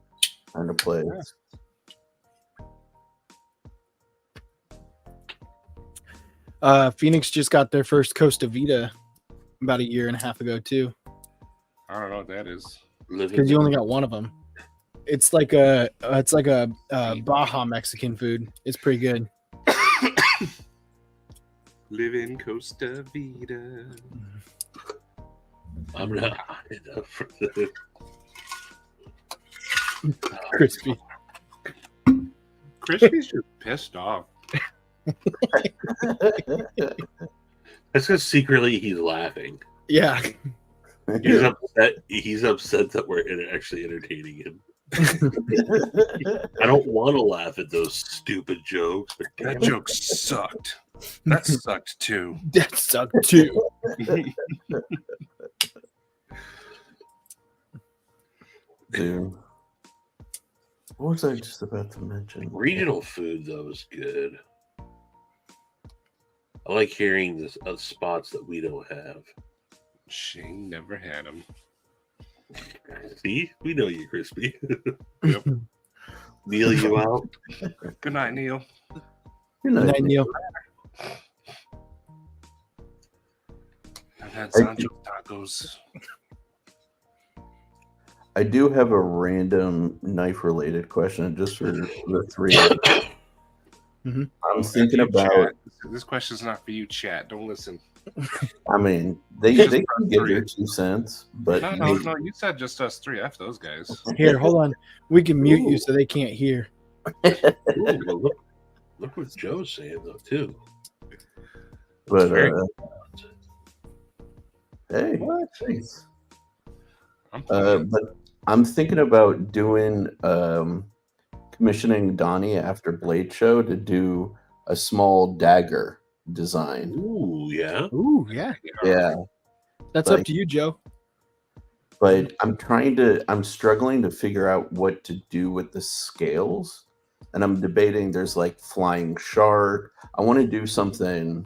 kind of place. Phoenix just got their first Costa Vida about a year and a half ago too, I don't know what that is. because you only got one of them. It's like a Baja Mexican food. It's pretty good. Live in Costa Vida. I'm not hot enough for this. Crispy. Crispy's just pissed off. That's because secretly he's laughing. Yeah. He's upset. He's upset that we're actually entertaining him. I don't want to laugh at those stupid jokes, but That joke sucked. That sucked too. That sucked too. Dude. What was I just about to mention? regional food though is good. I like hearing this spots that we don't have. Shane never had them. See, we know you, Crispy. Yep. Neil, you out? Good night, Neil. You know, Good night, Neil. I've had Sancho tacos. I do have a random knife-related question just for the three of you. I'm thinking You, about. chat. This question's not for you, chat. Don't listen. I mean, they can give their 2 cents, but No. You said just us three. F those guys. Here, hold on. We can mute you so they can't hear. Ooh, well, look what Joe's saying though too. but very hey, thanks. I'm But I'm thinking about doing commissioning Donnie after Blade Show to do a small dagger design. Ooh, yeah. Ooh, yeah. Yeah, That's Like- up to you, Joe. but I'm struggling to figure out what to do with the scales, and I'm debating. There's like flying shark. I want to do something.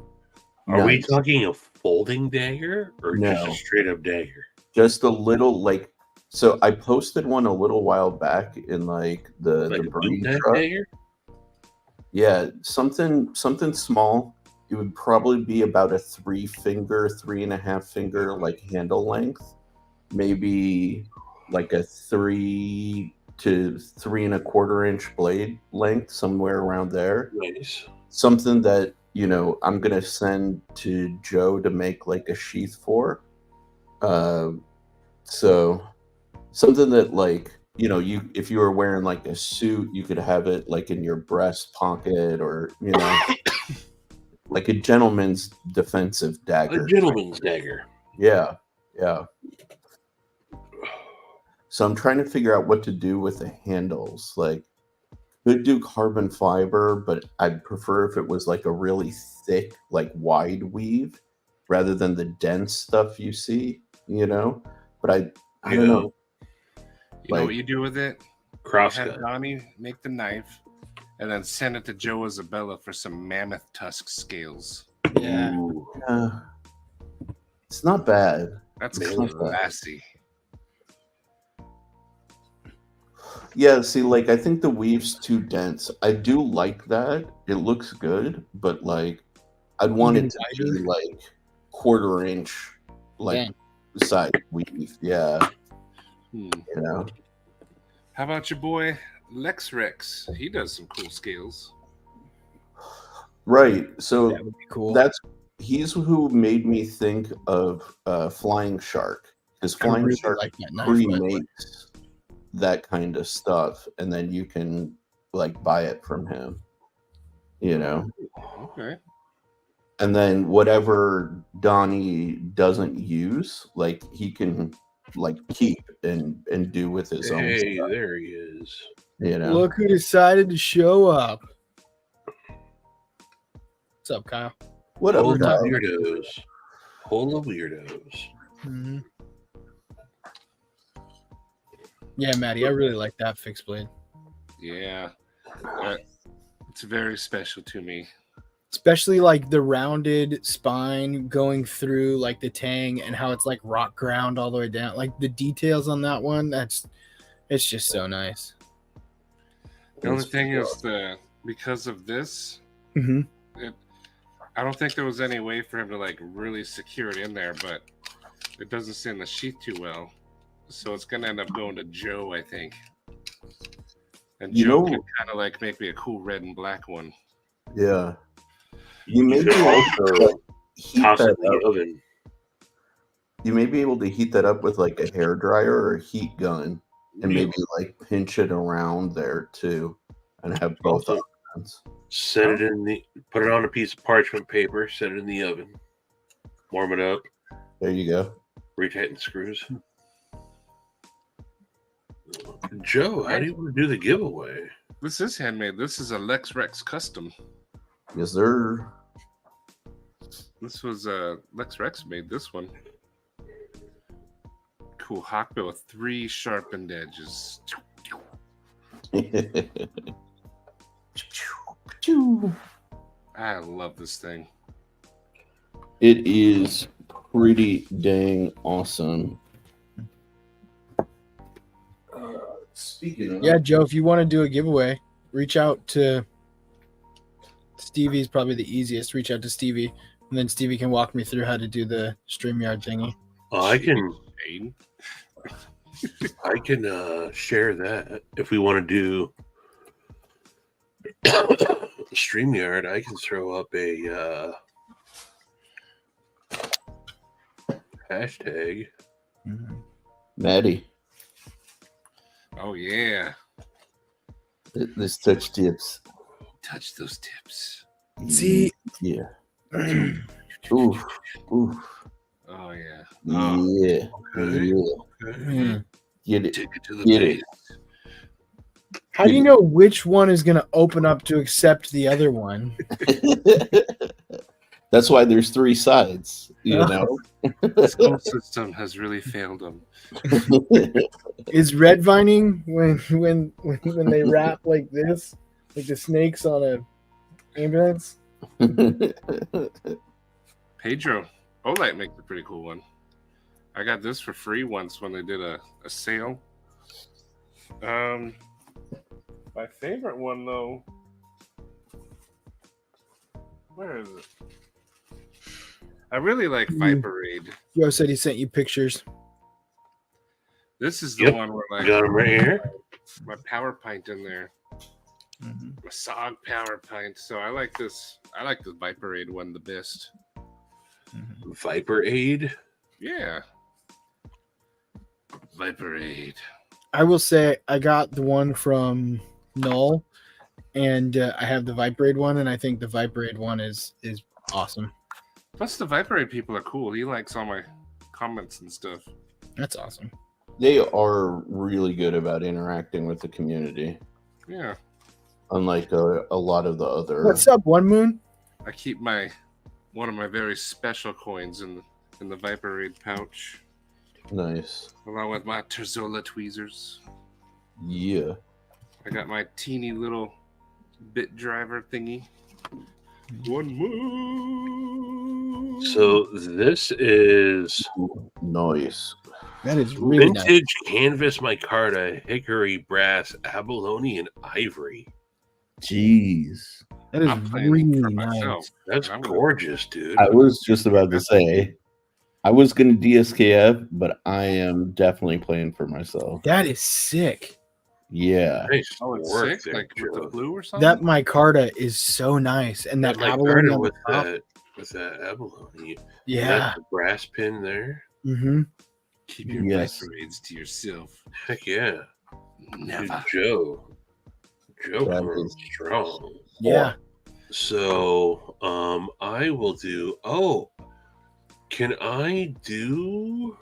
Are we nice. talking a folding dagger or just No. a straight up dagger? Just a little like? So I posted one a little while back in like the Like a brain boot neck truck. dagger? Yeah, something small. It would probably be about a 3.5 finger like handle length, maybe like a 3 to 3.25 inch blade length, somewhere around there. Nice. Something that I'm gonna send to Joe to make like a sheath for. So something that like you if you were wearing like a suit, you could have it like in your breast pocket, or like a gentleman's defensive A dagger. gentleman's dagger. Yeah. So I'm trying to figure out what to do with the handles. Like, could do carbon fiber, but I'd prefer if it was like a really thick, like wide weave, rather than the dense stuff you see. But I don't know. You know what you do with it? Crosscut. Have Donnie make the knife, and then send it to Joe Isabella for some mammoth tusk scales. Yeah. Ooh. It's not bad. That's Mammoth classy. Yeah, see, like I think the weave's too dense. I do like that. It looks good, but like I'd want Even it to wider? be like quarter inch, like Dang. side weave. Yeah, Hmm. you know. How about your boy Lex Rex? He does some cool scales. Right. So That would be cool. he's who made me think of Flying Shark. Because I Flying really Shark like that knife. By the way. pre-makes that kind of stuff, and then you can like buy it from him. You know. Okay. And then whatever Donnie doesn't use, like he can like keep and do with his own Hey, stuff, there he is. you know. Look who decided to show up. What's up, Kyle? What up, Full of Kyle? weirdos. Full of weirdos. Mm-hmm. Yeah, Maddie, I really like that fixed blade. Yeah. It's very special to me. Especially like the rounded spine going through like the tang and how it's like rock ground all the way down. Like the details on that one, it's just so nice. The only thing is because of this, Mm-hmm. I don't think there was any way for him to like really secure it in there, but it doesn't sit in the sheath too well. So it's gonna end up going to Joe, I think. And You Joe know- can kind of like make me a cool red and black one. Yeah. You may be able to heat Toss it that in the up. oven. You may be able to heat that up with like a hair dryer or a heat gun, and Yeah. maybe like pinch it around there too, and have both Also, options. set it in the put it on a piece of parchment paper, set it in the oven, warm it up, There you go. retighten the screws. Joe, how do you want to do the giveaway? This is handmade. This is a Lex Rex custom. Yes, sir. This was Lex Rex made this one. Cool hawkbill with 3 sharpened edges. I love this thing. It is pretty dang awesome. Speaking of, Yeah, Joe, if you want to do a giveaway, reach out to Stevie's probably the easiest. Reach out to Stevie, and then Stevie can walk me through how to do the StreamYard thingy. I can Aiden. share that if we want to do StreamYard. I can throw up a hashtag. Maddie, Oh yeah. this touch tips. Touch those tips. See? Yeah. Oof. Oof. Oh yeah. Yeah. Okay. Yeah. Mm. Get it. Take it to the Get base. it. How do you know which one is going to open up to accept the other one? That's why there's 3 sides, you know. This whole system has really failed them. Is red vining when they wrap like this, like the snakes on a ambulance? Pedro Olight makes a pretty cool one. I got this for free once when they did a sale. My favorite one though. Where is it? I really like Viper Raid. Joe said he sent you pictures. This is the Yep. one where I like got him right here. my power pint in there. My SOG power pint. So I like this. I like the Viper Raid one the best. Viper Aid. Yeah. Viper Raid. I will say I got the one from Null, and I have the Viperade one, and I think the Viperade one is awesome. Plus the Viper Raid people are cool. He likes all my comments and stuff. That's awesome. They are really good about interacting with the community, Yeah. unlike a lot of the other. What's up, One Moon? I keep one of my very special coins in the Viper Raid pouch, Nice. along with my Terzola tweezers. Yeah. I got my teeny little bit driver thingy. One more. So this is Nice. That is really nice. Vintage canvas micarta, hickory, brass, abalone, and ivory. Jeez. That is I'm playing really for nice. myself. That's I'm gonna- gorgeous, dude. I was just about to say, I was going to DSKF, but I am definitely playing for myself. That is sick. Yeah. Nice Oh, it's work sick, there, like with the Joe. blue or something. That micarta is so nice, and that, That abalone micarta on the with top. that abalone. Yeah. That's the brass pin there. Mm-hmm. Keep your Yes. grades to yourself. Heck yeah. Dude, Never. Joe That coming is- strong. Yeah. So I will do can I do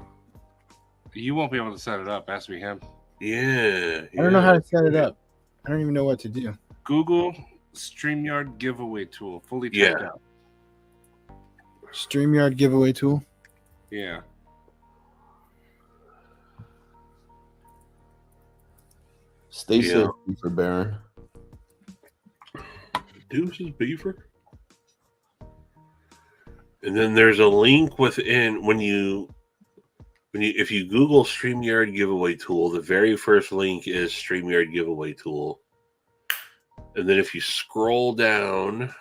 You won't be able to set it up. Ask me him. yeah. I don't know how to set it up. I don't even know what to do. Google StreamYard giveaway tool, fully checked Yeah. out. StreamYard giveaway tool. Yeah. Stay Yeah. safe for Baron. Deuces Beaver. And then there's a link within when you if you Google StreamYard giveaway tool, the very first link is StreamYard giveaway tool. And then if you scroll down,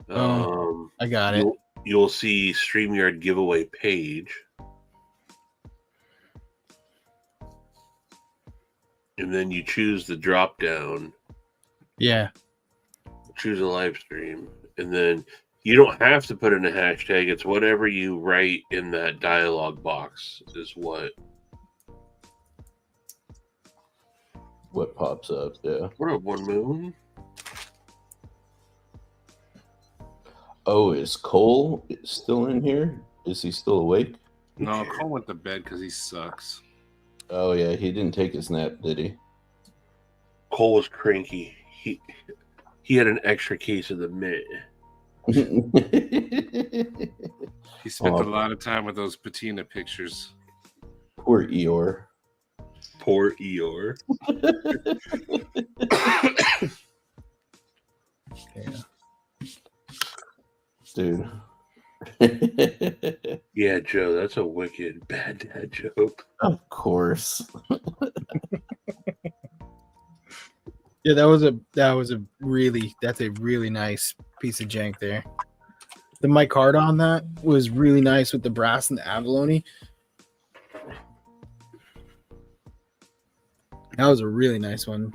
I got it. you'll see StreamYard giveaway page. And then you choose the drop down, Yeah. choose a live stream, and then you don't have to put in a hashtag. It's whatever you write in that dialog box is what Pops up? Yeah. What up, One Moon? Oh, is Cole still in here? Is he still awake? No, Cole went to bed because he sucks. Oh yeah, he didn't take his nap, did he? Cole was cranky. He had an extra case of the mint. He spent Oh. a lot of time with those patina pictures. Poor Eeyore. Poor Eeyore. Dude. Yeah, Joe, that's a wicked bad dad joke. Of course. Yeah, that's a really nice piece of jank there. The micarta on that was really nice with the brass and the abalone. That was a really nice one.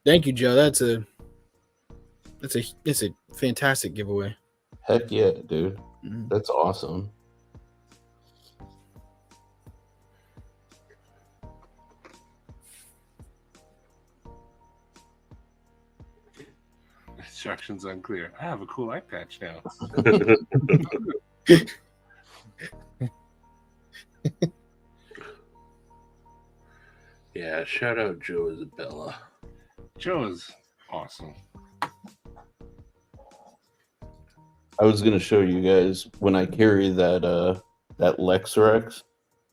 Thank you, Joe. That's a fantastic giveaway. Heck yeah, dude. Mm. That's awesome. Instructions unclear. I have a cool eye patch now. Yeah, shout out Joe Isabella. Joe is awesome. I was gonna show you guys when I carry that Lexrex.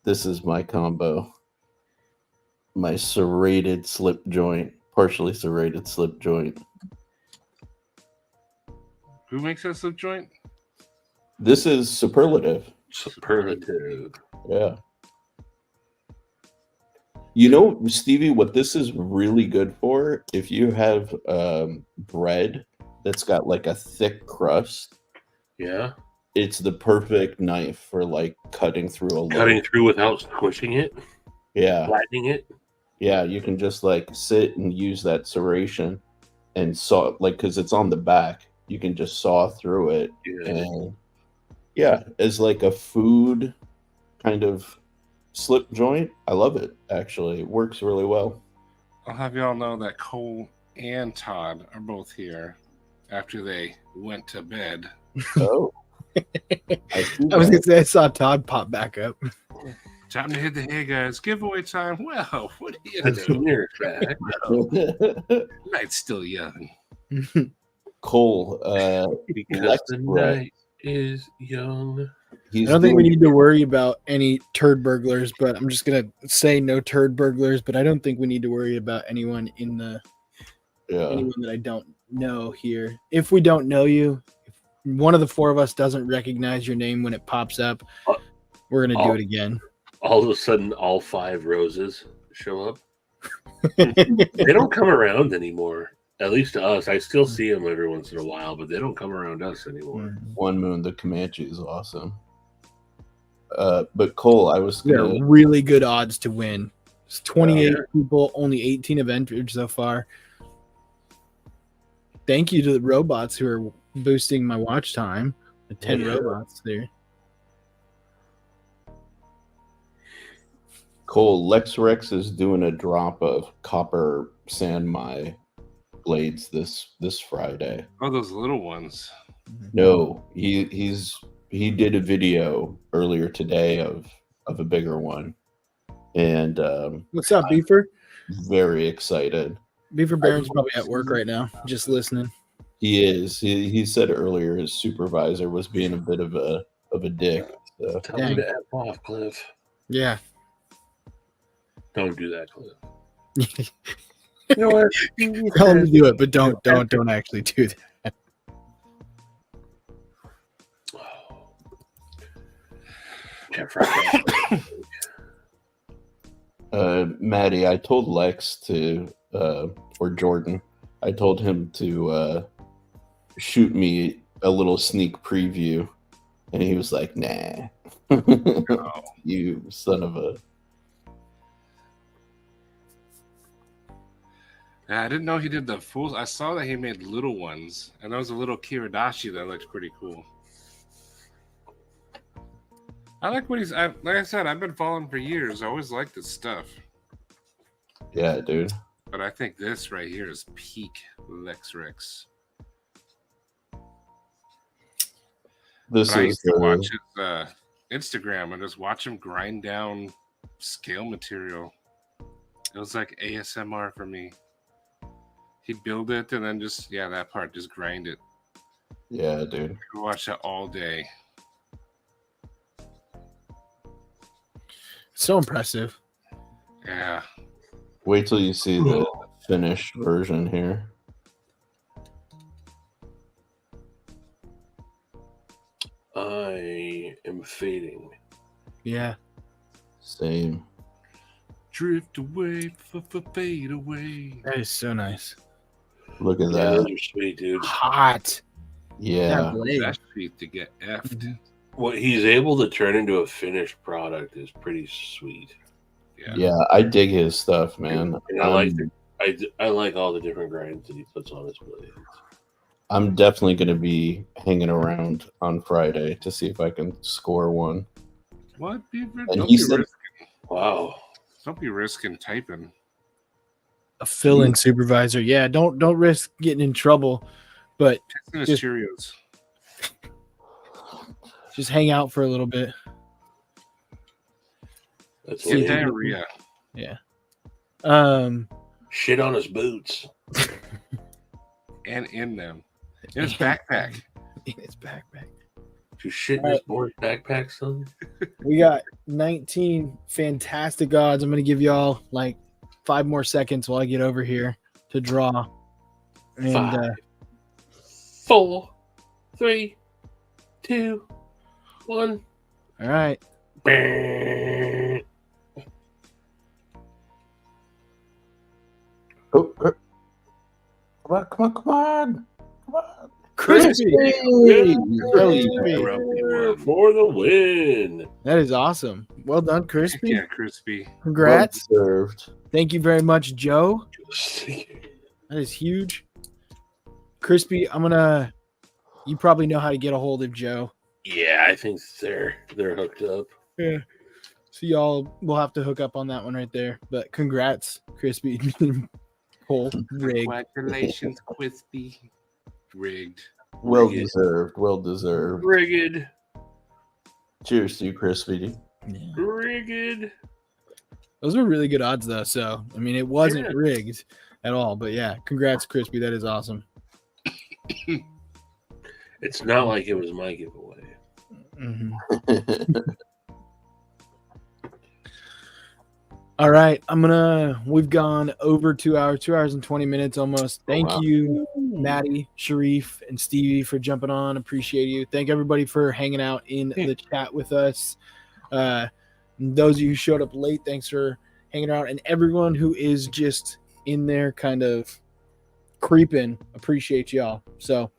This is my combo. My serrated slip joint, partially serrated slip joint. Who makes that slip joint? This is superlative. Superlative. Yeah. You know, Stevie, what this is really good for, if you have bread that's got like a thick crust, Yeah. it's the perfect knife for like cutting through a loaf. Cutting through without squishing it, Yeah. flattening it. Yeah, you can just like sit and use that serration and saw, like, because it's on the back, you can just saw through it. Yeah. And yeah, as like a food kind of slip joint, I love it. Actually, it works really well. I'll have y'all know that Cole and Todd are both here after they went to bed. Oh, I see I was that. gonna say I saw Todd pop back up. Time to hit the hay, guys. Giveaway time. Well, what do you That's do? near fact. Night's still young. Cole, Because the Lexrex. night is young. he's I don't think we doing- need to worry about any turd burglars, but I'm just gonna say no turd burglars. But I don't think we need to worry about anyone in the Yeah. anyone that I don't know here. If we don't know you, if one of the four of us doesn't recognize your name when it pops up, we're gonna do Oh. it again. All of a sudden, all 5 roses show up. They don't come around anymore. At least to us. I still see them every once in a while, but they don't come around us anymore. One Moon, the Comanche is awesome. But Cole, I was They're gonna. really good odds to win. It's 28 Yeah. people, only 18 have entered so far. Thank you to the robots who are boosting my watch time. The 10 Yeah. robots there. Cole, Lex Rex is doing a drop of copper sandmai blades this Friday. Oh, those little ones. No, he did a video earlier today of a bigger one, and What's up, Beefer? very excited. Beaver Baron's probably at work right now, just listening. He is. He said earlier his supervisor was being a bit of a dick. So. Tell me to F off, Cliff. Yeah. Don't do that, Cliff. You know what? Tell him to do it, but don't actually do that. Jeff Rackett. Maddie, I told Lex to, or Jordan, I told him to shoot me a little sneak preview, and he was like, "Nah, Oh, you son of a." yeah, I didn't know he did the full. I saw that he made little ones, and there was a little Kiradashi that looked pretty cool. I like what like I said, I've been following for years. I always liked his stuff, Yeah, dude. but I think this right here is peak Lex Rex. This But I is used to watch his Instagram and just watch him grind down scale material. It was like ASMR for me. He'd build it and then just that part, just grind it. yeah, dude. I could watch that all day. So impressive. Yeah. Wait till you see the finished version here. I am fading. Yeah. Same. Drift away, fade away. That is so nice. Look at Yeah, those that. are sweet, dude. Hot. Yeah. That blade. That's sweet to get effed. What he's able to turn into a finished product is pretty sweet. Yeah. Yeah, I dig his stuff, man. And I like all the different grinds that he puts on his blades. I'm definitely going to be hanging around on Friday to see if I can score one. What, Beaver? And Don't he be, said- Wow. don't be risking typing. A fill-in supervisor. Yeah, don't risk getting in trouble, but Testing his Just- Cheerios. just hang out for a little bit. That's Get lame. diarrhea. Yeah. Shit on his boots. And in them. In his backpack. In his backpack. You shit in his board backpack, son? We got 19 fantastic odds. I'm going to give y'all like 5 more seconds while I get over here to draw. And 5, 4, 3, 2, 1. all right. Oh, come on, come on, come on. Come on. Crispy. For the win. That is awesome. Well done, Crispy. Yeah, crispy. Congrats. Well deserved. Thank you very much, Joe. That is huge. Crispy, you probably know how to get a hold of Joe. Yeah, I think they're hooked up. Yeah. So y'all will have to hook up on that one right there. But congrats, Crispy. Whole rig. Congratulations, crispy. Rigged. Well Rigged. deserved. Well deserved. Rigged. Cheers to you, Crispy. Yeah. Rigged. Those were really good odds though. So I mean it wasn't Yeah. rigged at all. But yeah, congrats, Crispy. That is awesome. It's not like it was my giveaway. Mhm. All right. We've gone over 2 hours, 2 hours and 20 minutes almost. Thank wow. you, Maddie, Sharif, and Stevie for jumping on. Appreciate you. Thank everybody for hanging out in the chat with us. Those of you who showed up late, thanks for hanging out, and everyone who is just in there kind of creeping, appreciate y'all. So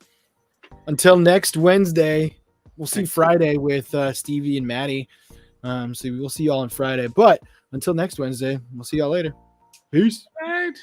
until next Wednesday, we'll see Friday with Stevie and Maddie. So we'll see y'all on Friday. But until next Wednesday, we'll see y'all later. Peace. Right.